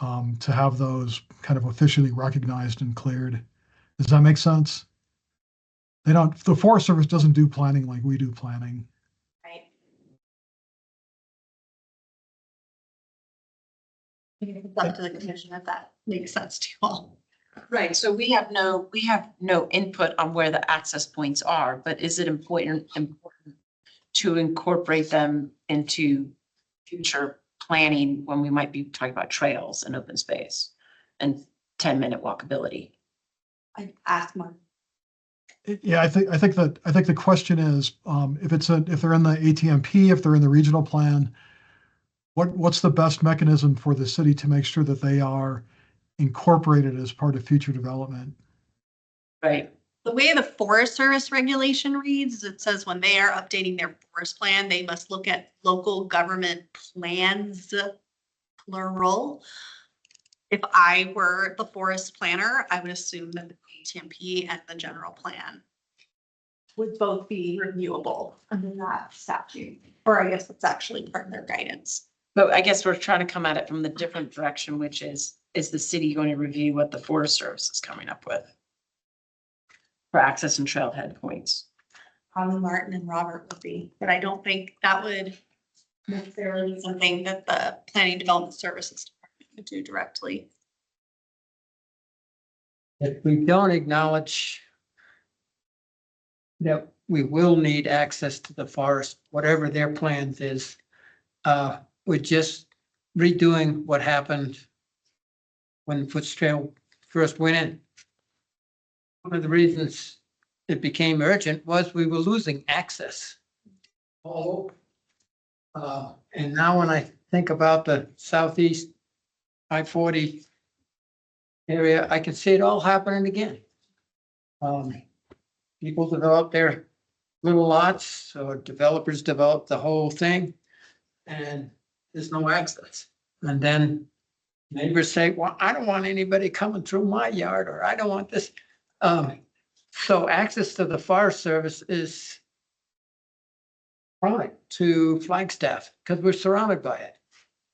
S7: to have those kind of officially recognized and cleared. Does that make sense? The Forest Service doesn't do planning like we do planning.
S6: Right. It's up to the commission if that makes sense to you all.
S1: Right, so we have no input on where the access points are, but is it important to incorporate them into future planning when we might be talking about trails and open space and 10-minute walkability?
S6: I asked Mark.
S7: Yeah, I think the question is, if they're in the ATMP, if they're in the regional plan, what's the best mechanism for the city to make sure that they are incorporated as part of future development?
S1: Right.
S6: The way the Forest Service regulation reads is it says when they are updating their forest plan, they must look at local government plans, plural. If I were the forest planner, I would assume that the ATMP and the general plan would both be reviewable under that statute, or I guess it's actually part of their guidance.
S1: But I guess we're trying to come at it from the different direction, which is the city going to review what the Forest Service is coming up with for access and trailhead points?
S6: Probably Martin and Robert would be, but I don't think that would necessarily be something that the Planning Development Services Department would do directly.
S9: If we don't acknowledge that we will need access to the forest, whatever their plans is, we're just redoing what happened when Foots Trail first went in. One of the reasons it became urgent was we were losing access. And now when I think about the southeast I-40 area, I can see it all happening again. People develop their little lots, or developers develop the whole thing, and there's no access. And then neighbors say, well, I don't want anybody coming through my yard, or I don't want this. So access to the Forest Service is chronic to Flagstaff because we're surrounded by it.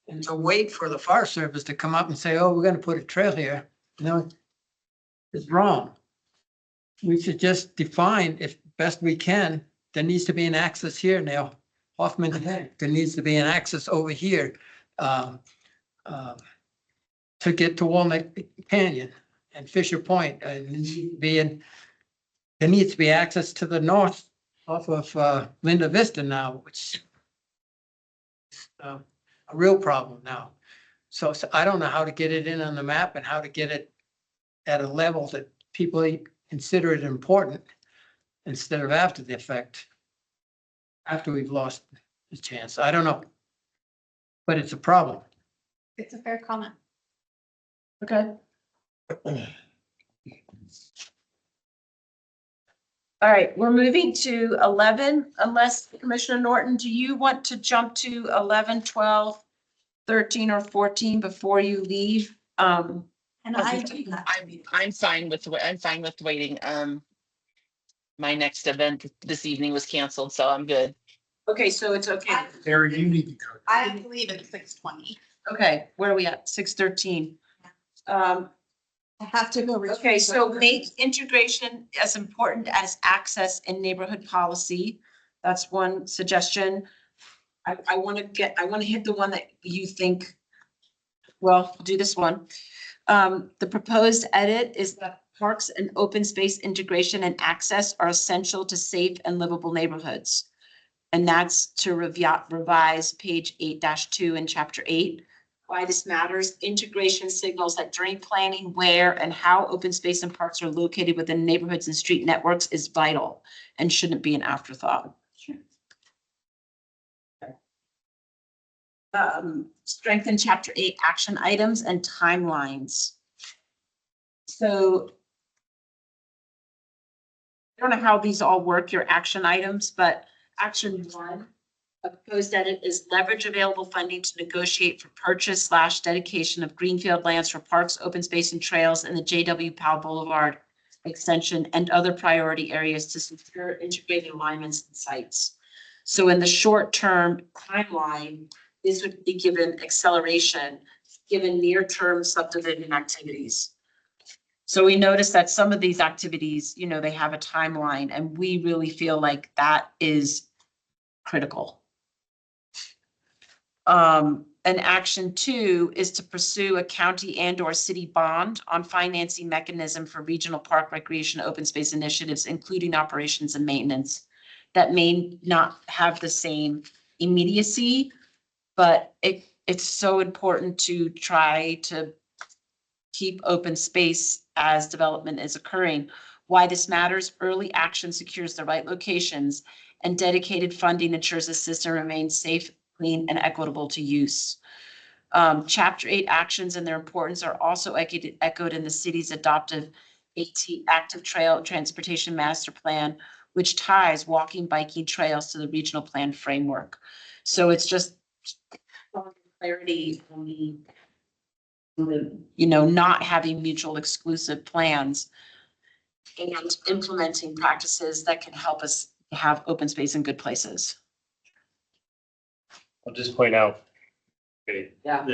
S9: And to wait for the Forest Service to come up and say, oh, we're going to put a trail here, is wrong. We should just define, if best we can, there needs to be an access here now. Hoffman, there needs to be an access over here to get to Walnut Canyon and Fisher Point. There needs to be access to the north off of Linda Vista now, which is a real problem now. So I don't know how to get it in on the map and how to get it at a level that people consider it important instead of after the effect, after we've lost the chance. I don't know, but it's a problem.
S6: It's a fair comment.
S1: Okay. All right, we're moving to 11, unless Commissioner Norton, do you want to jump to 11, 12, 13, or 14 before you leave?
S6: And I do that.
S10: I'm fine with waiting. My next event this evening was canceled, so I'm good.
S1: Okay, so it's okay.
S2: Sarah, you need to go.
S6: I believe it's 6:20.
S1: Okay, where are we at? 6:13.
S6: I I have to go.
S1: Okay, so make integration as important as access in neighborhood policy. That's one suggestion. I want to hit the one that you think, well, do this one. The proposed edit is that parks and open space integration and access are essential to safe and livable neighborhoods. And that's to revise page 8-2 in chapter 8. Why this matters, integration signals that during planning where and how open space and parks are located within neighborhoods and street networks is vital and shouldn't be an afterthought. Strengthen chapter 8 action items and timelines. So I don't know how these all work, your action items, but action 1, a proposed edit is leverage available funding to negotiate for purchase / dedication of greenfield lands for parks, open space and trails in the J.W. Powell Boulevard extension and other priority areas to secure integrated alignments and sites. So in the short term timeline, this would be given acceleration, given near-term subdivision activities. So we noticed that some of these activities, you know, they have a timeline and we really feel like that is critical. And action 2 is to pursue a county and/or city bond on financing mechanism for regional park recreation open space initiatives, including operations and maintenance that may not have the same immediacy, but it's so important to try to keep open space as development is occurring. Why this matters, early action secures the right locations and dedicated funding ensures the system remains safe, clean, and equitable to use. Chapter 8 actions and their importance are also echoed in the city's adoptive active trail transportation master plan, which ties walking, biking trails to the regional plan framework. So it's just clarity on the, you know, not having mutual exclusive plans and implementing practices that can help us have open space in good places.
S3: I'll just point out. Okay,
S1: Yeah.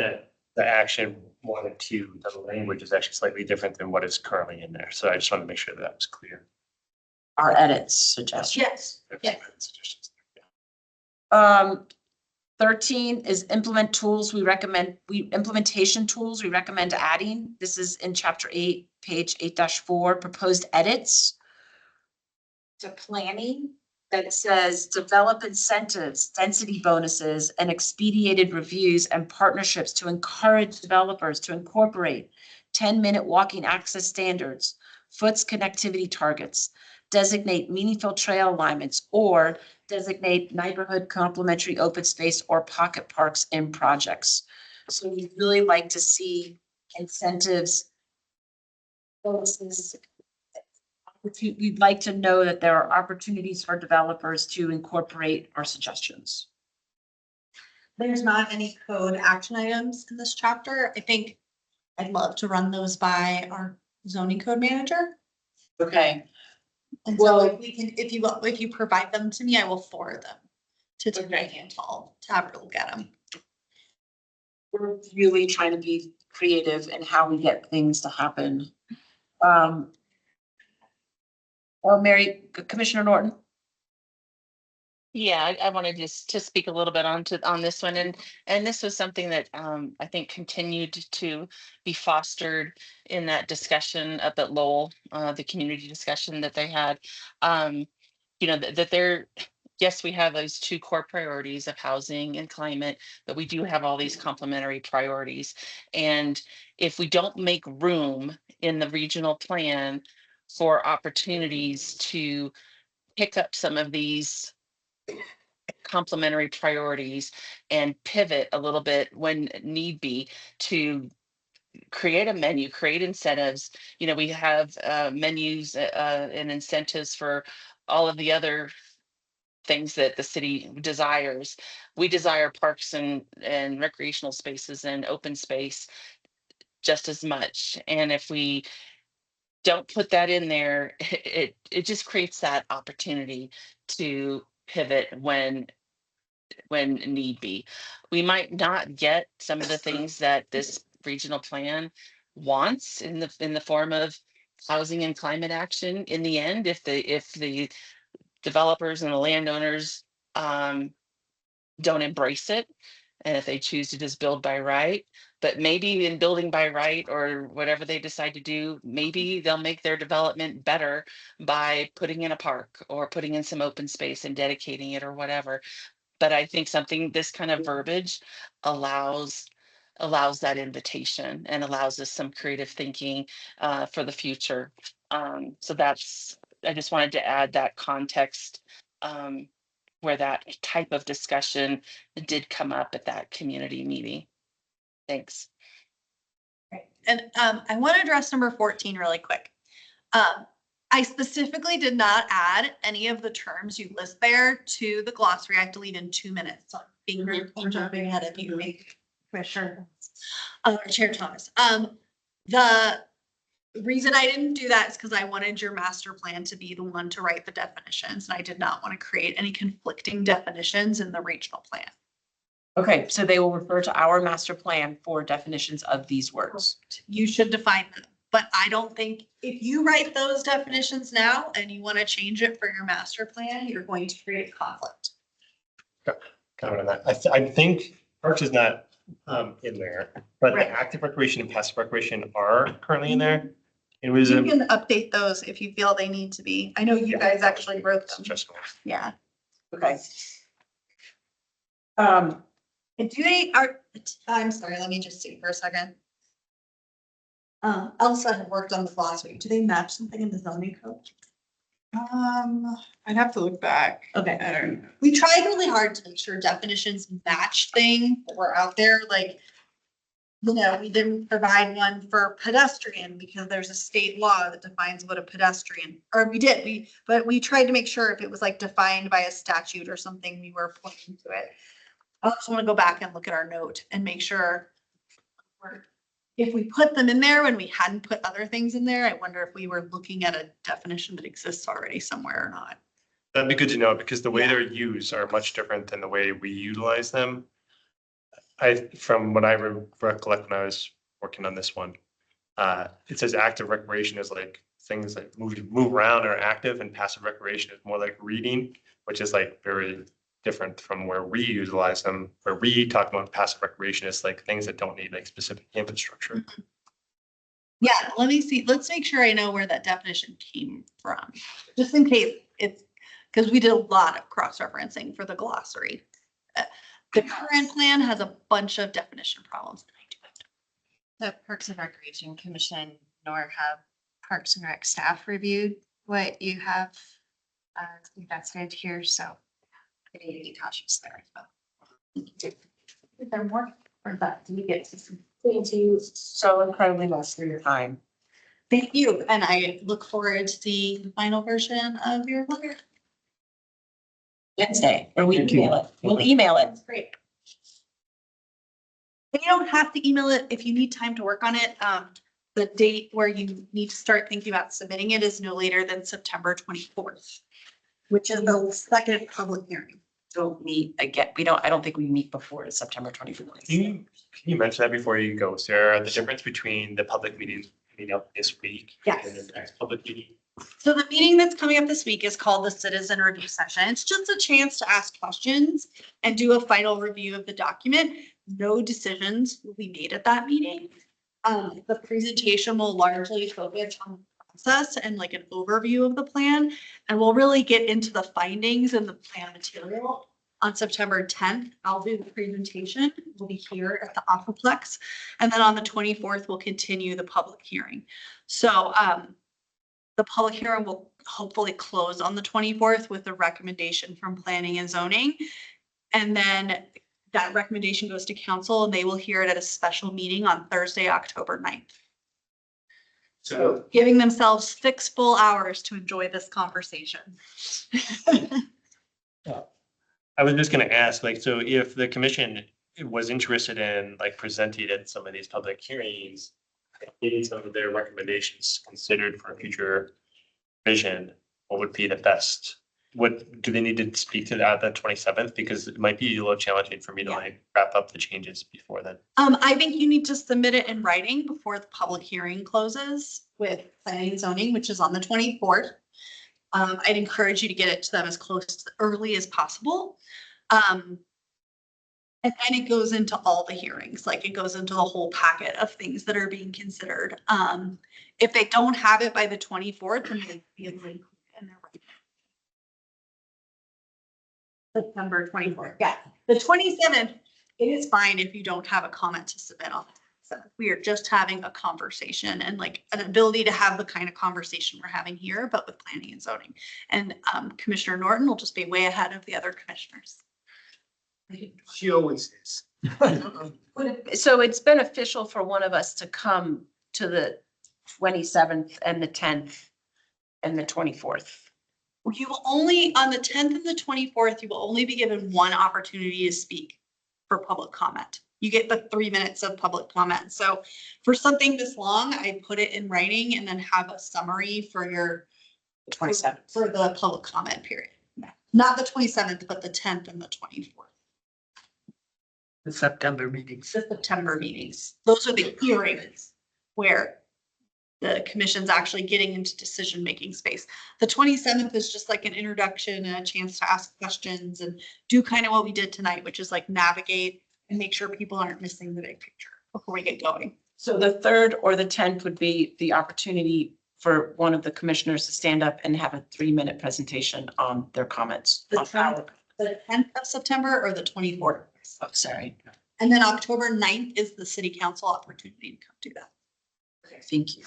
S3: the action 1 and 2, the language is actually slightly different than what is currently in there. So I just wanted to make sure that was clear.
S1: Our edits suggestions.
S6: Yes.
S3: Suggestions.
S1: 13 is implementation tools we recommend adding. This is in chapter 8, page 8-4, proposed edits to planning that says develop incentives, density bonuses, and expedited reviews and partnerships to encourage developers to incorporate 10-minute walking access standards, foots connectivity targets, designate meaningful trail alignments, or designate neighborhood complementary open space or pocket parks in projects. So we'd really like to see incentives, bonuses. We'd like to know that there are opportunities for developers to incorporate our suggestions.
S6: There's not any code action items in this chapter. I think I'd love to run those by our zoning code manager.
S1: Okay.
S6: And
S1: Well-
S6: so if we can, if you provide them to me, I will forward them to Tiffany
S1: Okay.
S6: Handful to have her look at them.
S1: We're really trying to be creative in how we get things to happen. Mary, Commissioner Norton.
S10: Yeah, I wanted to speak a little bit on this one, and this was something that I think continued to be fostered in that discussion up at Lowell, the community discussion that they had. You know, that they're, yes, we have those 2 core priorities of housing and climate, but we do have all these complementary priorities. And if we don't make room in the regional plan for opportunities to pick up some of these complementary priorities and pivot a little bit when need be to create a menu, create incentives. You know, we have menus and incentives for all of the other things that the city desires. We desire parks and recreational spaces and open space just as much. And if we don't put that in there, it just creates that opportunity to pivot when need be. We might not get some of the things that this regional plan wants in the form of housing and climate action in the end, if the developers and the landowners don't embrace it, and if they choose to just build by right. But maybe in building by right or whatever they decide to do, maybe they'll make their development better by putting in a park or putting in some open space and dedicating it or whatever. But I think something, this kind of verbiage allows that invitation and allows us some creative thinking for the future. So that's, I just wanted to add that context where that type of discussion did come up at that community meeting. Thanks.
S6: And I want to address number 14 really quick. I specifically did not add any of the terms you list there to the glossary. I have to leave in 2 minutes. So I'm jumping ahead of you, Commissioner Chair Thomas. The reason I didn't do that is because I wanted your master plan to be the one to write the definitions, and I did not want to create any conflicting definitions in the regional plan.
S1: Okay, so they will refer to our master plan for definitions of these words.
S6: You should define them, but I don't think if you write those definitions now and you want to change it for your master plan, you're going to create conflict.
S3: Comment on that. I think parks is not in there, but
S6: Right.
S3: the active recreation and passive recreation are currently in there. It was
S6: You can update those if you feel they need to be. I know you guys actually wrote them.
S3: stressful.
S6: Yeah.
S1: Okay.
S6: And do they are, I'm sorry, let me just see for a second. Elsa had worked on the glossary. Do they match something in the zoning code?
S4: I'd have to look back.
S6: Okay.
S4: I don't know.
S6: We tried really hard to make sure definitions match things that were out there, like, you know, we didn't provide one for pedestrian because there's a state law that defines what a pedestrian, or but we tried to make sure if it was like defined by a statute or something, we were pointing to it. I also want to go back and look at our note and make sure if we put them in there when we hadn't put other things in there, I wonder if we were looking at a definition that exists already somewhere or not.
S3: That'd be good to know because the way
S6: Yeah.
S3: they're used are much different than the way we utilize them. From what I recollect when I was working on this one, it says active recreation is like things that move around are active, and passive recreation is more like reading, which is like very different from where we utilize them. Where we talk about passive recreation is like things that don't need like specific infrastructure.
S6: Yeah, let me see. Let's make sure I know where that definition came from, just in case it's, because we did a lot of cross-referencing for the glossary. The current plan has a bunch of definition problems.
S5: The Parks and Recreation Commission nor have Parks and Rec staff reviewed what you have invested here, so I need to be cautious there.
S1: Is there more or that? Do we get to? Thank you so incredibly much for your time.
S6: Thank you, and I look forward to seeing the final version of your letter.
S1: Wednesday, or we
S3: Thank you.
S1: email it. We'll email it.
S6: That's great. And you don't have to email it if you need time to work on it. The date where you need to start thinking about submitting it is no later than September 24th, which is the second public hearing.
S1: Don't meet again. I don't think we meet before September 24th.
S3: Can you mention that before you go, Sarah, the difference between the public meetings coming up this week
S6: Yes.
S3: and the next public meeting?
S6: So the meeting that's coming up this week is called the Citizen Review Session. It's just a chance to ask questions and do a final review of the document. No decisions will be made at that meeting. The presentation will largely focus on the process and like an overview of the plan. And we'll really get into the findings and the plan material on September 10th. I'll do the presentation. We'll be here at the Aquaplex. And then on the 24th, we'll continue the public hearing. So, the public hearing will hopefully close on the 24th with a recommendation from planning and zoning. And then that recommendation goes to council and they will hear it at a special meeting on Thursday, October 9th. So giving themselves 6 full hours to enjoy this conversation.
S3: I was just gonna ask, like, so if the commission was interested in like presenting at some of these public hearings, getting some of their recommendations considered for future vision, what would be the best what, do they need to speak to that the 27th? Because it might be a little challenging for me to like wrap up the changes before then.
S6: I think you need to submit it in writing before the public hearing closes with planning and zoning, which is on the 24th. I'd encourage you to get it to them as close to early as possible. And then it goes into all the hearings, like it goes into the whole packet of things that are being considered. If they don't have it by the 24th, then they be able to include it in their writing. September 24th, yeah. The 27th, it is fine if you don't have a comment to submit on. So we are just having a conversation and like an ability to have the kind of conversation we're having here, but with planning and zoning. And Commissioner Norton will just be way ahead of the other commissioners.
S2: She always is.
S1: So it's beneficial for one of us to come to the 27th and the 10th and the 24th.
S6: You will only, on the 10th and the 24th, you will only be given one opportunity to speak for public comment. You get the 3 minutes of public comment. So for something this long, I put it in writing and then have a summary for your
S1: 27th.
S6: for the public comment period. Not the 27th, but the 10th and the 24th.
S9: The September meetings.
S6: The September meetings. Those are the hearings where the commission's actually getting into decision-making space. The 27th is just like an introduction and a chance to ask questions and do kind of what we did tonight, which is like navigate and make sure people aren't missing the big picture before we get going.
S1: So the 3rd or the 10th would be the opportunity for one of the commissioners to stand up and have a 3-minute presentation on their comments.
S6: The
S1: on how-
S6: The 10th of September or the 24th.
S1: Oh, sorry.
S6: And then October 9th is the city council opportunity to come do that.
S1: Thank you.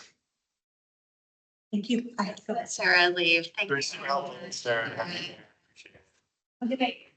S6: Thank you. I have to go.
S5: Let Sarah leave. Thank you.
S3: Sarah.
S6: Okay.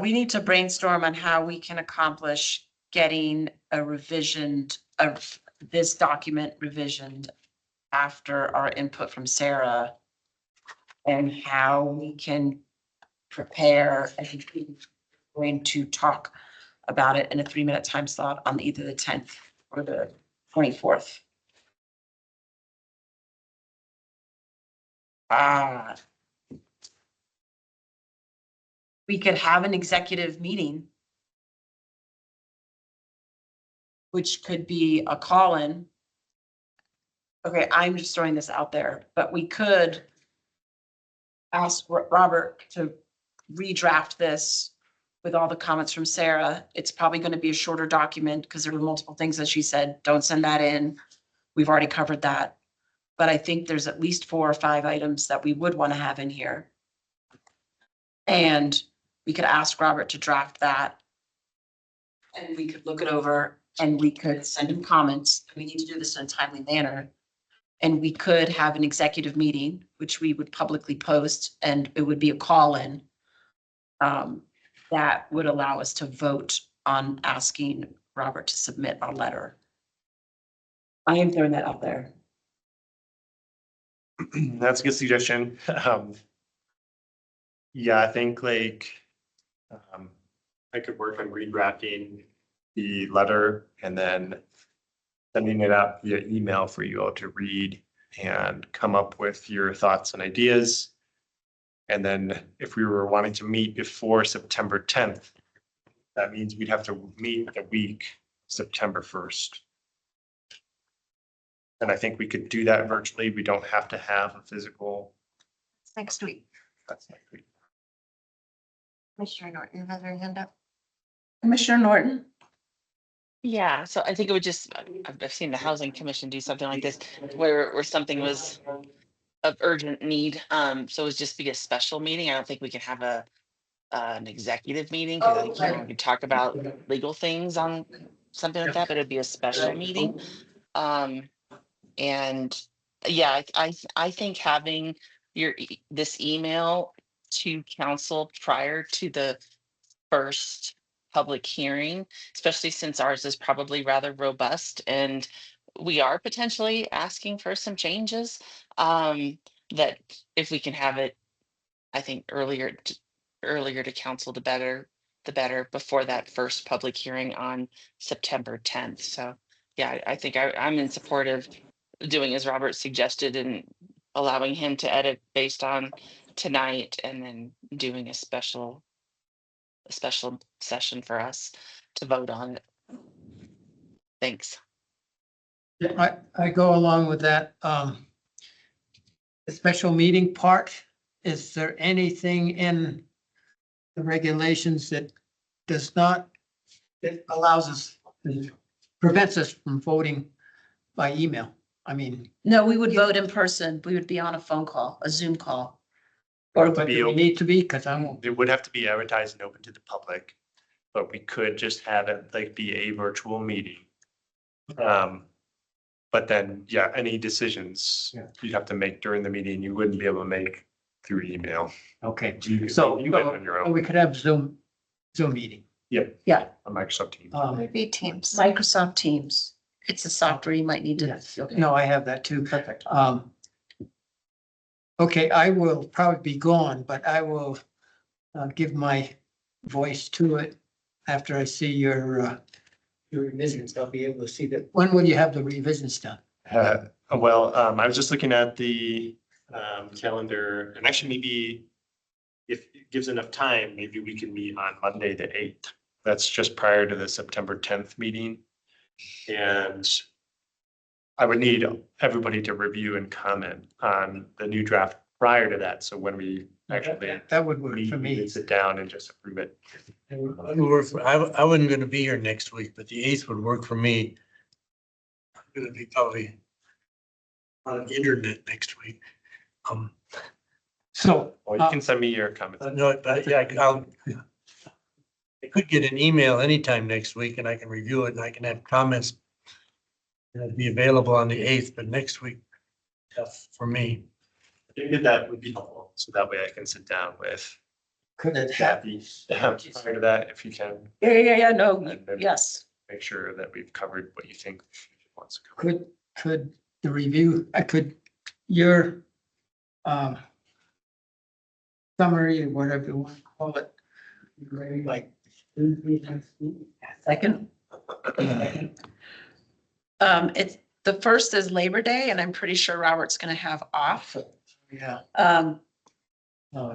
S1: We need to brainstorm on how we can accomplish getting a revision of this document revisioned after our input from Sarah and how we can prepare and we're going to talk about it in a 3-minute time slot on either the 10th or the 24th. We could have an executive meeting, which could be a call-in. Okay, I'm just throwing this out there, but we could ask Robert to redraft this with all the comments from Sarah. It's probably going to be a shorter document because there were multiple things that she said, don't send that in. We've already covered that. But I think there's at least 4 or 5 items that we would want to have in here. And we could ask Robert to draft that. And we could look it over and we could send him comments. We need to do this in a timely manner. And we could have an executive meeting, which we would publicly post, and it would be a call-in. That would allow us to vote on asking Robert to submit a letter. I am throwing that out there.
S3: That's a good suggestion. Yeah, I think like I could work on redrafting the letter and then sending it out via email for you all to read and come up with your thoughts and ideas. And then if we were wanting to meet before September 10th, that means we'd have to meet the week September 1st. And I think we could do that virtually. We don't have to have a physical.
S5: Next week.
S3: That's next week.
S5: Commissioner Norton has her hand up.
S1: Commissioner Norton?
S10: Yeah, so I think it would just, I've seen the Housing Commission do something like this where something was of urgent need. So it would just be a special meeting. I don't think we can have an executive meeting because I think you know, we could talk about legal things on something like that, but it'd be a special meeting. And yeah, I think having this email to council prior to the first public hearing, especially since ours is probably rather robust and we are potentially asking for some changes. That if we can have it, I think earlier to council, the better before that first public hearing on September 10th. So yeah, I think I'm in support of doing as Robert suggested and allowing him to edit based on tonight and then doing a special session for us to vote on it. Thanks.
S9: I go along with that. The special meeting part, is there anything in the regulations that does not, that allows us, prevents us from voting by email? I mean,
S1: No, we would vote in person. We would be on a phone call, a Zoom call.
S9: or but do we need to be, because I won't.
S3: It would have to be advertised and open to the public, but we could just have it like be a virtual meeting. But then, yeah, any decisions you'd have to make during the meeting, you wouldn't be able to make through email.
S9: Okay,
S3: You
S9: so
S3: you went on your own.
S9: we could have Zoom meeting.
S3: Yep.
S1: Yeah.
S3: On Microsoft Teams.
S5: Maybe Teams.
S1: Microsoft Teams. It's a software you might need to.
S9: Yes, no, I have that too. Perfect. Okay, I will probably be gone, but I will give my voice to it after I see your revisions. I'll be able to see that. When will you have the revisions done?
S3: Well, I was just looking at the calendar and actually maybe if it gives enough time, maybe we can meet on Monday, the 8th. That's just prior to the September 10th meeting. And I would need everybody to review and comment on the new draft prior to that. So when we actually
S9: That would work
S3: meet,
S9: for
S3: we
S9: me.
S3: can sit down and just approve it.
S8: I wasn't gonna be here next week, but the 8th would work for me. I'm gonna be probably on the internet next week.
S9: So,
S3: Or you can send me your comments.
S8: No, but yeah, I could get an email anytime next week and I can review it and I can have comments. That'd be available on the 8th, but next week, tough for me.
S3: Maybe that would be helpful. So that way I can sit down with
S9: could it happen?
S3: Kathy prior to that, if you can,
S1: Yeah, no,
S3: And then-
S1: yes.
S3: make sure that we've covered what you think wants to cover.
S9: Could the review, your summary, or whatever you want to call it, ready like Tuesday next week?
S1: Second. It's, the first is Labor Day and I'm pretty sure Robert's gonna have off.
S9: Yeah, oh,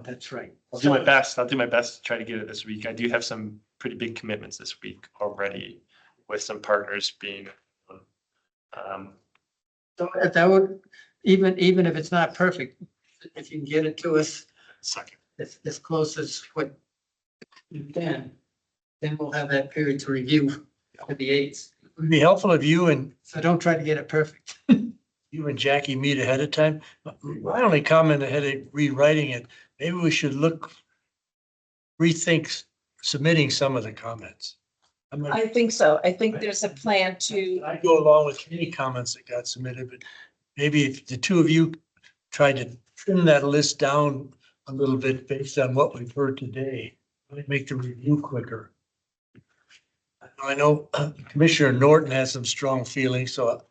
S9: that's right.
S3: I'll do my best. I'll do my best to try to get it this week. I do have some pretty big commitments this week already with some partners being.
S9: So that would, even if it's not perfect, if you can get it to us
S3: Second.
S9: as close as what you can, then we'll have that period to review for the 8th.
S8: It'd be helpful if you and
S9: So don't try to get it perfect.
S8: Jackie meet ahead of time. My only comment ahead of rewriting it, maybe we should rethink submitting some of the comments.
S1: I think so. I think there's a plan to,
S8: I'd go along with any comments that got submitted, but maybe if the two of you tried to trim that list down a little bit based on what we've heard today, it might make the review quicker. I know Commissioner Norton has some strong feelings, so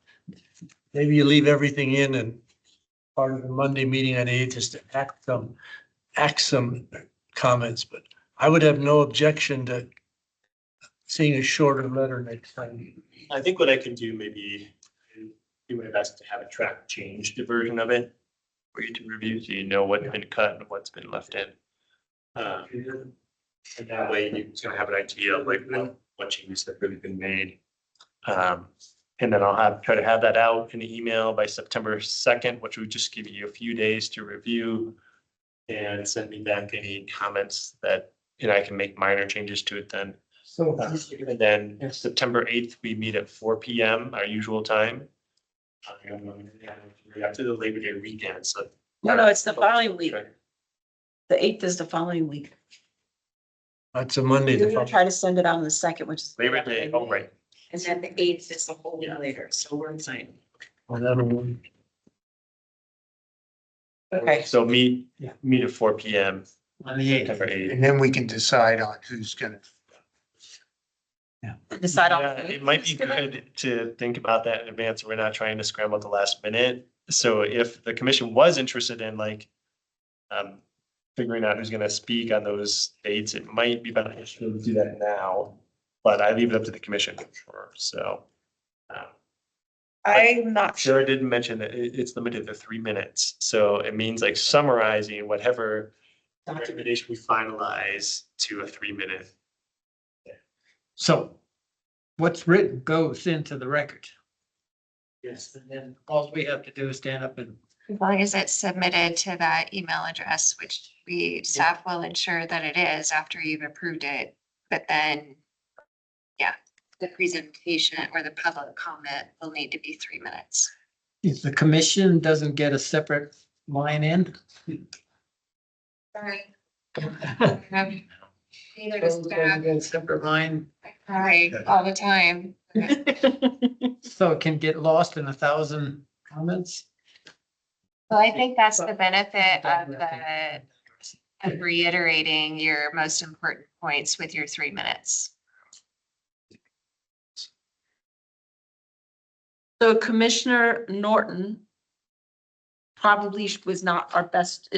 S8: maybe you leave everything in and part of the Monday meeting on the 8th is to act some comments, but I would have no objection to seeing a shorter letter next time.
S3: I think what I can do maybe do my best to have a track changed version of it for you to review, so you know what's been cut and what's been left in. And that way you can have an idea of like what changes have really been made. And then I'll try to have that out in an email by September 2nd, which would just give you a few days to review and send me back any comments that, I can make minor changes to it then.
S9: So,
S3: And then September 8th, we meet at 4 PM, our usual time. After the Labor Day weekend, so.
S1: no, it's the following week. The 8th is the following week.
S8: That's a Monday.
S1: We're gonna try to send it on the 2nd, which is.
S3: Labor Day, oh, right.
S1: And then the 8th is the whole week later, so we're excited. Okay.
S3: So meet
S9: Yeah.
S3: at 4 PM,
S9: on the 8th.
S3: September 8th.
S2: And then we can decide on who's gonna
S1: decide on.
S3: Yeah, it might be good to think about that in advance. We're not trying to scramble at the last minute. So if the commission was interested in like figuring out who's gonna speak on those dates, it might be beneficial to do that now. But I leave it up to the commission for sure, so.
S6: I'm not sure.
S3: Sarah did mention that it's limited to 3 minutes, so it means like summarizing whatever recommendation we finalize to a 3 minute.
S9: So what's written goes into the record. Yes, and then all we have to do is stand up and
S5: As long as it's submitted to that email address, which we staff will ensure that it is after you've approved it, but then, yeah, the presentation or the public comment will need to be 3 minutes.
S9: if the commission doesn't get a separate line in.
S5: Sorry.
S9: Doesn't
S5: Neither does staff.
S9: get a separate line,
S5: Right, all the time.
S9: so it can get lost in 1,000 comments.
S5: Well, I think that's the benefit of reiterating your most important points with your 3 minutes.
S1: So Commissioner Norton probably was not our best,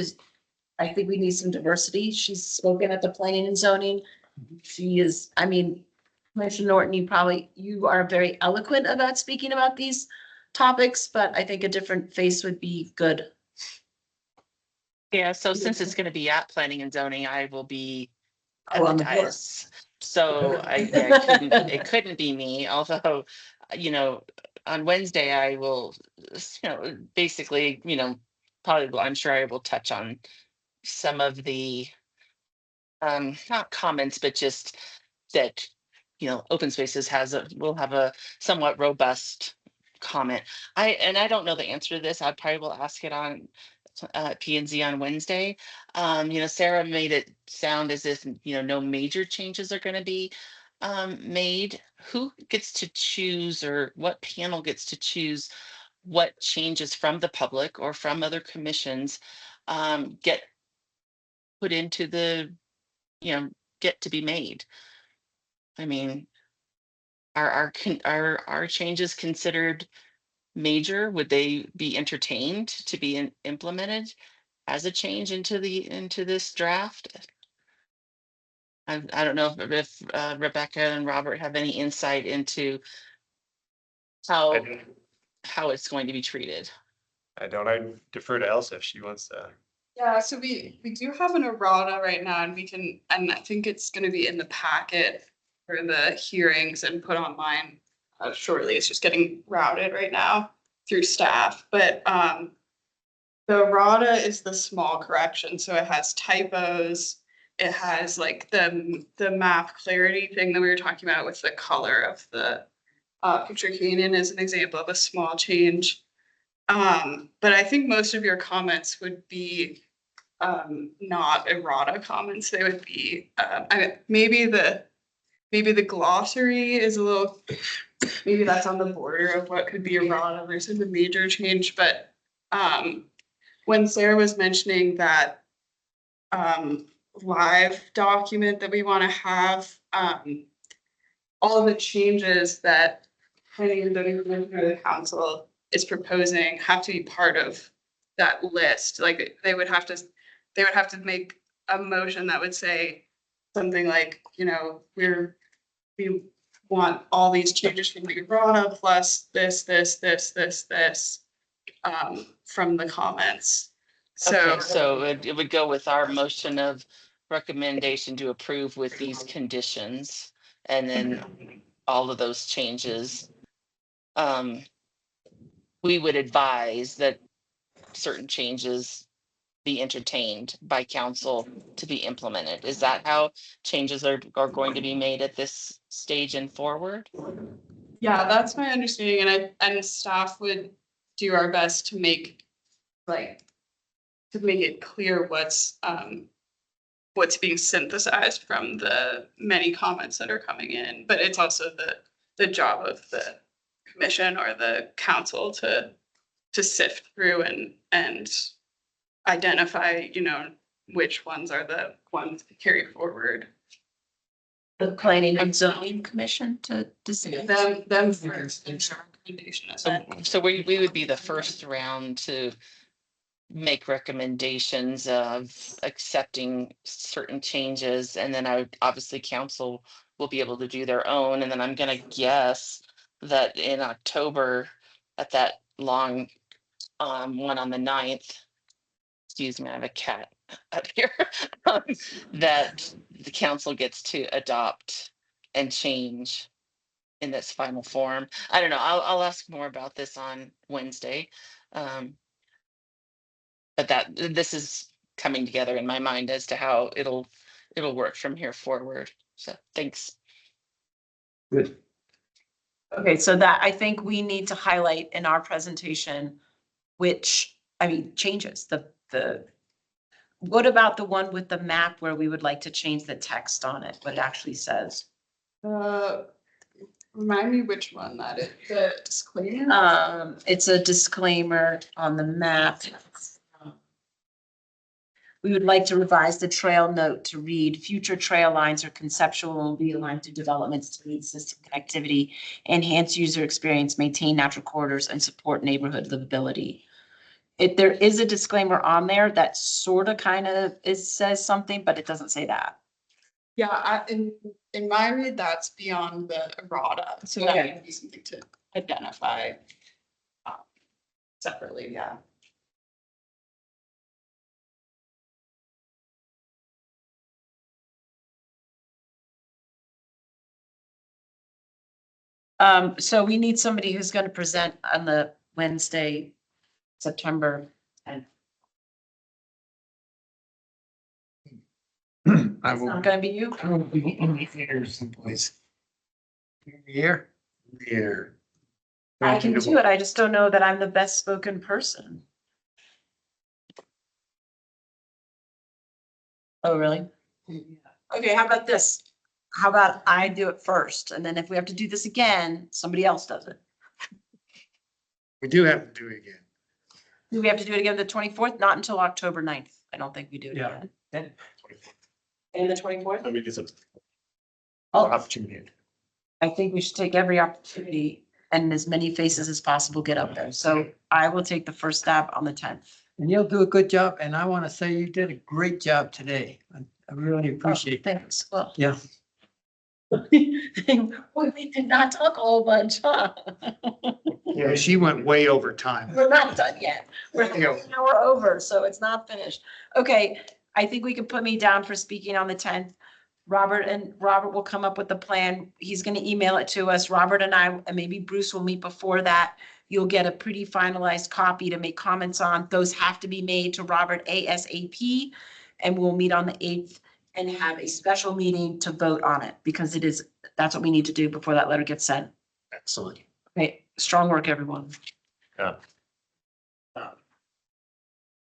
S1: I think we need some diversity. She's spoken at the planning and zoning. She is, I mean, Commissioner Norton, you are very eloquent about speaking about these topics, but I think a different face would be good.
S10: Yeah, so since it's gonna be at planning and zoning, I will be at
S1: Oh,
S10: the
S1: on the board.
S10: dais. So it couldn't be me, although, on Wednesday I will, basically, probably, I'm sure I will touch on some of the not comments, but just that, open spaces will have a somewhat robust comment. I don't know the answer to this. I probably will ask it on P and Z on Wednesday. Sarah made it sound as if, no major changes are gonna be made. Who gets to choose, or what panel gets to choose what changes from the public or from other commissions get put into get to be made? I mean, are changes considered major? Would they be entertained to be implemented as a change into this draft? I don't know if Rebecca and Robert have any insight into how it's going to be treated.
S3: I defer to Elsa if she wants to.
S11: Yeah, so we do have an errata right now, and and I think it's gonna be in the packet for the hearings and put online shortly. It's just getting routed right now through staff, but the errata is the small correction, so it has typos. It has like the map clarity thing that we were talking about with the color of the picture canyon is an example of a small change. But I think most of your comments would be not errata comments. They would be, maybe the glossary is a little, maybe that's on the border of what could be errata versus a major change. But when Sarah was mentioning that live document that we want to have, all the changes that planning and zoning commission or the council is proposing have to be part of that list. Like they would have to make a motion that would say something like, we want all these changes from the errata plus this, from the comments.
S10: Okay, so it would go with our motion of recommendation to approve with these conditions, and then all of those changes. We would advise that certain changes be entertained by council to be implemented. Is that how changes are going to be made at this stage and forward?
S11: Yeah, that's my understanding, and staff would do our best to make it clear what's being synthesized from the many comments that are coming in. But it's also the job of the commission or the council to sift through and identify, which ones are the ones to carry forward.
S1: The planning and zoning commission to decide.
S11: Them first, and your recommendation is that.
S10: So we would be the first round to make recommendations of accepting certain changes, and then I would, obviously council will be able to do their own, and then I'm gonna guess that in October, at that long one on the 9th, excuse me, I have a cat up here, that the council gets to adopt and change in this final form. I don't know, I'll ask more about this on Wednesday. But this is coming together in my mind as to how it'll work from here forward. So thanks.
S9: Good.
S1: Okay, so that, I think we need to highlight in our presentation, which, I mean, changes, what about the one with the map where we would like to change the text on it, what it actually says?
S11: Remind me which one that is, the disclaimer?
S1: It's a disclaimer on the map. We would like to revise the trail note to read, future trail lines are conceptual and will be aligned to developments to meet system connectivity, enhance user experience, maintain natural corridors, and support neighborhood livability. If there is a disclaimer on there that sort of kind of says something, but it doesn't say that.
S11: Yeah, in my read, that's beyond the errata, so that
S1: Okay.
S11: would be something to identify separately, yeah.
S1: So we need somebody who's going to present on the Wednesday, September 10th.
S2: I
S1: It's
S2: will,
S1: not going to be you?
S2: I will be in here someplace.
S9: Here,
S2: Here.
S1: I can do it. I just don't know that I'm the best spoken person. Oh, really? Okay, how about this? How about I do it first, and then if we have to do this again, somebody else does it.
S2: We do have to do it again.
S1: Do we have to do it again the 24th? Not until October 9th. I don't think we do it
S8: Yeah.
S1: again.
S9: then,
S1: And the 24th?
S3: Let me get some
S1: Oh,
S3: opportunity.
S1: I think we should take every opportunity and as many faces as possible get up there. So I will take the first stab on the 10th.
S9: and you'll do a good job, and I want to say you did a great job today. I really appreciate it.
S1: Thanks. Well.
S9: Yeah.
S1: We did not talk a whole bunch, huh?
S2: Yeah, she went way over time.
S1: We're not done yet. We're
S2: Yeah.
S1: an hour over, so it's not finished. Okay, I think we can put me down for speaking on the 10th. Robert will come up with the plan. He's gonna email it to us. Robert and I, and maybe Bruce will meet before that. You'll get a pretty finalized copy to make comments on. Those have to be made to Robert ASAP. And we'll meet on the 8th and have a special meeting to vote on it because that's what we need to do before that letter gets sent.
S2: Excellent.
S1: Okay, strong work, everyone.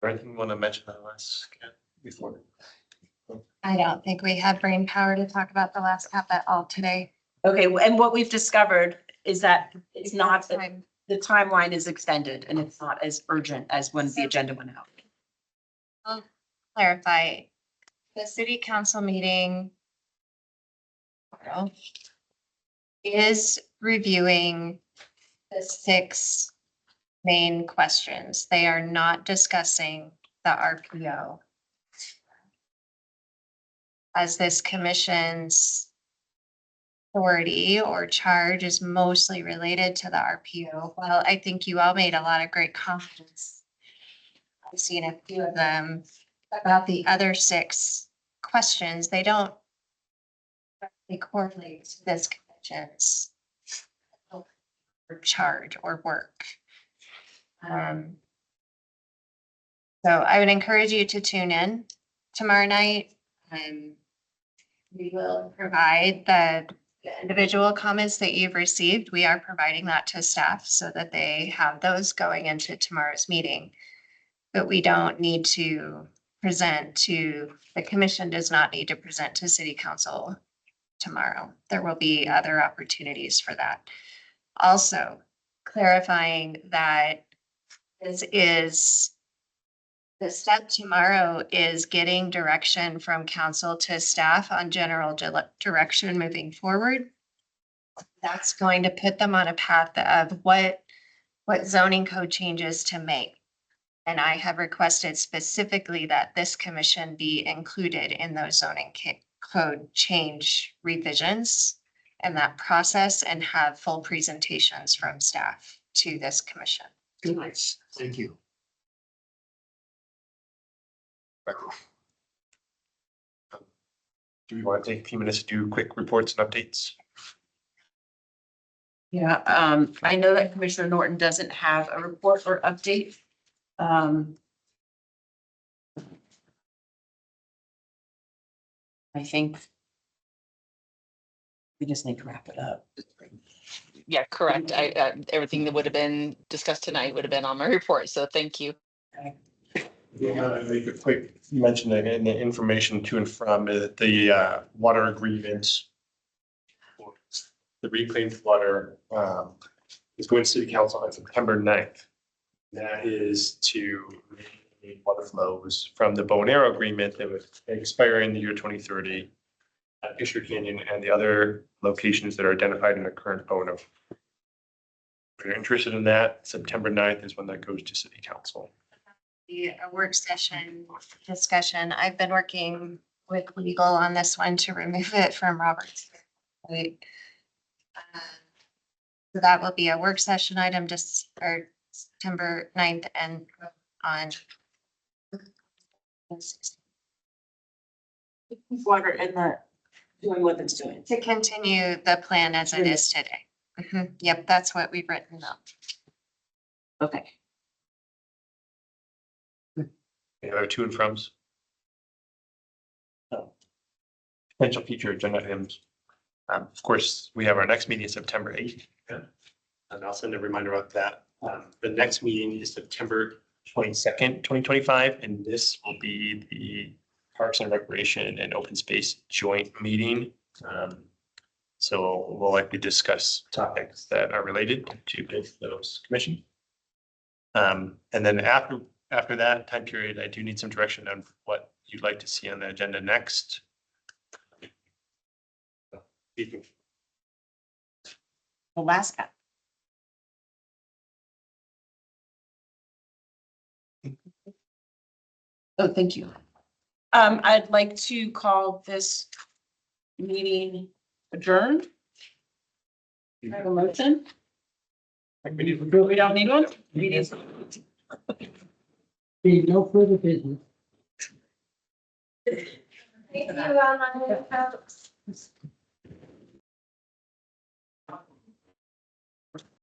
S3: Anything you want to mention that last before?
S5: I don't think we have brain power to talk about the last cap at all today.
S1: Okay, and what we've discovered is that it's not,
S5: Time.
S1: the timeline is extended and it's not as urgent as when the agenda went out.
S5: I'll clarify, the city council meeting tomorrow is reviewing the 6 main questions. They are not discussing the RPO. As this commission's authority or charge is mostly related to the RPO. Well, I think you all made a lot of great comments. I've seen a few of them about the other 6 questions. They don't directly correlate to this commission's charge or work. So I would encourage you to tune in tomorrow night. We will provide the individual comments that you've received. We are providing that to staff so that they have those going into tomorrow's meeting. But we don't need to present to, the commission does not need to present to city council tomorrow. There will be other opportunities for that. Also clarifying that this is The step tomorrow is getting direction from council to staff on general direction moving forward. That's going to put them on a path of what zoning code changes to make. And I have requested specifically that this commission be included in those zoning code change revisions and that process, and have full presentations from staff to this commission.
S2: Nice. Thank you.
S3: Do we want to take a few minutes to do quick reports and updates?
S1: Yeah, I know that Commissioner Norton doesn't have a report or update. I think we just need to wrap it up.
S10: Yeah, correct. Everything that would have been discussed tonight would have been on my report, so thank you.
S3: Yeah, I make a quick mention in the information to and from the water agreement. The reclaimed water is going to city council on September 9th. That is to make water flows from the bow and arrow agreement that would expire in the year 2030. At Fisher Canyon and the other locations that are identified in the current owner. If you're interested in that, September 9th is when that goes to city council.
S5: A work session discussion. I've been working with legal on this one to remove it from Robert's. Right. So that will be a work session item just for September 9th and on.
S1: Water in the, doing what it's doing.
S5: To continue the plan as it is today. Mhm. Yep, that's what we've written up.
S1: Okay.
S3: Any other to and froms? Potential future agenda items. Of course, we have our next meeting September 8th. And I'll send a reminder about that. The next meeting is September 22nd, 2025, and this will be the Parks and Recreation and Open Space joint meeting. So we'll likely discuss topics that are related to both those commissions. And then after that time period, I do need some direction on what you'd like to see on the agenda next.
S1: Alaska. Oh, thank you. I'd like to call this meeting adjourned. I have a motion. We don't need one? We need.
S9: No further business.
S5: Thank you, folks.